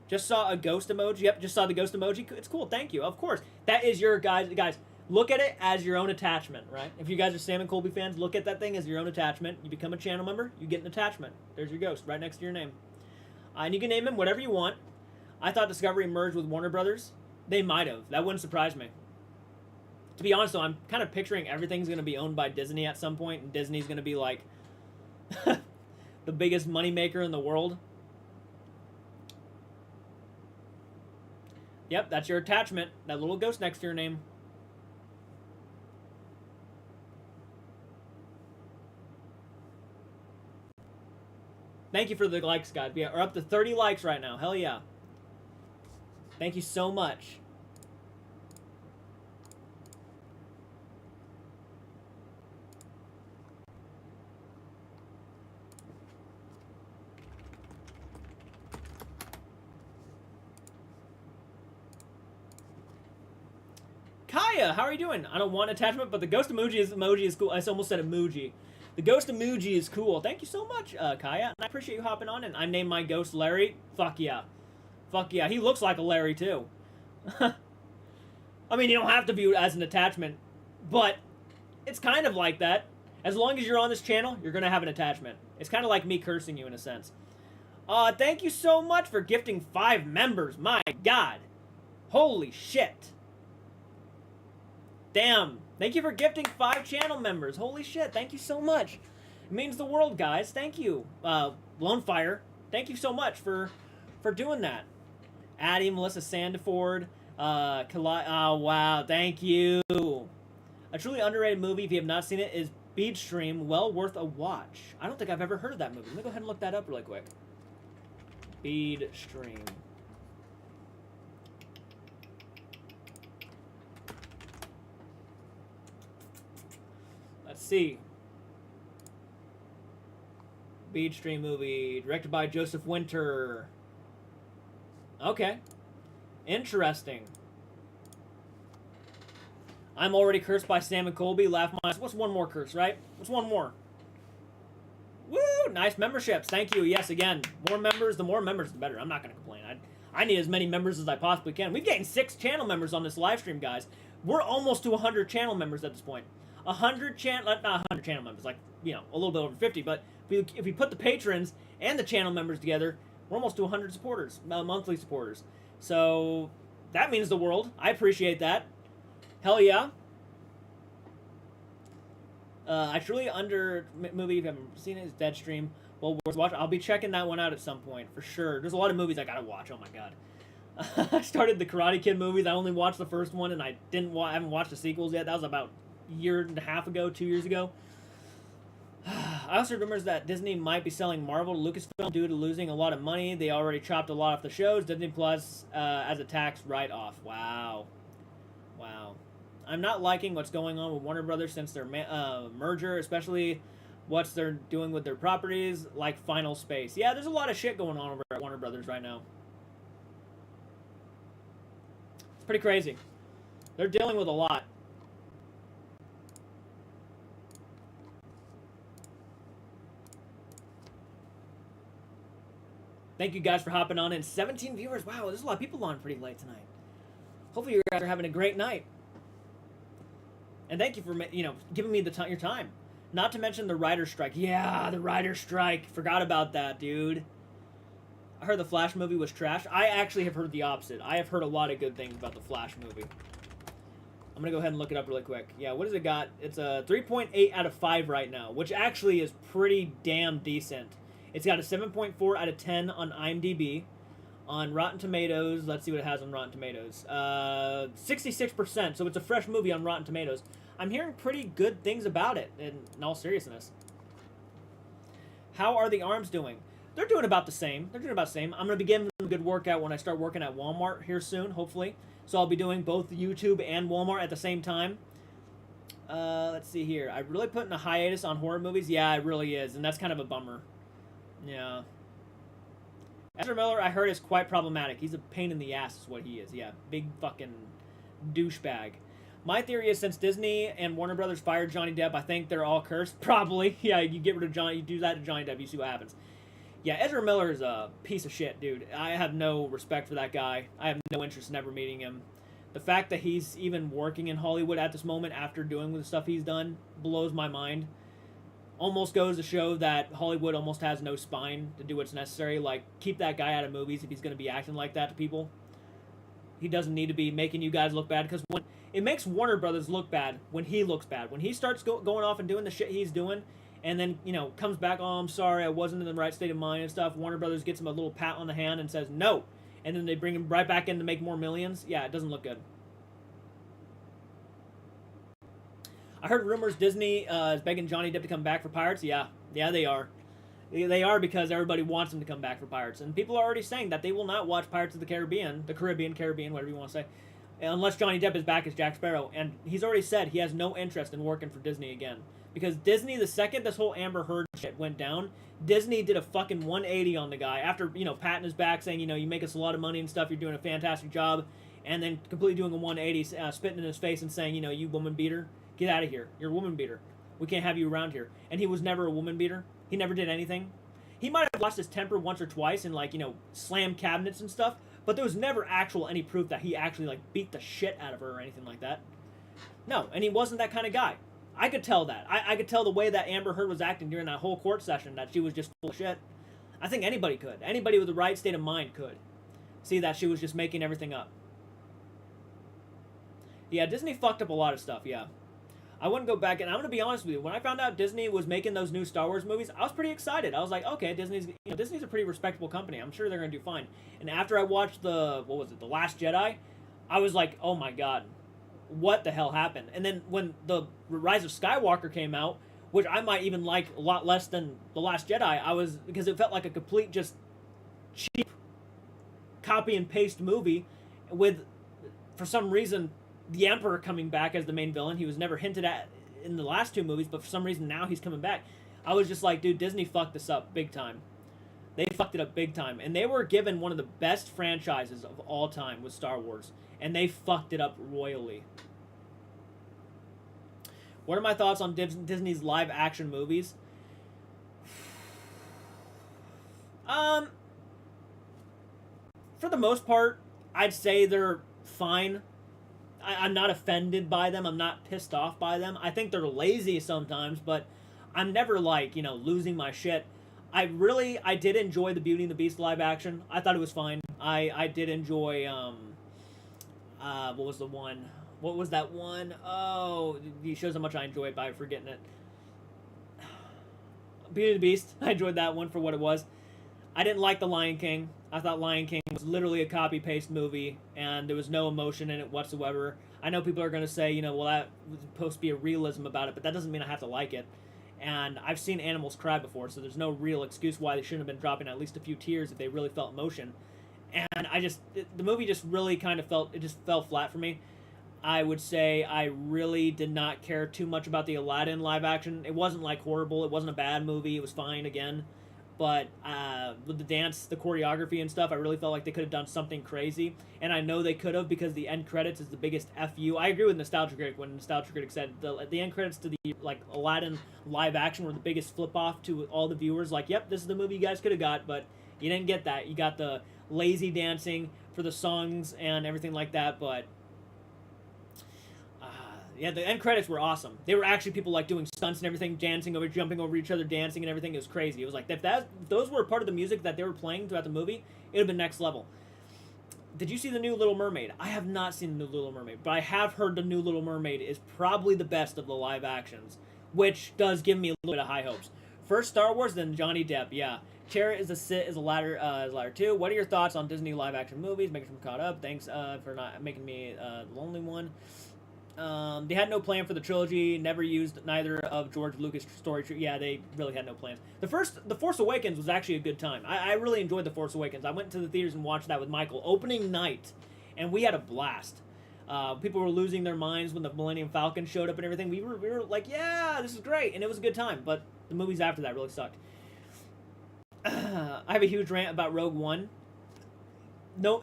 Just saw a ghost emoji. Yep, just saw the ghost emoji. It's cool. Thank you. Of course. That is your guys. Look at it as your own attachment, right? If you guys are Sam and Colby fans, look at that thing as your own attachment. You become a channel member, you get an attachment. There's your ghost right next to your name. And you can name him whatever you want. I thought Discovery merged with Warner Brothers. They might have. That wouldn't surprise me. To be honest, though, I'm kind of picturing everything's going to be owned by Disney at some point, and Disney's going to be like the biggest moneymaker in the world. Yep, that's your attachment. That little ghost next to your name. Thank you for the likes, guys. We are up to 30 likes right now. Hell yeah. Thank you so much. Kaya, how are you doing? I don't want attachment, but the ghost emoji is cool. I almost said emoji. The ghost emoji is cool. Thank you so much, Kaya. And I appreciate you hopping on. And I named my ghost Larry. Fuck yeah. Fuck yeah. He looks like a Larry, too. I mean, you don't have to view it as an attachment, but it's kind of like that. As long as you're on this channel, you're going to have an attachment. It's kind of like me cursing you in a sense. Thank you so much for gifting 5 members. My God. Holy shit. Damn. Thank you for gifting 5 channel members. Holy shit. Thank you so much. It means the world, guys. Thank you. Lonefire, thank you so much for doing that. Addie, Melissa Sandiford, oh, wow. Thank you. A truly underrated movie, if you have not seen it, is LIVESTREAM. Well worth a watch. I don't think I've ever heard of that movie. Let me go ahead and look that up really quick. LIVESTREAM. Let's see. LIVESTREAM movie, directed by Joseph Winter. Okay. Interesting. I'm already cursed by Sam and Colby. Laugh my ass. What's one more curse, right? What's one more? Woo! Nice memberships. Thank you. Yes, again. More members. The more members, the better. I'm not going to complain. I need as many members as I possibly can. We've gained 6 channel members on this live stream, guys. We're almost to 100 channel members at this point. 100 channel, not 100 channel members, like, you know, a little bit over 50, but if we put the patrons and the channel members together, we're almost to 100 supporters, monthly supporters. So that means the world. I appreciate that. Hell yeah. I truly movie, if you haven't seen it, is Deadstream. Well worth watching. I'll be checking that one out at some point, for sure. There's a lot of movies I gotta watch. Oh my god. I started the Karate Kid movies. I only watched the first one, and I haven't watched the sequels yet. That was about a year and a half ago, 2 years ago. I also remember that Disney might be selling Marvel to Lucasfilm due to losing a lot of money. They already chopped a lot off the shows. Disney Plus as a tax write-off. Wow. Wow. I'm not liking what's going on with Warner Brothers since their merger, especially what they're doing with their properties, like Final Space. Yeah, there's a lot of shit going on over at Warner Brothers right now. It's pretty crazy. They're dealing with a lot. Thank you guys for hopping on in. 17 viewers. Wow, there's a lot of people on pretty late tonight. Hopefully you guys are having a great night. And thank you for, you know, giving me your time. Not to mention the writer's strike. Yeah, the writer's strike. Forgot about that, dude. I heard the Flash movie was trash. I actually have heard the opposite. I have heard a lot of good things about the Flash movie. I'm going to go ahead and look it up really quick. Yeah, what has it got? It's a 3.8 out of 5 right now, which actually is pretty damn decent. It's got a 7.4 out of 10 on IMDb. On Rotten Tomatoes, let's see what it has on Rotten Tomatoes. 66%, so it's a fresh movie on Rotten Tomatoes. I'm hearing pretty good things about it, in all seriousness. How are the arms doing? They're doing about the same. They're doing about the same. I'm going to be giving them a good workout when I start working at Walmart here soon, hopefully. So I'll be doing both YouTube and Walmart at the same time. Let's see here. I really put in a hiatus on horror movies. Yeah, it really is, and that's kind of a bummer. Yeah. Ezra Miller, I heard, is quite problematic. He's a pain in the ass is what he is. Yeah, big fucking douchebag. My theory is since Disney and Warner Brothers fired Johnny Depp, I think they're all cursed. Probably. Yeah, you get rid of Johnny, you do that to Johnny Depp, you see what happens. Yeah, Ezra Miller is a piece of shit, dude. I have no respect for that guy. I have no interest in ever meeting him. The fact that he's even working in Hollywood at this moment after doing the stuff he's done blows my mind. Almost goes to show that Hollywood almost has no spine to do what's necessary. Like, keep that guy out of movies if he's going to be acting like that to people. He doesn't need to be making you guys look bad, because when it makes Warner Brothers look bad when he looks bad. When he starts going off and doing the shit he's doing, and then, you know, comes back, oh, I'm sorry, I wasn't in the right state of mind and stuff, Warner Brothers gets him a little pat on the hand and says, no. And then they bring him right back in to make more millions. Yeah, it doesn't look good. I heard rumors Disney is begging Johnny Depp to come back for Pirates. Yeah, they are. They are, because everybody wants him to come back for Pirates. And people are already saying that they will not watch Pirates of the Caribbean, whatever you want to say, unless Johnny Depp is back as Jack Sparrow. And he's already said he has no interest in working for Disney again. Because Disney, the second this whole Amber Heard shit went down, Disney did a fucking 180 on the guy. After, you know, patting his back, saying, you know, you make us a lot of money and stuff, you're doing a fantastic job. And then completely doing a 180, spitting in his face and saying, you know, you woman beater, get out of here. You're a woman beater. We can't have you around here. And he was never a woman beater. He never did anything. He might have lost his temper once or twice and, like, you know, slammed cabinets and stuff, but there was never any proof that he actually, like, beat the shit out of her or anything like that. No, and he wasn't that kind of guy. I could tell that. I could tell the way that Amber Heard was acting during that whole court session that she was just full of shit. I think anybody could. Anybody with the right state of mind could see that she was just making everything up. Yeah, Disney fucked up a lot of stuff, yeah. I wouldn't go back, and I'm going to be honest with you. When I found out Disney was making those new Star Wars movies, I was pretty excited. I was like, okay, Disney's a pretty respectable company. I'm sure they're going to do fine. And after I watched The Last Jedi, I was like, oh my god, what the hell happened? And then when The Rise of Skywalker came out, which I might even like a lot less than The Last Jedi, because it felt like a complete just cheap copy and paste movie with, for some reason, the Emperor coming back as the main villain. He was never hinted at in the last two movies, but for some reason now he's coming back. I was just like, dude, Disney fucked this up big time. They fucked it up big time. And they were given one of the best franchises of all time with Star Wars. And they fucked it up royally. What are my thoughts on Disney's live action movies? For the most part, I'd say they're fine. I'm not offended by them. I'm not pissed off by them. I think they're lazy sometimes, but I'm never, like, you know, losing my shit. I did enjoy the Beauty and the Beast live action. I thought it was fine. I did enjoy, what was the one? What was that one? Oh, it shows how much I enjoy it by forgetting it. Beauty and the Beast. I enjoyed that one for what it was. I didn't like The Lion King. I thought Lion King was literally a copy-paste movie, and there was no emotion in it whatsoever. I know people are going to say, you know, well, that was supposed to be a realism about it, but that doesn't mean I have to like it. And I've seen animals cry before, so there's no real excuse why they shouldn't have been dropping at least a few tears if they really felt emotion. And the movie just really kind of fell flat for me. I would say I really did not care too much about the Aladdin live action. It wasn't, like, horrible. It wasn't a bad movie. It was fine again. But with the dance, the choreography and stuff, I really felt like they could have done something crazy. And I know they could have, because the end credits is the biggest FU. I agree with Nostalgia Critic when Nostalgia Critic said the end credits to the, like, Aladdin live action were the biggest flip-off to all the viewers. Like, yep, this is the movie you guys could have got, but you didn't get that. You got the lazy dancing for the songs and everything like that, but... yeah, the end credits were awesome. They were actually people, like, doing stunts and everything, jumping over each other, dancing and everything. It was crazy. It was like, if those were part of the music that they were playing throughout the movie, it would have been next level. Did you see the new Little Mermaid? I have not seen the new Little Mermaid, but I have heard the new Little Mermaid is probably the best of the live actions, which does give me a little bit of high hopes. First Star Wars, then Johnny Depp, yeah. Chariot is a ladder too. What are your thoughts on Disney live action movies? Making sure I'm caught up. Thanks for not making me the lonely one. They had no plan for the trilogy, never used neither of George Lucas' story. Yeah, they really had no plans. The Force Awakens was actually a good time. I really enjoyed The Force Awakens. I went to the theaters and watched that with Michael opening night, and we had a blast. People were losing their minds when the Millennium Falcon showed up and everything. We were like, yeah, this is great, and it was a good time, but the movies after that really sucked. I have a huge rant about Rogue One. No...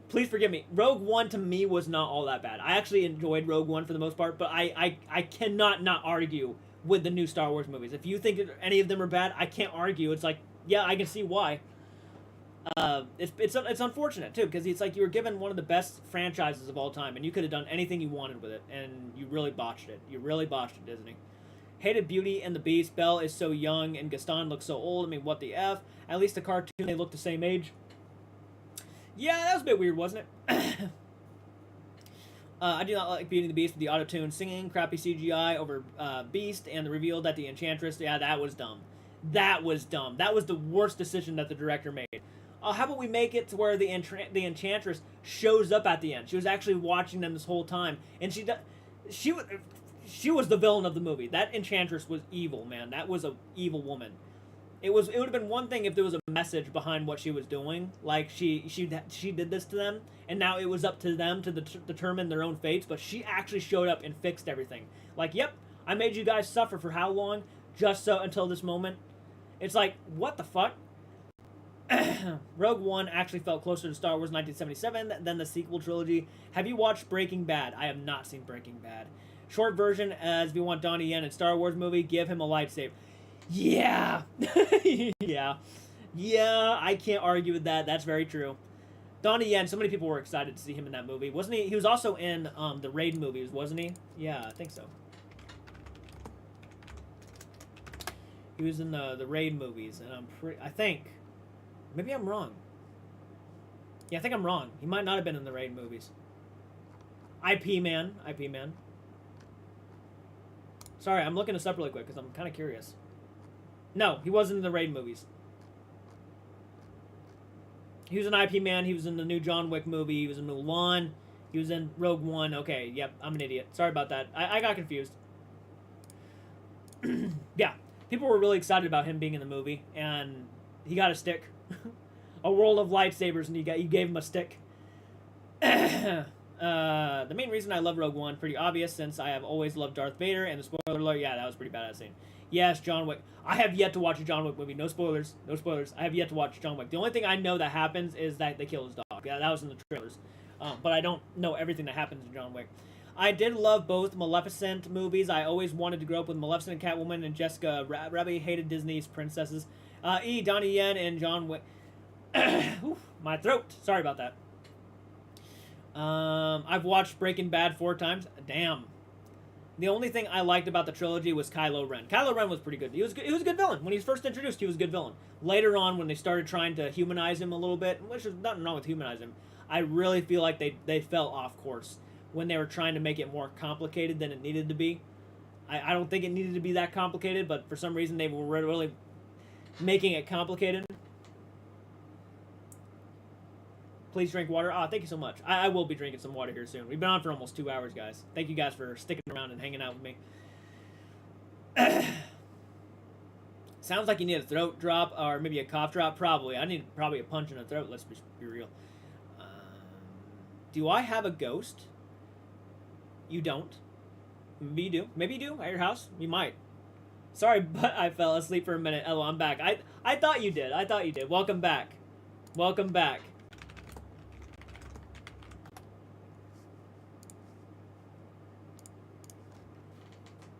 Please forgive me. Rogue One to me was not all that bad. I actually enjoyed Rogue One for the most part, but I cannot not argue with the new Star Wars movies. If you think any of them are bad, I can't argue. It's like, yeah, I can see why. It's unfortunate too, because it's like you were given one of the best franchises of all time, and you could have done anything you wanted with it, and you really botched it. You really botched it, Disney. Hated Beauty and the Beast. Belle is so young, and Gaston looks so old. I mean, what the f? At least the cartoon, they look the same age. Yeah, that was a bit weird, wasn't it? I do not like Beauty and the Beast with the auto-tune singing, crappy CGI over Beast, and the reveal that the Enchantress, yeah, that was dumb. That was dumb. That was the worst decision that the director made. How about we make it to where the Enchantress shows up at the end? She was actually watching them this whole time, and she was the villain of the movie. That Enchantress was evil, man. That was a evil woman. It would have been one thing if there was a message behind what she was doing, like she did this to them, and now it was up to them to determine their own fates. But she actually showed up and fixed everything. Like, yep, I made you guys suffer for how long? Just so until this moment. It's like, what the fuck? Rogue One actually felt closer to Star Wars 1977 than the sequel trilogy. Have you watched Breaking Bad? I have not seen Breaking Bad. Short version, as if you want Donnie Yen in Star Wars movie, give him a lightsaber. Yeah. Yeah. Yeah, I can't argue with that. That's very true. Donnie Yen, so many people were excited to see him in that movie. Wasn't he? He was also in the Raid movies, wasn't he? Yeah, I think so. He was in the Raid movies, and I think... Maybe I'm wrong. Yeah, I think I'm wrong. He might not have been in the Raid movies. IP man. Sorry, I'm looking this up really quick because I'm kind of curious. No, he wasn't in the Raid movies. He was an IP man. He was in the new John Wick movie. He was in Mulan. He was in Rogue One. Okay, yep, I'm an idiot. Sorry about that. I got confused. Yeah, people were really excited about him being in the movie, and he got a stick. A world of lightsabers, and you gave him a stick. The main reason I love Rogue One, pretty obvious, since I have always loved Darth Vader, and the spoiler alert, yeah, that was pretty badass scene. Yes, John Wick. I have yet to watch a John Wick movie. No spoilers. No spoilers. I have yet to watch John Wick. The only thing I know that happens is that they kill his dog. Yeah, that was in the trailers. But I don't know everything that happens in John Wick. I did love both Maleficent movies. I always wanted to grow up with Maleficent and Catwoman and Jessica Rabbit. Hated Disney's princesses. Donnie Yen and John Wick. Oof, my throat. Sorry about that. I've watched Breaking Bad 4 times. Damn. The only thing I liked about the trilogy was Kylo Ren. Kylo Ren was pretty good. He was a good villain. When he was first introduced, he was a good villain. Later on, when they started trying to humanize him a little bit, which is nothing wrong with humanizing him, I really feel like they fell off course when they were trying to make it more complicated than it needed to be. I don't think it needed to be that complicated, but for some reason they were really making it complicated. Please drink water. Thank you so much. I will be drinking some water here soon. We've been on for almost 2 hours, guys. Thank you guys for sticking around and hanging out with me. Sounds like you need a throat drop or maybe a cough drop. Probably. I need probably a punch in the throat. Let's be real. Do I have a ghost? You don't. Maybe you do. Maybe you do at your house. You might. Sorry, but I fell asleep for a minute. Oh, I'm back. I thought you did. I thought you did. Welcome back. Welcome back.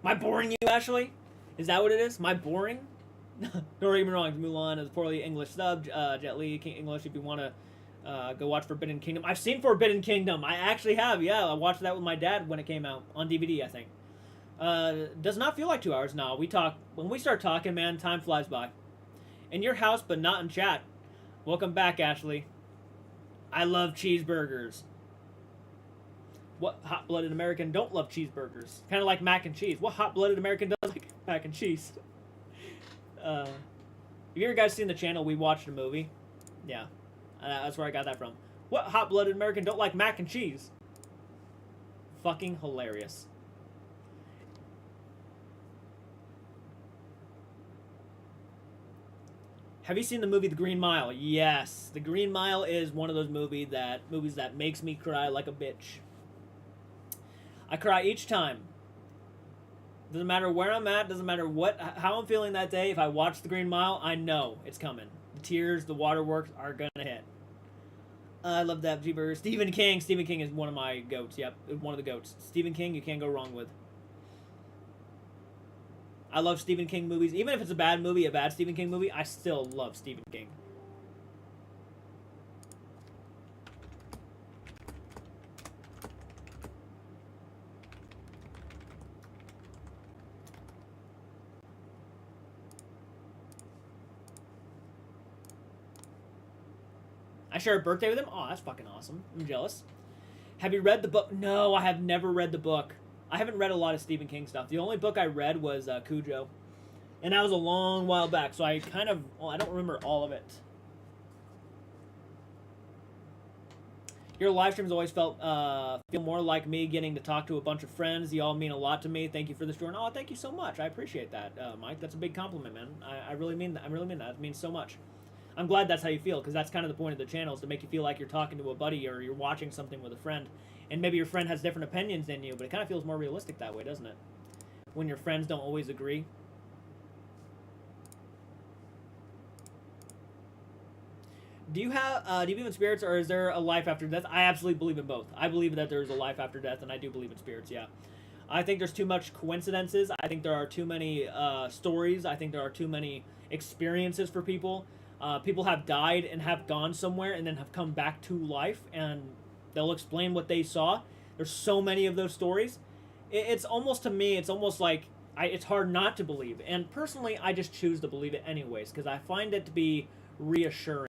Am I boring you, Ashley? Is that what it is? Am I boring? Don't get me wrong. Mulan is poorly English subbed. Jet Li, King English, if you want to go watch Forbidden Kingdom. I've seen Forbidden Kingdom. I actually have, yeah. I watched that with my dad when it came out. On DVD, I think. Does not feel like 2 hours now. When we start talking, man, time flies by. In your house, but not in chat. Welcome back, Ashley. I love cheeseburgers. What hot-blooded American don't love cheeseburgers? Kind of like mac and cheese. What hot-blooded American does like mac and cheese? Have you ever guys seen the channel We Watched a Movie? Yeah. That's where I got that from. What hot-blooded American don't like mac and cheese? Fucking hilarious. Have you seen the movie The Green Mile? Yes. The Green Mile is one of those movies that makes me cry like a bitch. I cry each time. Doesn't matter where I'm at, doesn't matter how I'm feeling that day. If I watch The Green Mile, I know it's coming. The tears, the waterworks are gonna hit. I love that Jeeper. Stephen King. Stephen King is one of my goats. Yep, one of the goats. Stephen King, you can't go wrong with. I love Stephen King movies. Even if it's a bad movie, a bad Stephen King movie, I still love Stephen King. I share a birthday with him? Oh, that's fucking awesome. I'm jealous. Have you read the book? No, I have never read the book. I haven't read a lot of Stephen King stuff. The only book I read was Cujo. And that was a long while back, so I kind of... Well, I don't remember all of it. Your live streams always feel more like me getting to talk to a bunch of friends. You all mean a lot to me. Thank you for this journal. Oh, thank you so much. I appreciate that, Mike. That's a big compliment, man. I really mean that. I really mean that. It means so much. I'm glad that's how you feel, because that's kind of the point of the channel, is to make you feel like you're talking to a buddy or you're watching something with a friend. And maybe your friend has different opinions than you, but it kind of feels more realistic that way, doesn't it? When your friends don't always agree. Do you believe in spirits, or is there a life after death? I absolutely believe in both. I believe that there's a life after death, and I do believe in spirits, yeah. I think there's too much coincidences. I think there are too many stories. I think there are too many experiences for people. People have died and have gone somewhere and then have come back to life, and they'll explain what they saw. There's so many of those stories. It's almost, to me, it's almost like it's hard not to believe. And personally, I just choose to believe it anyways, because I find it to be reassuring.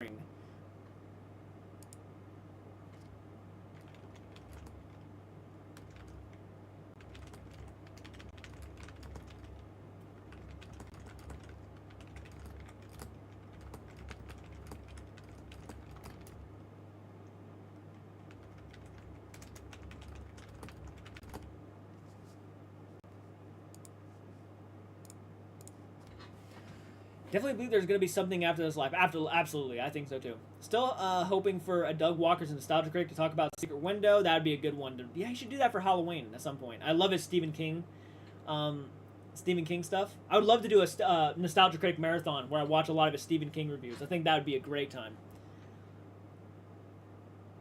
Definitely believe there's going to be something after this life. Absolutely, I think so too. Still hoping for a Doug Walker's Nostalgia Critic to talk about Secret Window. That would be a good one. Yeah, you should do that for Halloween at some point. I love his Stephen King stuff. I would love to do a Nostalgia Critic marathon where I watch a lot of his Stephen King reviews. I think that would be a great time.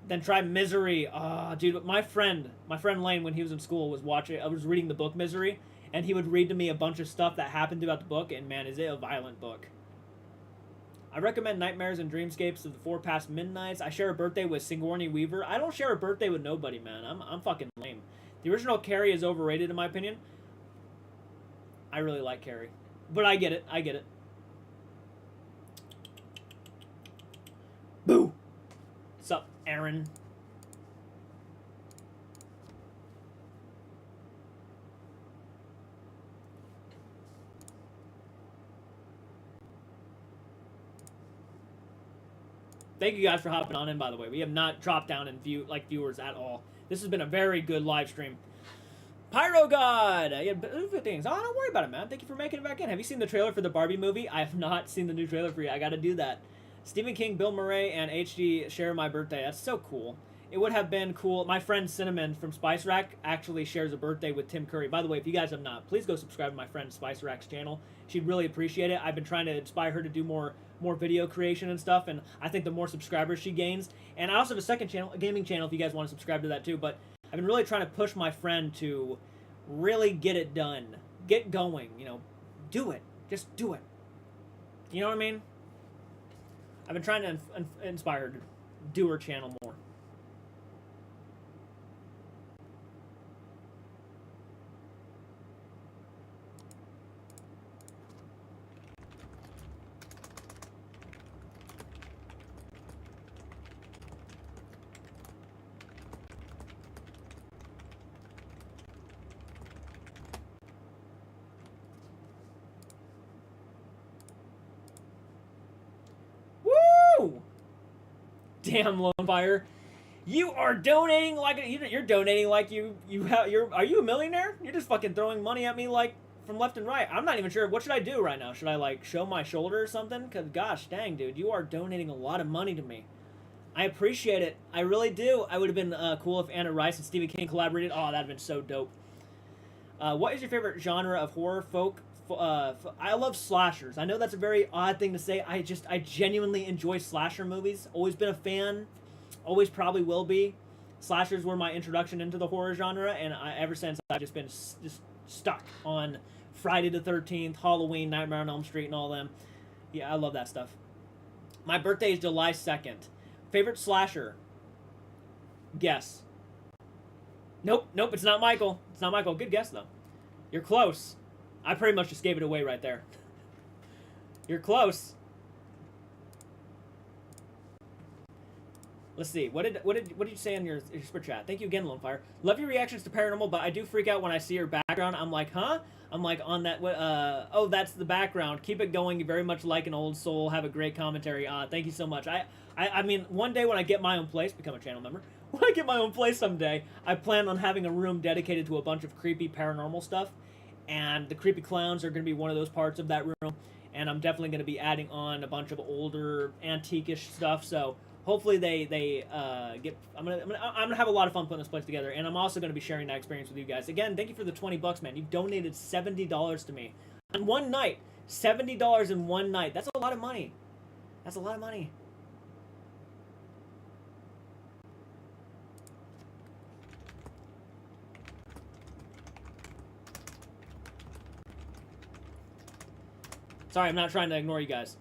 Then try Misery. Oh, dude, my friend Lane, when he was in school, was reading the book Misery. And he would read to me a bunch of stuff that happened throughout the book, and man, is it a violent book. I recommend Nightmares and Dreamscapes of the Four Past Midnights. I share a birthday with Sigourney Weaver. I don't share a birthday with nobody, man. I'm fucking lame. The original Carrie is overrated, in my opinion. I really like Carrie. But I get it. I get it. Boo! What's up, Aaron? Thank you guys for hopping on in, by the way. We have not dropped down in viewers at all. This has been a very good live stream. Pyro God! Yeah, things. Oh, don't worry about it, man. Thank you for making it back in. Have you seen the trailer for the Barbie movie? I have not seen the new trailer for you. I gotta do that. Stephen King, Bill Murray, and HD share my birthday. That's so cool. It would have been cool. My friend Cinnamon from Spice Rack actually shares a birthday with Tim Curry. By the way, if you guys have not, please go subscribe to my friend Spice Rack's channel. She'd really appreciate it. I've been trying to inspire her to do more video creation and stuff, and I think the more subscribers she gains. And I also have a second channel, a gaming channel, if you guys want to subscribe to that too. But I've been really trying to push my friend to really get it done. Get going, you know. Do it. Just do it. You know what I mean? I've been trying to inspire her to do her channel more. Damn, Lonefire, you are donating like you're donating like are you a millionaire? You're just fucking throwing money at me like from left and right. I'm not even sure what should I do right now. Should I like show my shoulder or something? Cause gosh dang, dude, you are donating a lot of money to me. I appreciate it. I really do. I would have been cool if Anna Rice and Stephen King collaborated. Oh, that'd have been so dope. What is your favorite genre of horror folk? I love slashers. I know that's a very odd thing to say. I genuinely enjoy slasher movies. Always been a fan. Always probably will be. Slashers were my introduction into the horror genre, and ever since I've just been just stuck on Friday the 13th, Halloween, Nightmare on Elm Street, and all them. Yeah, I love that stuff. My birthday is July 2nd. Favorite slasher? Guess. Nope, it's not Michael. It's not Michael. Good guess, though. You're close. I pretty much just gave it away right there. You're close. Let's see. What did you say in your super chat? Thank you again, Lonefire. Love your reactions to Paranormal, but I do freak out when I see your background. I'm like, huh? I'm like, on that, oh, that's the background. Keep it going. You very much like an old soul. Have a great commentary. Thank you so much. I mean, one day when I get my own place, become a channel member. When I get my own place someday, I plan on having a room dedicated to a bunch of creepy paranormal stuff. And the creepy clowns are going to be one of those parts of that room. And I'm definitely going to be adding on a bunch of older, antique-ish stuff. So hopefully they get. I'm gonna have a lot of fun putting this place together. And I'm also going to be sharing that experience with you guys. Again, thank you for the $20, man. You've donated $70 to me on one night. $70 in one night. That's a lot of money. That's a lot of money. Sorry, I'm not trying to ignore you guys.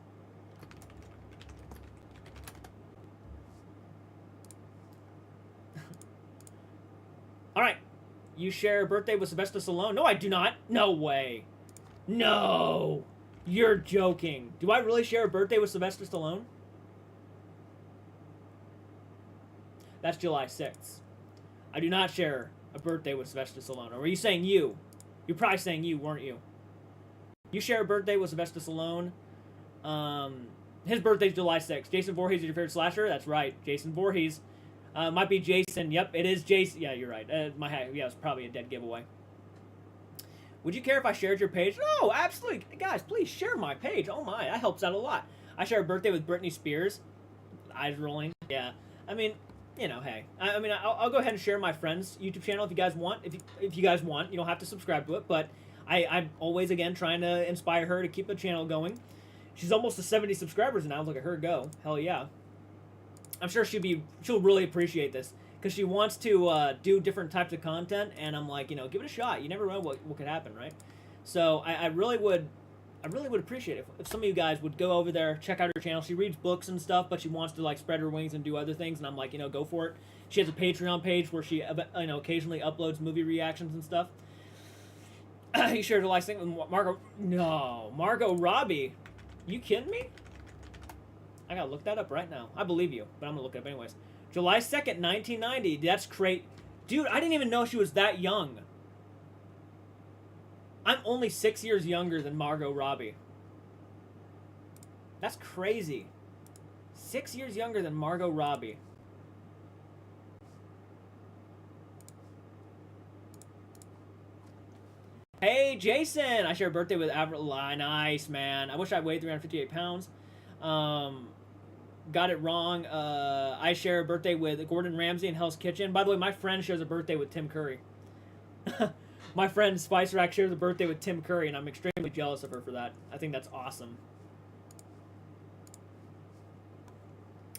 All right. You share a birthday with Sylvester Stallone? No, I do not. No way. No. You're joking. Do I really share a birthday with Sylvester Stallone? That's July 6th. I do not share a birthday with Sylvester Stallone. Or were you saying you? You're probably saying you, weren't you? You share a birthday with Sylvester Stallone. His birthday's July 6th. Jason Voorhees is your favorite slasher? That's right. Jason Voorhees. Might be Jason. Yep, it is Jason. Yeah, you're right. Yeah, it was probably a dead giveaway. Would you care if I shared your page? No, absolutely. Guys, please share my page. Oh my, that helps out a lot. I share a birthday with Britney Spears. Eyes rolling. Yeah. I mean, you know, hey. I'll go ahead and share my friend's YouTube channel if you guys want. If you guys want, you don't have to subscribe to it, but I'm always, again, trying to inspire her to keep the channel going. She's almost to 70 subscribers now. Look at her go. Hell yeah. I'm sure she'll really appreciate this because she wants to do different types of content, and I'm like, you know, give it a shot. You never know what could happen, right? So I really would appreciate it if some of you guys would go over there, check out her channel. She reads books and stuff, but she wants to like spread her wings and do other things, and I'm like, you know, go for it. She has a Patreon page where she, you know, occasionally uploads movie reactions and stuff. He shared a last thing with Margot. No, Margot Robbie. You kidding me? I gotta look that up right now. I believe you, but I'm gonna look it up anyways. July 2nd, 1990. That's great. Dude, I didn't even know she was that young. I'm only 6 years younger than Margot Robbie. That's crazy. 6 years younger than Margot Robbie. Hey, Jason! I share a birthday with Avril. Nice, man. I wish I weighed 358 pounds. Got it wrong. I share a birthday with Gordon Ramsay in Hell's Kitchen. By the way, my friend shares a birthday with Tim Curry. My friend Spice Rack shares a birthday with Tim Curry, and I'm extremely jealous of her for that. I think that's awesome.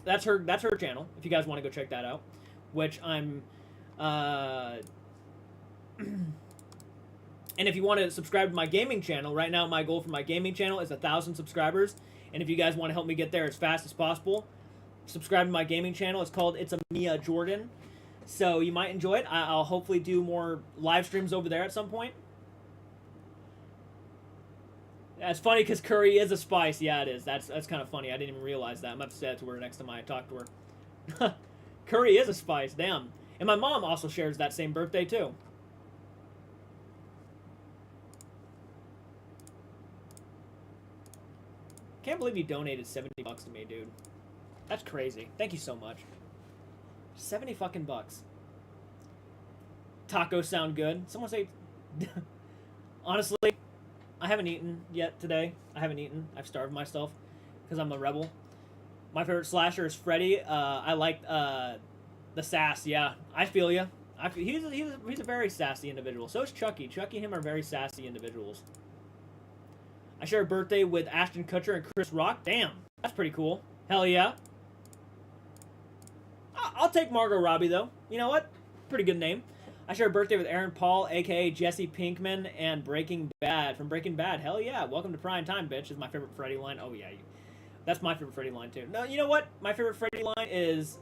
That's her channel, if you guys want to go check that out. Which I'm... And if you want to subscribe to my gaming channel, right now my goal for my gaming channel is 1,000 subscribers. And if you guys want to help me get there as fast as possible, subscribe to my gaming channel. It's called It's a Mia Jordan. So you might enjoy it. I'll hopefully do more live streams over there at some point. That's funny because Curry is a spice. Yeah, it is. That's kind of funny. I didn't even realize that. I'm going to say that to her next time I talk to her. Curry is a spice. Damn. And my mom also shares that same birthday too. Can't believe you donated 70 bucks to me, dude. That's crazy. Thank you so much. 70 fucking bucks. Tacos sound good. Someone say... Honestly, I haven't eaten yet today. I haven't eaten. I've starved myself because I'm a rebel. My favorite slasher is Freddy. I like the sass. Yeah, I feel you. He's a very sassy individual. So is Chucky. Chucky and him are very sassy individuals. I share a birthday with Ashton Kutcher and Chris Rock. Damn, that's pretty cool. Hell yeah. I'll take Margot Robbie, though. You know what? Pretty good name. I share a birthday with Aaron Paul, aka Jesse Pinkman, and Breaking Bad from Breaking Bad. Hell yeah! Welcome to prime time, bitch. Is my favorite Freddy line. Oh yeah, that's my favorite Freddy line too. No, you know what? My favorite Freddy line is.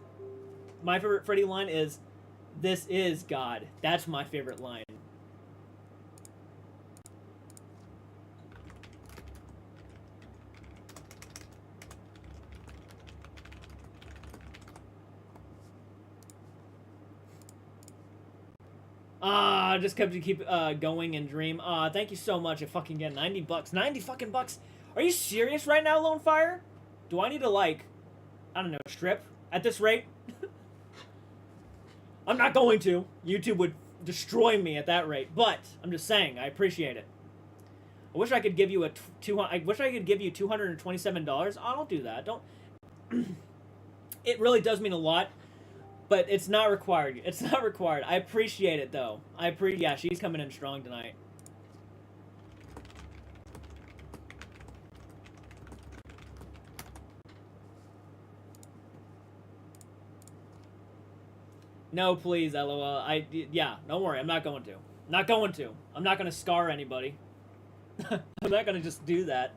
This is God. That's my favorite line. Just keep going and dream. Thank you so much. I fucking get 90 bucks. 90 fucking bucks. Are you serious right now, Lone Fire? Do I need to, like, I don't know, strip at this rate? I'm not going to. YouTube would destroy me at that rate. But I'm just saying, I appreciate it. I wish I could give you $227. Oh, don't do that. Don't. It really does mean a lot. But it's not required. It's not required. I appreciate it, though. Yeah, she's coming in strong tonight. No, please, LOL. Yeah, don't worry. I'm not going to. Not going to. I'm not going to scar anybody. I'm not going to just do that.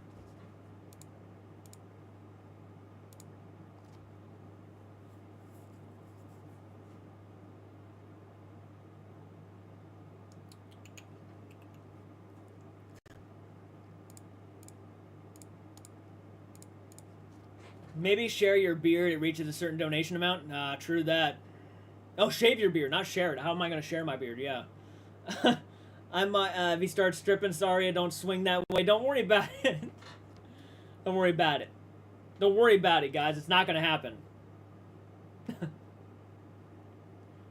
Maybe share your beard. It reaches a certain donation amount. Nah, true that. Oh, shave your beard, not share it. How am I going to share my beard? Yeah. If he starts stripping, sorry, I don't swing that way. Don't worry about it. Don't worry about it. Don't worry about it, guys. It's not going to happen.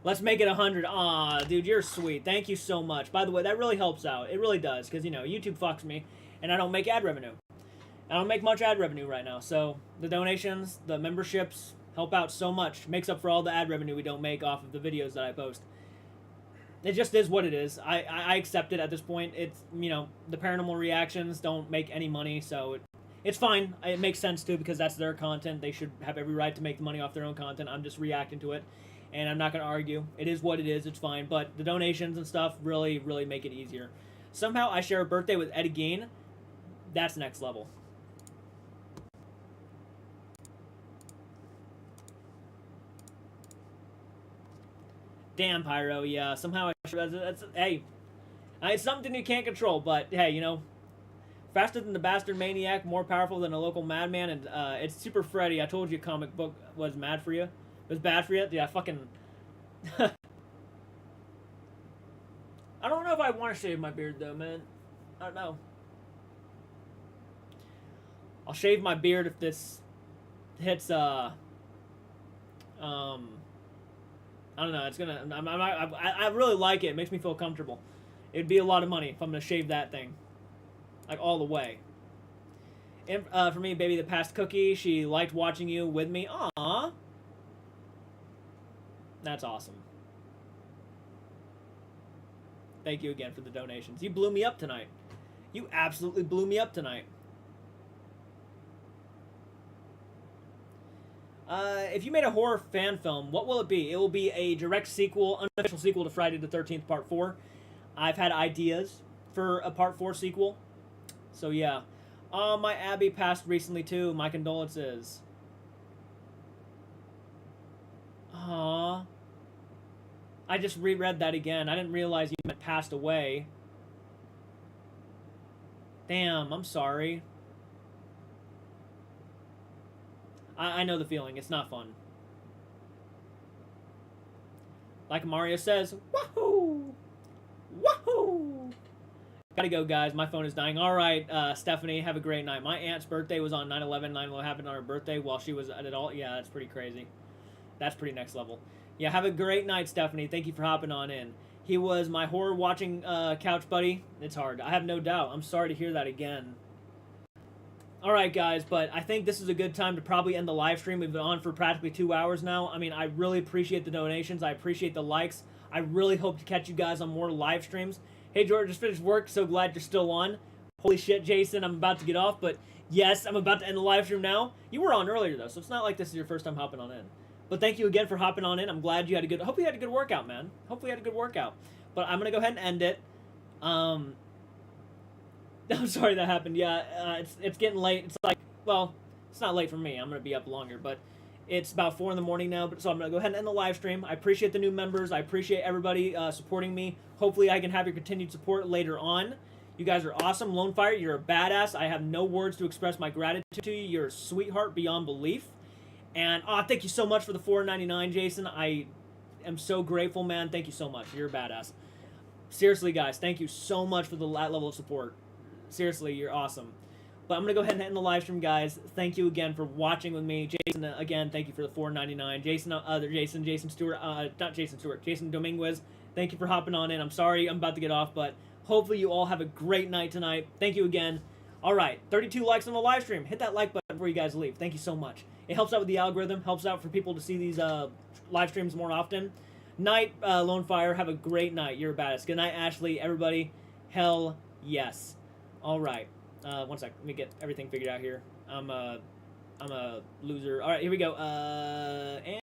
Let's make it 100. Aw, dude, you're sweet. Thank you so much. By the way, that really helps out. It really does, because, you know, YouTube fucks me, and I don't make ad revenue. I don't make much ad revenue right now, so the donations, the memberships help out so much. Makes up for all the ad revenue we don't make off of the videos that I post. It just is what it is. I accept it at this point. It's, you know, the paranormal reactions don't make any money, so it's fine. It makes sense, too, because that's their content. They should have every right to make the money off their own content. I'm just reacting to it, and I'm not going to argue. It is what it is. It's fine, but the donations and stuff really, really make it easier. Somehow I share a birthday with Eddie Gain. That's next level. Damn, Pyro, yeah. Somehow, hey, it's something you can't control, but hey, you know, faster than the bastard maniac, more powerful than a local madman, and it's Super Freddy. I told you comic book was mad for you. It was bad for you? Yeah, fucking... I don't know if I want to shave my beard, though, man. I don't know. I'll shave my beard if this hits, I don't know. It's gonna. I really like it. It makes me feel comfortable. It'd be a lot of money if I'm gonna shave that thing, like all the way. And for me, baby, the past cookie. She liked watching you with me. Aww. That's awesome. Thank you again for the donations. You blew me up tonight. You absolutely blew me up tonight. If you made a horror fan film, what will it be? It will be a direct sequel, unofficial sequel to Friday the 13th Part 4. I've had ideas for a Part 4 sequel. So, yeah. My Abby passed recently, too. My condolences. Aww. I just reread that again. I didn't realize you meant passed away. Damn, I'm sorry. I know the feeling. It's not fun. Like Mario says, wahoo! Wahoo! Gotta go, guys. My phone is dying. All right, Stephanie, have a great night. My aunt's birthday was on 9/11. 9/11 happened on her birthday while she was at it all. Yeah, that's pretty crazy. That's pretty next level. Yeah, have a great night, Stephanie. Thank you for hopping on in. He was my horror-watching couch buddy. It's hard. I have no doubt. I'm sorry to hear that again. Alright, guys, but I think this is a good time to probably end the live stream. We've been on for practically 2 hours now. I mean, I really appreciate the donations. I appreciate the likes. I really hope to catch you guys on more live streams. Hey, George, just finished work. So glad you're still on. Holy shit, Jason, I'm about to get off, but yes, I'm about to end the live stream now. You were on earlier, though, so it's not like this is your first time hopping on in. But thank you again for hopping on in. I'm glad you had a good... Hope you had a good workout, man. Hopefully you had a good workout. But I'm going to go ahead and end it. I'm sorry that happened. Yeah, it's getting late. It's like... Well, it's not late for me. I'm going to be up longer. But it's about 4 in the morning now. So I'm going to go ahead and end the live stream. I appreciate the new members. I appreciate everybody supporting me. Hopefully I can have your continued support later on. You guys are awesome. Lonefire, you're a badass. I have no words to express my gratitude to you. You're a sweetheart beyond belief. And thank you so much for the $4.99, Jason. I am so grateful, man. Thank you so much. You're a badass. Seriously, guys, thank you so much for that level of support. Seriously, you're awesome. But I'm going to go ahead and end the live stream, guys. Thank you again for watching with me. Jason, again, thank you for the $4.99. Jason Stewart, not Jason Stewart, Jason Dominguez, thank you for hopping on in. I'm sorry I'm about to get off, but hopefully you all have a great night tonight. Thank you again. All right, 32 likes on the live stream. Hit that like button before you guys leave. Thank you so much. It helps out with the algorithm, helps out for people to see these live streams more often. Night, Lonefire. Have a great night. You're a badass. Good night, Ashley. Everybody, hell yes. All right. One sec. Let me get everything figured out here. I'm a loser. All right, here we go. And